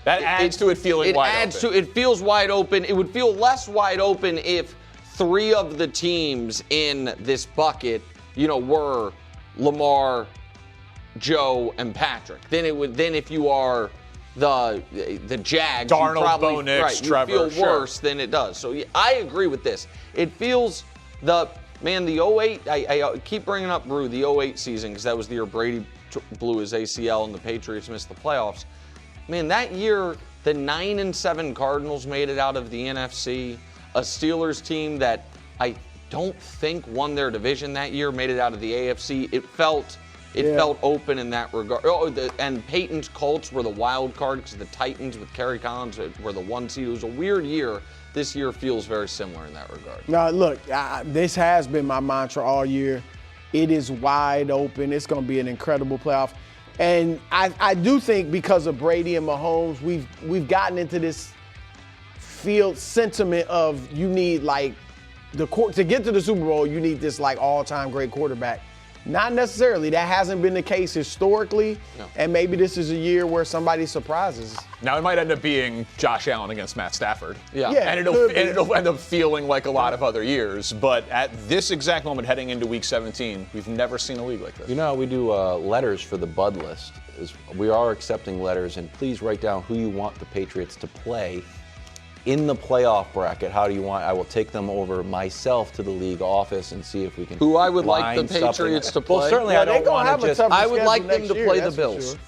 adds to it feeling wide open. It feels wide open. It would feel less wide open if 3 of the teams in this bucket, were Lamar, Joe, and Patrick. Then if you are the Jags, Darnold, Bo Nix, Trevor, you feel worse than it does. So I agree with this. It feels the 08. I keep bringing up Brew, the 08 season, because that was the year Brady blew his ACL and the Patriots missed the playoffs. Man, that year the 9-7 Cardinals made it out of the NFC. A Steelers team that I don't think won their division that year made it out of the AFC. It felt open in that regard. And Peyton's Colts were the wild card because the Titans with Kerry Collins were the 1 seed. It was a weird year. This year feels very similar in that regard. Now, look, this has been my mantra all year. It is wide open. It's going to be an incredible playoff. And I do think because of Brady and Mahomes, we've gotten into this field sentiment of you need to get to the Super Bowl, you need this all-time great quarterback. Not necessarily. That hasn't been the case historically, and maybe this is a year where somebody surprises. Now, it might end up being Josh Allen against Matt Stafford. Yeah, and it'll end up feeling like a lot of other years. But at this exact moment, heading into Week 17, we've never seen a league like this. You know how we do letters for the Bud list? We are accepting letters, and please write down who you want the Patriots to play in the playoff bracket. How do you want? I will take them over myself to the league office and see if we can. Who I would like the Patriots to play. Well, certainly I don't want to just. I would like them to play the Bills. Sure.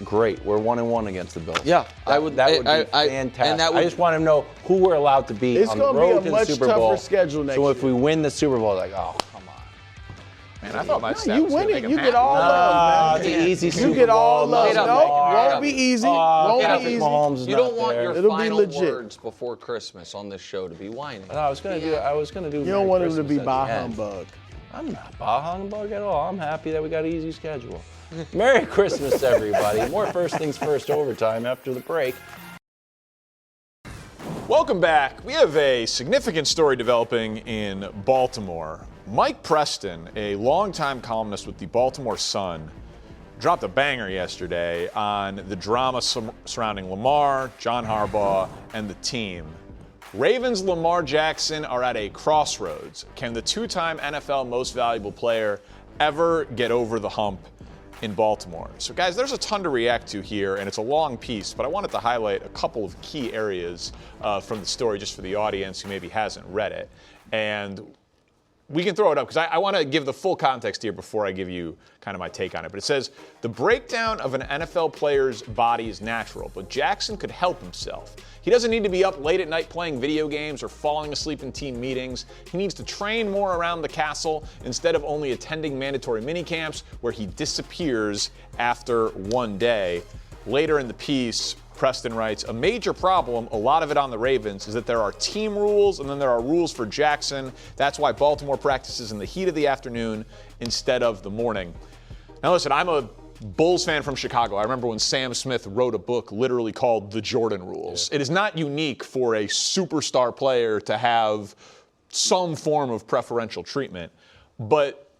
Great, we're 1-1 against the Bills. Yeah, that would be fantastic. And I just want to know who we're allowed to beat on the road to the Super Bowl. It's going to be a much tougher schedule next year. So if we win the Super Bowl, oh. Man, I thought my stats you win it, you get all love, man. It's easy you get all love. No, won't be easy. Won't be easy. Mahomes you don't want your It'll final be legit. words before Christmas on this show to be whining. No, I was gonna do. You don't want him to be bah humbug. I'm not bah humbug at all. I'm happy that we got an easy schedule. Merry Christmas, everybody. More First Things First overtime after the break. Welcome back. We have a significant story developing in Baltimore. Mike Preston, a longtime columnist with the Baltimore Sun, dropped a banger yesterday on the drama surrounding Lamar, John Harbaugh, and the team. Ravens Lamar Jackson are at a crossroads. Can the 2-time NFL Most Valuable Player ever get over the hump in Baltimore? So, guys, there's a ton to react to here, and it's a long piece, but I wanted to highlight a couple of key areas from the story just for the audience who maybe hasn't read it. And we can throw it up because I want to give the full context here before I give you kind of my take on it. But it says, the breakdown of an NFL player's body is natural, but Jackson could help himself. He doesn't need to be up late at night playing video games or falling asleep in team meetings. He needs to train more around the castle instead of only attending mandatory minicamps where he disappears after one day. Later in the piece, Preston writes, a major problem, a lot of it on the Ravens, is that there are team rules and then there are rules for Jackson. That's why Baltimore practices in the heat of the afternoon instead of the morning. Now listen, I'm a Bulls fan from Chicago. I remember when Sam Smith wrote a book literally called The Jordan Rules. Yeah. It is not unique for a superstar player to have some form of preferential treatment, but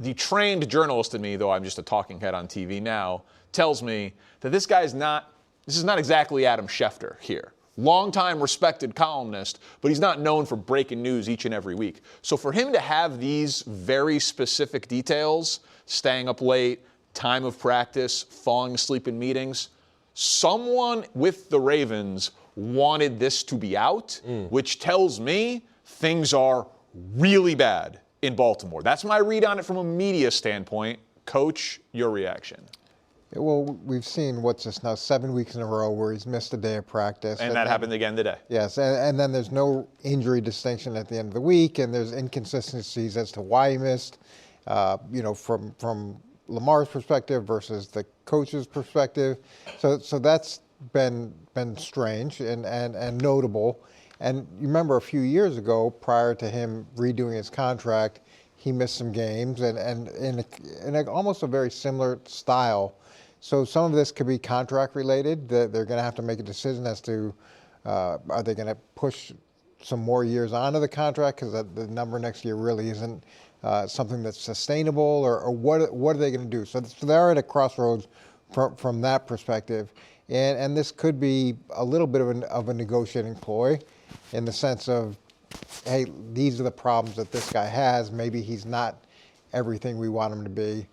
the trained journalist in me, though I'm just a talking head on TV now, tells me that this is not exactly Adam Schefter here. Longtime respected columnist, but he's not known for breaking news each and every week. So for him to have these very specific details, staying up late, time of practice, falling asleep in meetings, someone with the Ravens wanted this to be out, which tells me things are really bad in Baltimore. That's my read on it from a media standpoint. Coach, your reaction. Well, we've seen what's this now 7 weeks in a row where he's missed a day of practice. And that happened again today. Yes, and then there's no injury distinction at the end of the week, and there's inconsistencies as to why he missed. From Lamar's perspective versus the coach's perspective. So that's been strange and notable. And you remember a few years ago, prior to him redoing his contract, he missed some games and in almost a very similar style. So some of this could be contract related. They're going to have to make a decision as to are they going to push some more years onto the contract because the number next year really isn't something that's sustainable, or what are they going to do? So they're at a crossroads from that perspective, and this could be a little bit of a negotiating ploy, in the sense of, hey, these are the problems that this guy has. Maybe he's not everything we want him to be.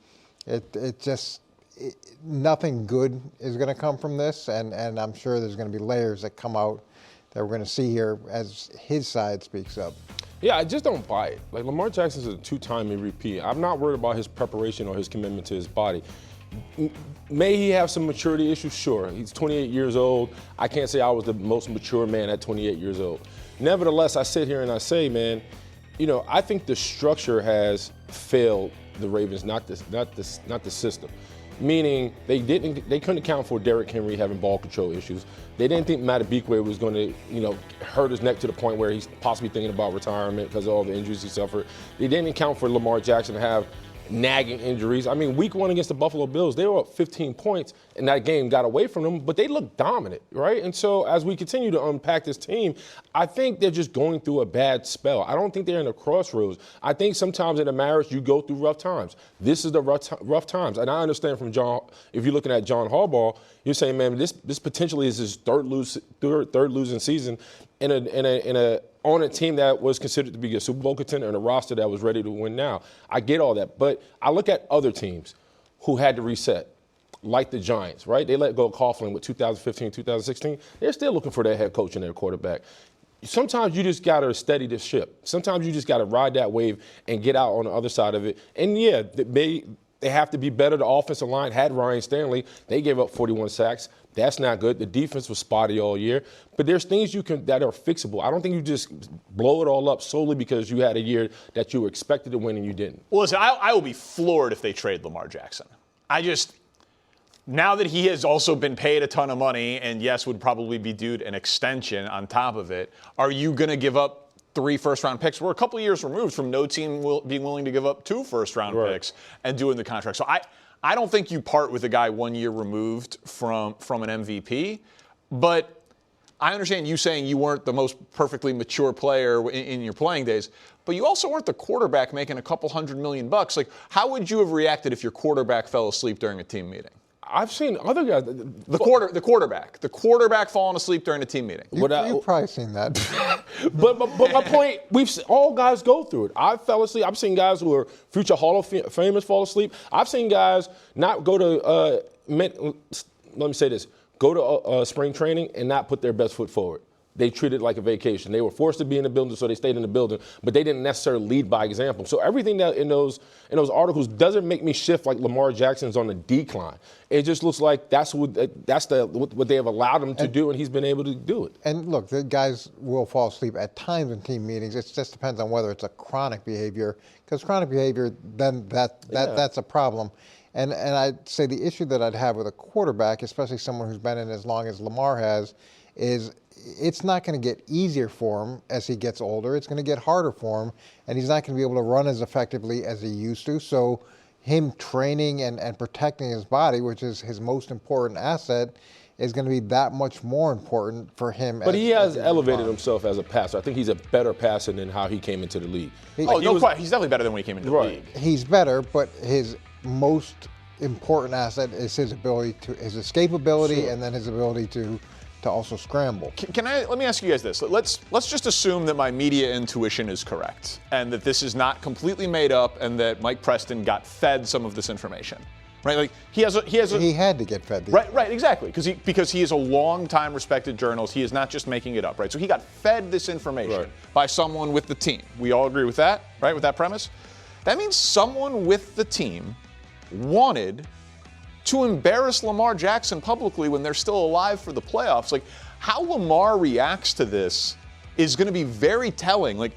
Nothing good is going to come from this, and I'm sure there's going to be layers that come out that we're going to see here as his side speaks up. Yeah, I just don't buy it. Like, Lamar Jackson's a 2-time MVP. I'm not worried about his preparation or his commitment to his body. May he have some maturity issues? Sure. He's 28 years old. I can't say I was the most mature man at 28 years old. Nevertheless, I sit here and I say, man, I think the structure has failed the Ravens, not the system. Meaning they couldn't account for Derrick Henry having ball control issues. They didn't think Matabikwe was going to, hurt his neck to the point where he's possibly thinking about retirement because of all the injuries he suffered. They didn't account for Lamar Jackson to have nagging injuries. I mean, week 1 against the Buffalo Bills, they were up 15 points, and that game got away from them, but they looked dominant, right? And so as we continue to unpack this team, I think they're just going through a bad spell. I don't think they're in a crossroads. I think sometimes in a marriage, you go through rough times. This is the rough times. And I understand from John, if you're looking at John Harbaugh, you're saying, man, this potentially is his third losing season on a team that was considered to be a Super Bowl contender and a roster that was ready to win now. I get all that. But I look at other teams who had to reset, like the Giants, right? They let go of Coughlin with 2015, 2016. They're still looking for their head coach and their quarterback. Sometimes you just got to steady the ship. Sometimes you just got to ride that wave and get out on the other side of it. And, yeah, they have to be better. The offensive line had Ryan Stanley. They gave up 41 sacks. That's not good. The defense was spotty all year. But there's things that are fixable. I don't think you just blow it all up solely because you had a year that you were expected to win and you didn't. Well, listen, I will be floored if they trade Lamar Jackson. Now that he has also been paid a ton of money and, yes, would probably be due an extension on top of it, are you going to give up 3 first-round picks? We're a couple of years removed from no team being willing to give up 2 first-round picks and doing the contract. So I don't think you part with a guy 1 year removed from an MVP, but I understand you saying you weren't the most perfectly mature player in your playing days, but you also weren't the quarterback making a couple $100 million. Like, how would you have reacted if your quarterback fell asleep during a team meeting? I've seen other guys. The quarterback falling asleep during a team meeting. You've probably seen that. but my point, all guys go through it. I fell asleep. I've seen guys who are future Hall of Famers fall asleep. I've seen guys not go to, let me say this, go to spring training and not put their best foot forward. They treated it like a vacation. They were forced to be in the building, so they stayed in the building, but they didn't necessarily lead by example. So everything that in those articles doesn't make me shift like Lamar Jackson's on the decline. It just looks like that's what they have allowed him to do, and he's been able to do it. And look, the guys will fall asleep at times in team meetings. It just depends on whether it's a chronic behavior, because chronic behavior, then that's a problem. And I'd say the issue that I'd have with a quarterback, especially someone who's been in as long as Lamar has, is it's not going to get easier for him as he gets older. It's going to get harder for him, and he's not going to be able to run as effectively as he used to. So him training and protecting his body, which is his most important asset, is going to be that much more important for him. But he has elevated himself as a passer. I think he's a better passer than how he came into the league. He's definitely better than when he came into the league. He's better, but his most important asset is his escapability, and then his ability to also scramble. Let me ask you guys this. Let's just assume that my media intuition is correct and that this is not completely made up and that Mike Preston got fed some of this information. Right? Like he had to get fed. Right, exactly. Because he is a long-time respected journalist. He is not just making it up, right? So he got fed this information by someone with the team. We all agree with that, right? With that premise? That means someone with the team wanted to embarrass Lamar Jackson publicly when they're still alive for the playoffs. Like, how Lamar reacts to this is going to be very telling. Like,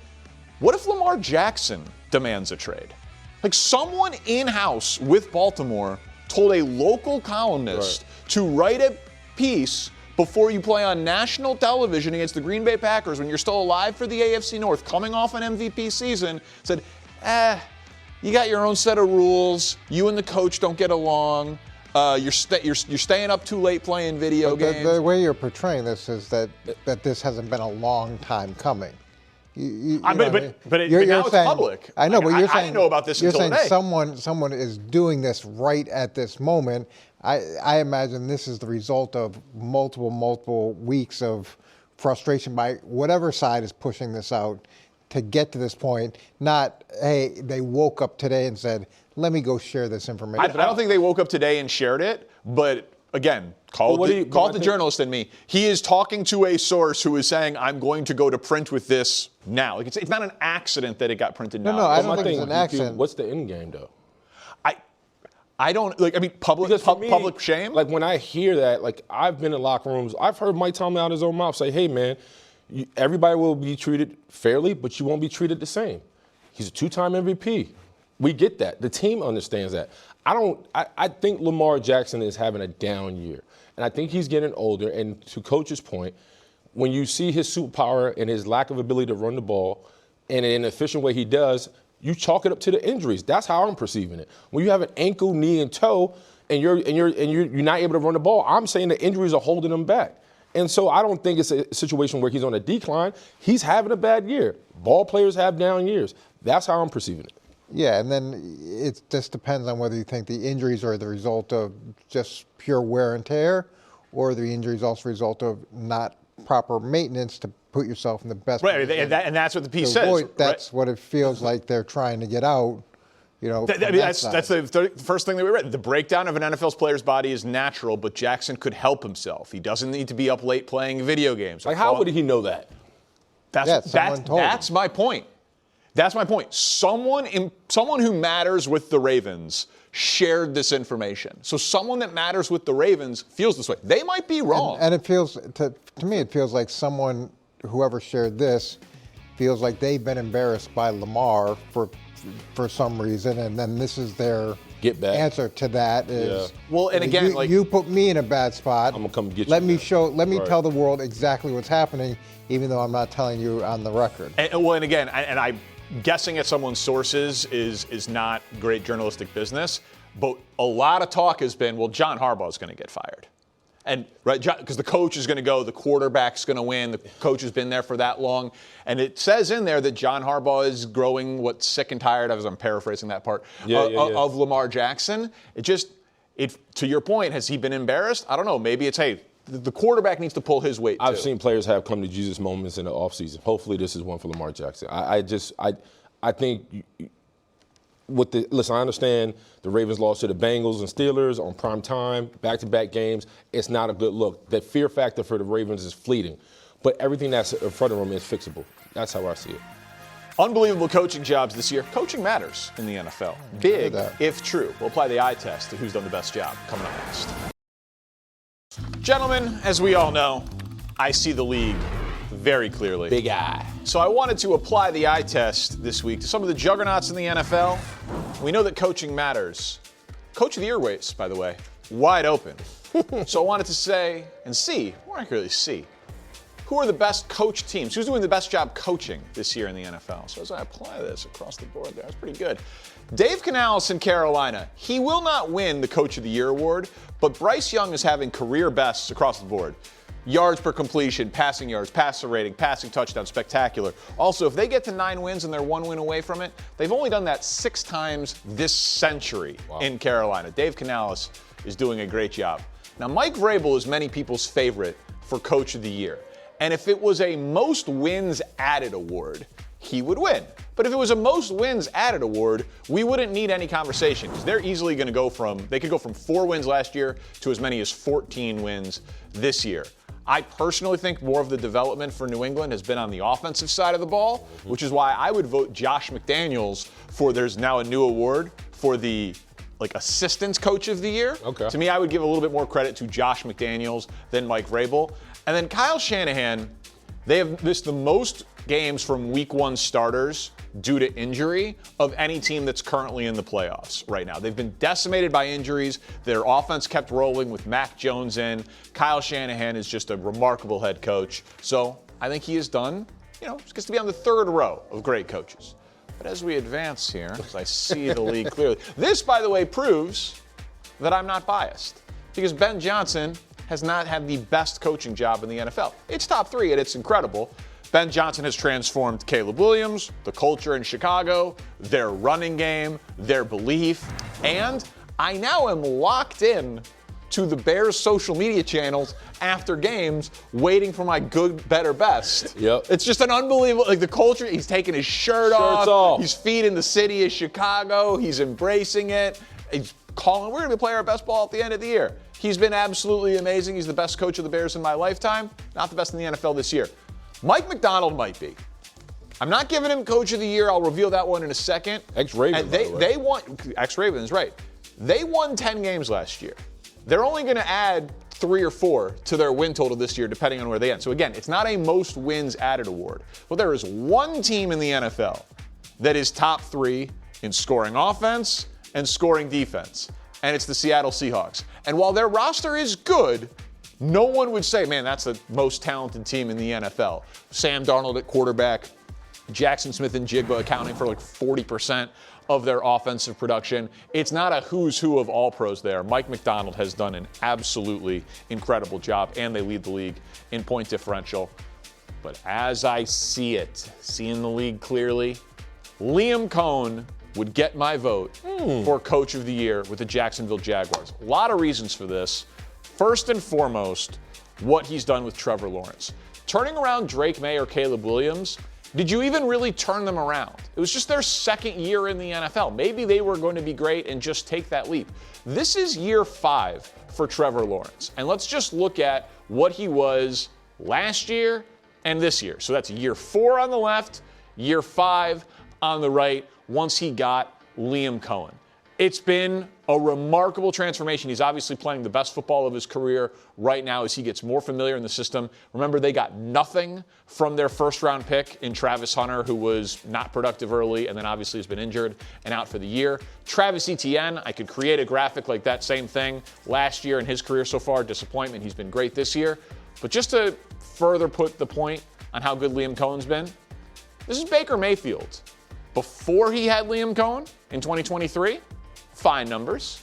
what if Lamar Jackson demands a trade? Like, someone in-house with Baltimore told a local columnist to write a piece before you play on national television against the Green Bay Packers when you're still alive for the AFC North, coming off an MVP season, said, you got your own set of rules. You and the coach don't get along. You're staying up too late playing video games. The way you're portraying this is that this hasn't been a long time coming. But now it's public. I know, but you're saying I didn't know about this until today. Someone is doing this right at this moment. I imagine this is the result of multiple weeks of frustration by whatever side is pushing this out to get to this point. Not, hey, they woke up today and said, let me go share this information. I don't think they woke up today and shared it, but again, call the journalist in me. He is talking to a source who is saying, I'm going to go to print with this now. Like, it's not an accident that it got printed now. No, I don't think it's an accident. What's the end game, though? I don't, like, I mean, public shame? Like, when I hear that, like, I've been in locker rooms. I've heard Mike Tomlin out of his own mouth say, hey, man, everybody will be treated fairly, but you won't be treated the same. He's a two-time MVP. We get that. The team understands that. I think Lamar Jackson is having a down year. And I think he's getting older. And to Coach's point, when you see his superpower and his lack of ability to run the ball in an efficient way he does, you chalk it up to the injuries. That's how I'm perceiving it. When you have an ankle, knee, and toe, and you're not able to run the ball, I'm saying the injuries are holding him back. And so I don't think it's a situation where he's on a decline. He's having a bad year. Ball players have down years. That's how I'm perceiving it. Yeah, and then it just depends on whether you think the injuries are the result of just pure wear and tear, or the injuries also a result of not proper maintenance to put yourself in the best position. And that's what the piece says. That's what it feels like they're trying to get out. That's the first thing that we read. The breakdown of an NFL player's body is natural, but Jackson could help himself. He doesn't need to be up late playing video games. Like, how would he know that? That's my point. That's my point. Someone who matters with the Ravens shared this information. So someone that matters with the Ravens feels this way. They might be wrong. And it feels, to me, it feels like whoever shared this, feels like they've been embarrassed by Lamar for some reason, and then this is their answer to that is, well, and again, you put me in a bad spot. I'm gonna come get you. Let me tell the world exactly what's happening, even though I'm not telling you on the record. And again, I'm guessing at someone's sources is not great journalistic business, but a lot of talk has been, well, John Harbaugh is going to get fired. And because the coach is going to go, the quarterback's going to win, the coach has been there for that long. And it says in there that John Harbaugh is growing sick and tired of, as I'm paraphrasing that part, of Lamar Jackson. To your point, has he been embarrassed? I don't know. Maybe it's, hey, the quarterback needs to pull his weight, too. I've seen players have come to Jesus moments in the offseason. Hopefully this is one for Lamar Jackson. I think listen, I understand the Ravens lost to the Bengals and Steelers on prime time, back-to-back games. It's not a good look. The fear factor for the Ravens is fleeting. But everything that's in front of them is fixable. That's how I see it. Unbelievable coaching jobs this year. Coaching matters in the NFL. Big, if true. We'll apply the eye test to who's done the best job coming up next. Gentlemen, as we all know, I see the league very clearly. Big eye. So I wanted to apply the eye test this week to some of the juggernauts in the NFL. We know that coaching matters. Coach of the Year race, by the way, wide open. So I wanted to say and see, more accurately see, who are the best coach teams? Who's doing the best job coaching this year in the NFL? So as I apply this across the board there, that's pretty good. Dave Canales in Carolina, he will not win the Coach of the Year award, but Bryce Young is having career bests across the board. Yards per completion, passing yards, passer rating, passing touchdown, spectacular. Also, if they get to 9 wins and they're 1 win away from it, they've only done that 6 times this century in Carolina. Dave Canales is doing a great job. Now, Mike Vrabel is many people's favorite for Coach of the Year. And if it was a most wins added award, he would win. But if it was a most wins added award, we wouldn't need any conversation because they're easily going to they could go from 4 wins last year to as many as 14 wins this year. I personally think more of the development for New England has been on the offensive side of the ball, which is why I would vote Josh McDaniels for, there's now a new award for the like assistance coach of the year. Okay. To me, I would give a little bit more credit to Josh McDaniels than Mike Vrabel. And then Kyle Shanahan, they have missed the most games from week 1 starters due to injury of any team that's currently in the playoffs right now. They've been decimated by injuries. Their offense kept rolling with Mac Jones in. Kyle Shanahan is just a remarkable head coach. So I think he is done, just gets to be on the 3rd row of great coaches. But as we advance here, as I see the league clearly, this, by the way, proves that I'm not biased. Because Ben Johnson has not had the best coaching job in the NFL. It's top 3, and it's incredible. Ben Johnson has transformed Caleb Williams, the culture in Chicago, their running game, their belief, and I now am locked in to the Bears' social media channels after games, waiting for my good, better, best. Yep. It's just an unbelievable, the culture, he's taking his shirt off. He's feeding the city of Chicago, he's embracing it. He's calling, we're going to play our best ball at the end of the year. He's been absolutely amazing. He's the best coach of the Bears in my lifetime. Not the best in the NFL this year. Mike McDonald might be. I'm not giving him coach of the year. I'll reveal that one in a second. Ex-Ravens, They won, ex-Ravens, right. They won 10 games last year. They're only going to add 3 or 4 to their win total this year, depending on where they end. So again, it's not a most wins added award. But there is one team in the NFL that is top 3 in scoring offense and scoring defense, and it's the Seattle Seahawks. And while their roster is good, no one would say, man, that's the most talented team in the NFL. Sam Darnold at quarterback, Jackson Smith and Jigba accounting for like 40% of their offensive production. It's not a who's who of all pros there. Mike McDonald has done an absolutely incredible job, and they lead the league in point differential. But as I see it, seeing the league clearly, Liam Cohen would get my vote for Coach of the Year with the Jacksonville Jaguars. A lot of reasons for this. First and foremost, what he's done with Trevor Lawrence. Turning around Drake May or Caleb Williams, did you even really turn them around? It was just their second year in the NFL. Maybe they were going to be great and just take that leap. This is year 5 for Trevor Lawrence. And let's just look at what he was last year and this year. So that's year 4 on the left, year 5 on the right, once he got Liam Cohen. It's been a remarkable transformation. He's obviously playing the best football of his career right now as he gets more familiar in the system. Remember, they got nothing from their first-round pick in Travis Hunter, who was not productive early and then obviously has been injured and out for the year. Travis Etienne, I could create a graphic like that same thing last year in his career so far. Disappointment. He's been great this year. But just to further put the point on how good Liam Cohen's been, this is Baker Mayfield. Before he had Liam Cohen in 2023, fine numbers.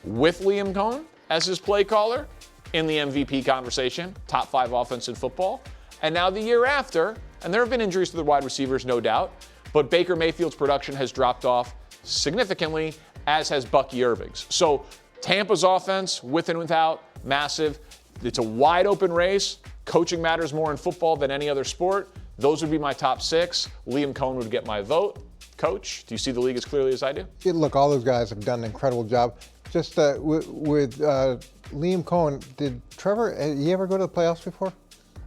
With Liam Cohen as his play caller in the MVP conversation, top 5 offense in football. And now the year after, and there have been injuries to the wide receivers, no doubt, but Baker Mayfield's production has dropped off significantly, as has Bucky Irving's. So Tampa's offense, with and without, massive. It's a wide open race. Coaching matters more in football than any other sport. Those would be my top 6. Liam Cohen would get my vote. Coach, do you see the league as clearly as I do? Yeah, look, all those guys have done an incredible job. Just with Liam Cohen, did Trevor, he ever go to the playoffs before?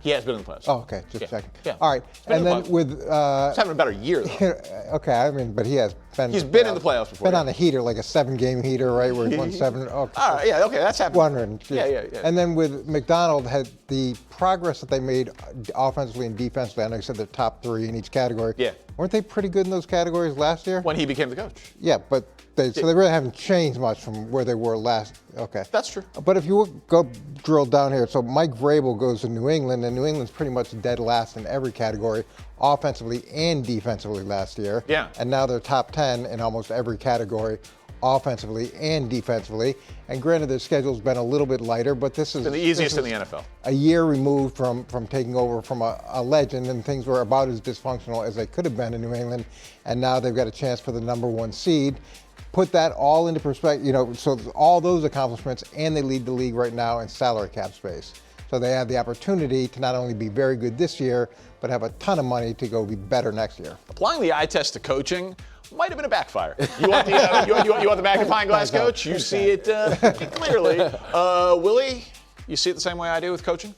He has been in the playoffs. Oh, okay, just checking. Yeah. All right, and then with he's having a better year though. Okay, I mean, but he has been. He's been in the playoffs before. Been on a heater, like a 7-game heater, right? Where he won 7. Okay. All right, yeah, okay, that's happening. Wondering. Yeah. And then with McDonald, had the progress that they made offensively and defensively. I know you said they're top 3 in each category. Yeah. Weren't they pretty good in those categories last year? When he became the coach. Yeah, but so they really haven't changed much from where they were last. Okay. That's true. But if you go drill down here, so Mike Vrabel goes to New England, and New England's pretty much dead last in every category, offensively and defensively last year. Yeah. And now they're top 10 in almost every category, offensively and defensively. And granted, their schedule's been a little bit lighter, but this is the easiest in the NFL. A year removed from taking over from a legend, and things were about as dysfunctional as they could have been in New England. And now they've got a chance for the number 1 seed. Put that all into perspective, so all those accomplishments, and they lead the league right now in salary cap space. So they have the opportunity to not only be very good this year, but have a ton of money to go be better next year. Applying the eye test to coaching might have been a backfire. You want the magnifying glass, coach? You see it clearly. Willie, you see it the same way I do with coaching?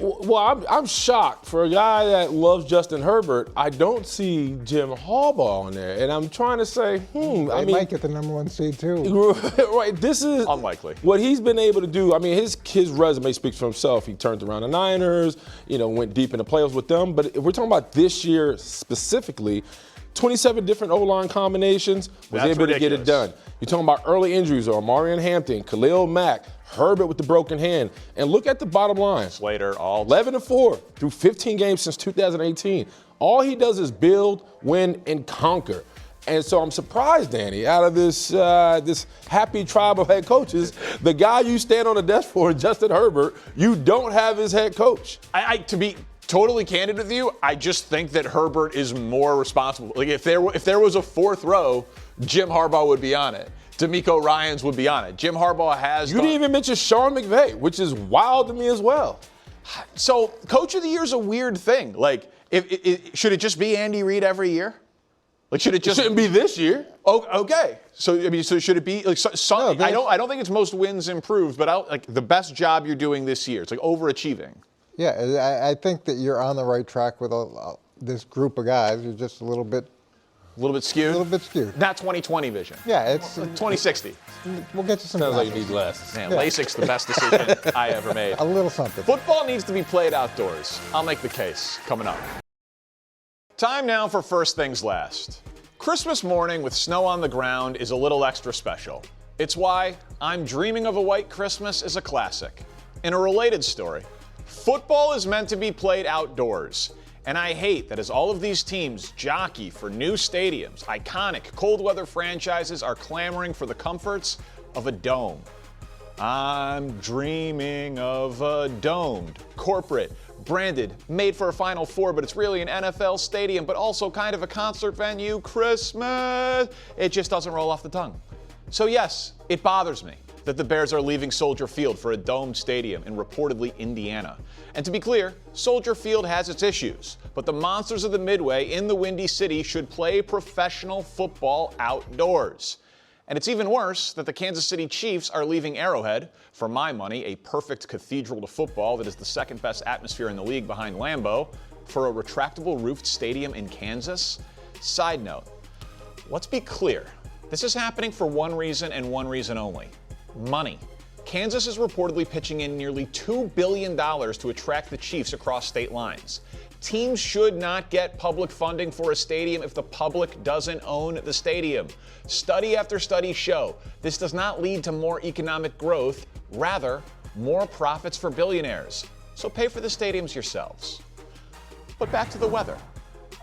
Well, I'm shocked. For a guy that loves Justin Herbert, I don't see Jim Harbaugh on there. And I'm trying to say, They might get the number 1 seed, too. Right, this is unlikely. What he's been able to do. I mean, his resume speaks for himself. He turned around the Niners, went deep in the playoffs with them. But if we're talking about this year specifically, 27 different O-line combinations, was able to get it done. You're talking about early injuries, or Marion Hampton, Khalil Mack, Herbert with the broken hand. And look at the bottom line. Slater, all 11-4 through 15 games since 2018. All he does is build, win, and conquer. And so I'm surprised, Danny, out of this happy tribe of head coaches, the guy you stand on the desk for, Justin Herbert, you don't have his head coach. To be totally candid with you, I just think that Herbert is more responsible. Like if there was a fourth row, Jim Harbaugh would be on it. D'Amico Ryans would be on it. Jim Harbaugh has. You didn't even mention Sean McVay, which is wild to me as well. So, Coach of the Year is a weird thing. Like, should it just be Andy Reid every year? Like, should it just? It shouldn't be this year. Oh, okay. So, so should it be like? I don't think it's most wins improved, but like the best job you're doing this year. It's like overachieving. Yeah, I think that you're on the right track with this group of guys. You're just a little bit skewed? A little bit skewed. Not 20/20 vision. Yeah, it's 2060 We'll get to some. Sounds like you need glasses. Man, LASIK's the best decision I ever made. A little something. Football needs to be played outdoors. I'll make the case coming up. Time now for First Things Last. Christmas morning with snow on the ground is a little extra special. It's why I'm Dreaming of a White Christmas is a classic. In a related story, football is meant to be played outdoors. And I hate that as all of these teams jockey for new stadiums, iconic cold weather franchises are clamoring for the comforts of a dome. I'm dreaming of a domed, corporate, branded, made for a Final Four, but it's really an NFL stadium, but also kind of a concert venue, Christmas. It just doesn't roll off the tongue. So yes, it bothers me that the Bears are leaving Soldier Field for a domed stadium in reportedly Indiana. And to be clear, Soldier Field has its issues, but the monsters of the Midway in the Windy City should play professional football outdoors. And it's even worse that the Kansas City Chiefs are leaving Arrowhead, for my money, a perfect cathedral to football that is the second best atmosphere in the league behind Lambeau, for a retractable roofed stadium in Kansas. Side note, let's be clear. This is happening for one reason and one reason only. Money. Kansas is reportedly pitching in nearly $2 billion to attract the Chiefs across state lines. Teams should not get public funding for a stadium if the public doesn't own the stadium. Study after study show this does not lead to more economic growth, rather, more profits for billionaires. So pay for the stadiums yourselves. But back to the weather.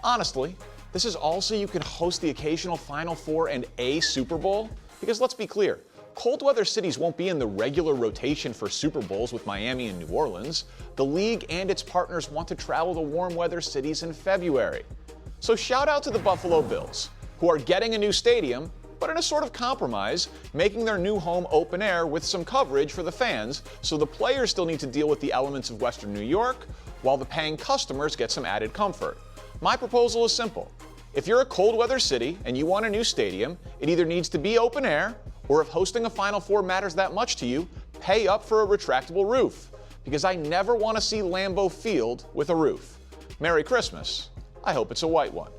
Honestly, this is also you can host the occasional Final Four and a Super Bowl? Because let's be clear, cold weather cities won't be in the regular rotation for Super Bowls with Miami and New Orleans. The league and its partners want to travel to warm weather cities in February. So shout out to the Buffalo Bills, who are getting a new stadium, but in a sort of compromise, making their new home open air with some coverage for the fans, so the players still need to deal with the elements of Western New York, while the paying customers get some added comfort. My proposal is simple. If you're a cold weather city and you want a new stadium, it either needs to be open air, or if hosting a Final Four matters that much to you, pay up for a retractable roof. Because I never want to see Lambeau Field with a roof. Merry Christmas. I hope it's a white one.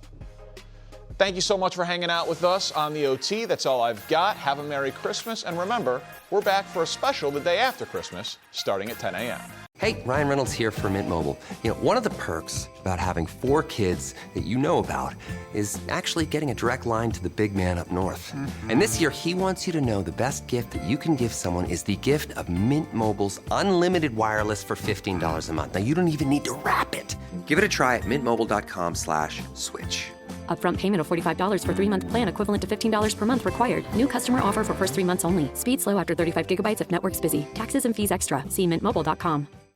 Thank you so much for hanging out with us on the OT. That's all I've got. Have a Merry Christmas. And remember, we're back for a special the day after Christmas, starting at 10 a.m. Hey, Ryan Reynolds here from Mint Mobile. You know, one of the perks about having 4 kids that you know about is actually getting a direct line to the big man up north. Mm-hmm. And this year, he wants you to know the best gift that you can give someone is the gift of Mint Mobile's unlimited wireless for $15 a month. Now, you don't even need to wrap it. Give it a try at mintmobile.com/switch. Upfront payment of $45 for 3-month plan equivalent to $15 per month required. New customer offer for first 3 months only. Speed slow after 35 gigabytes if network's busy. Taxes and fees extra. See mintmobile.com.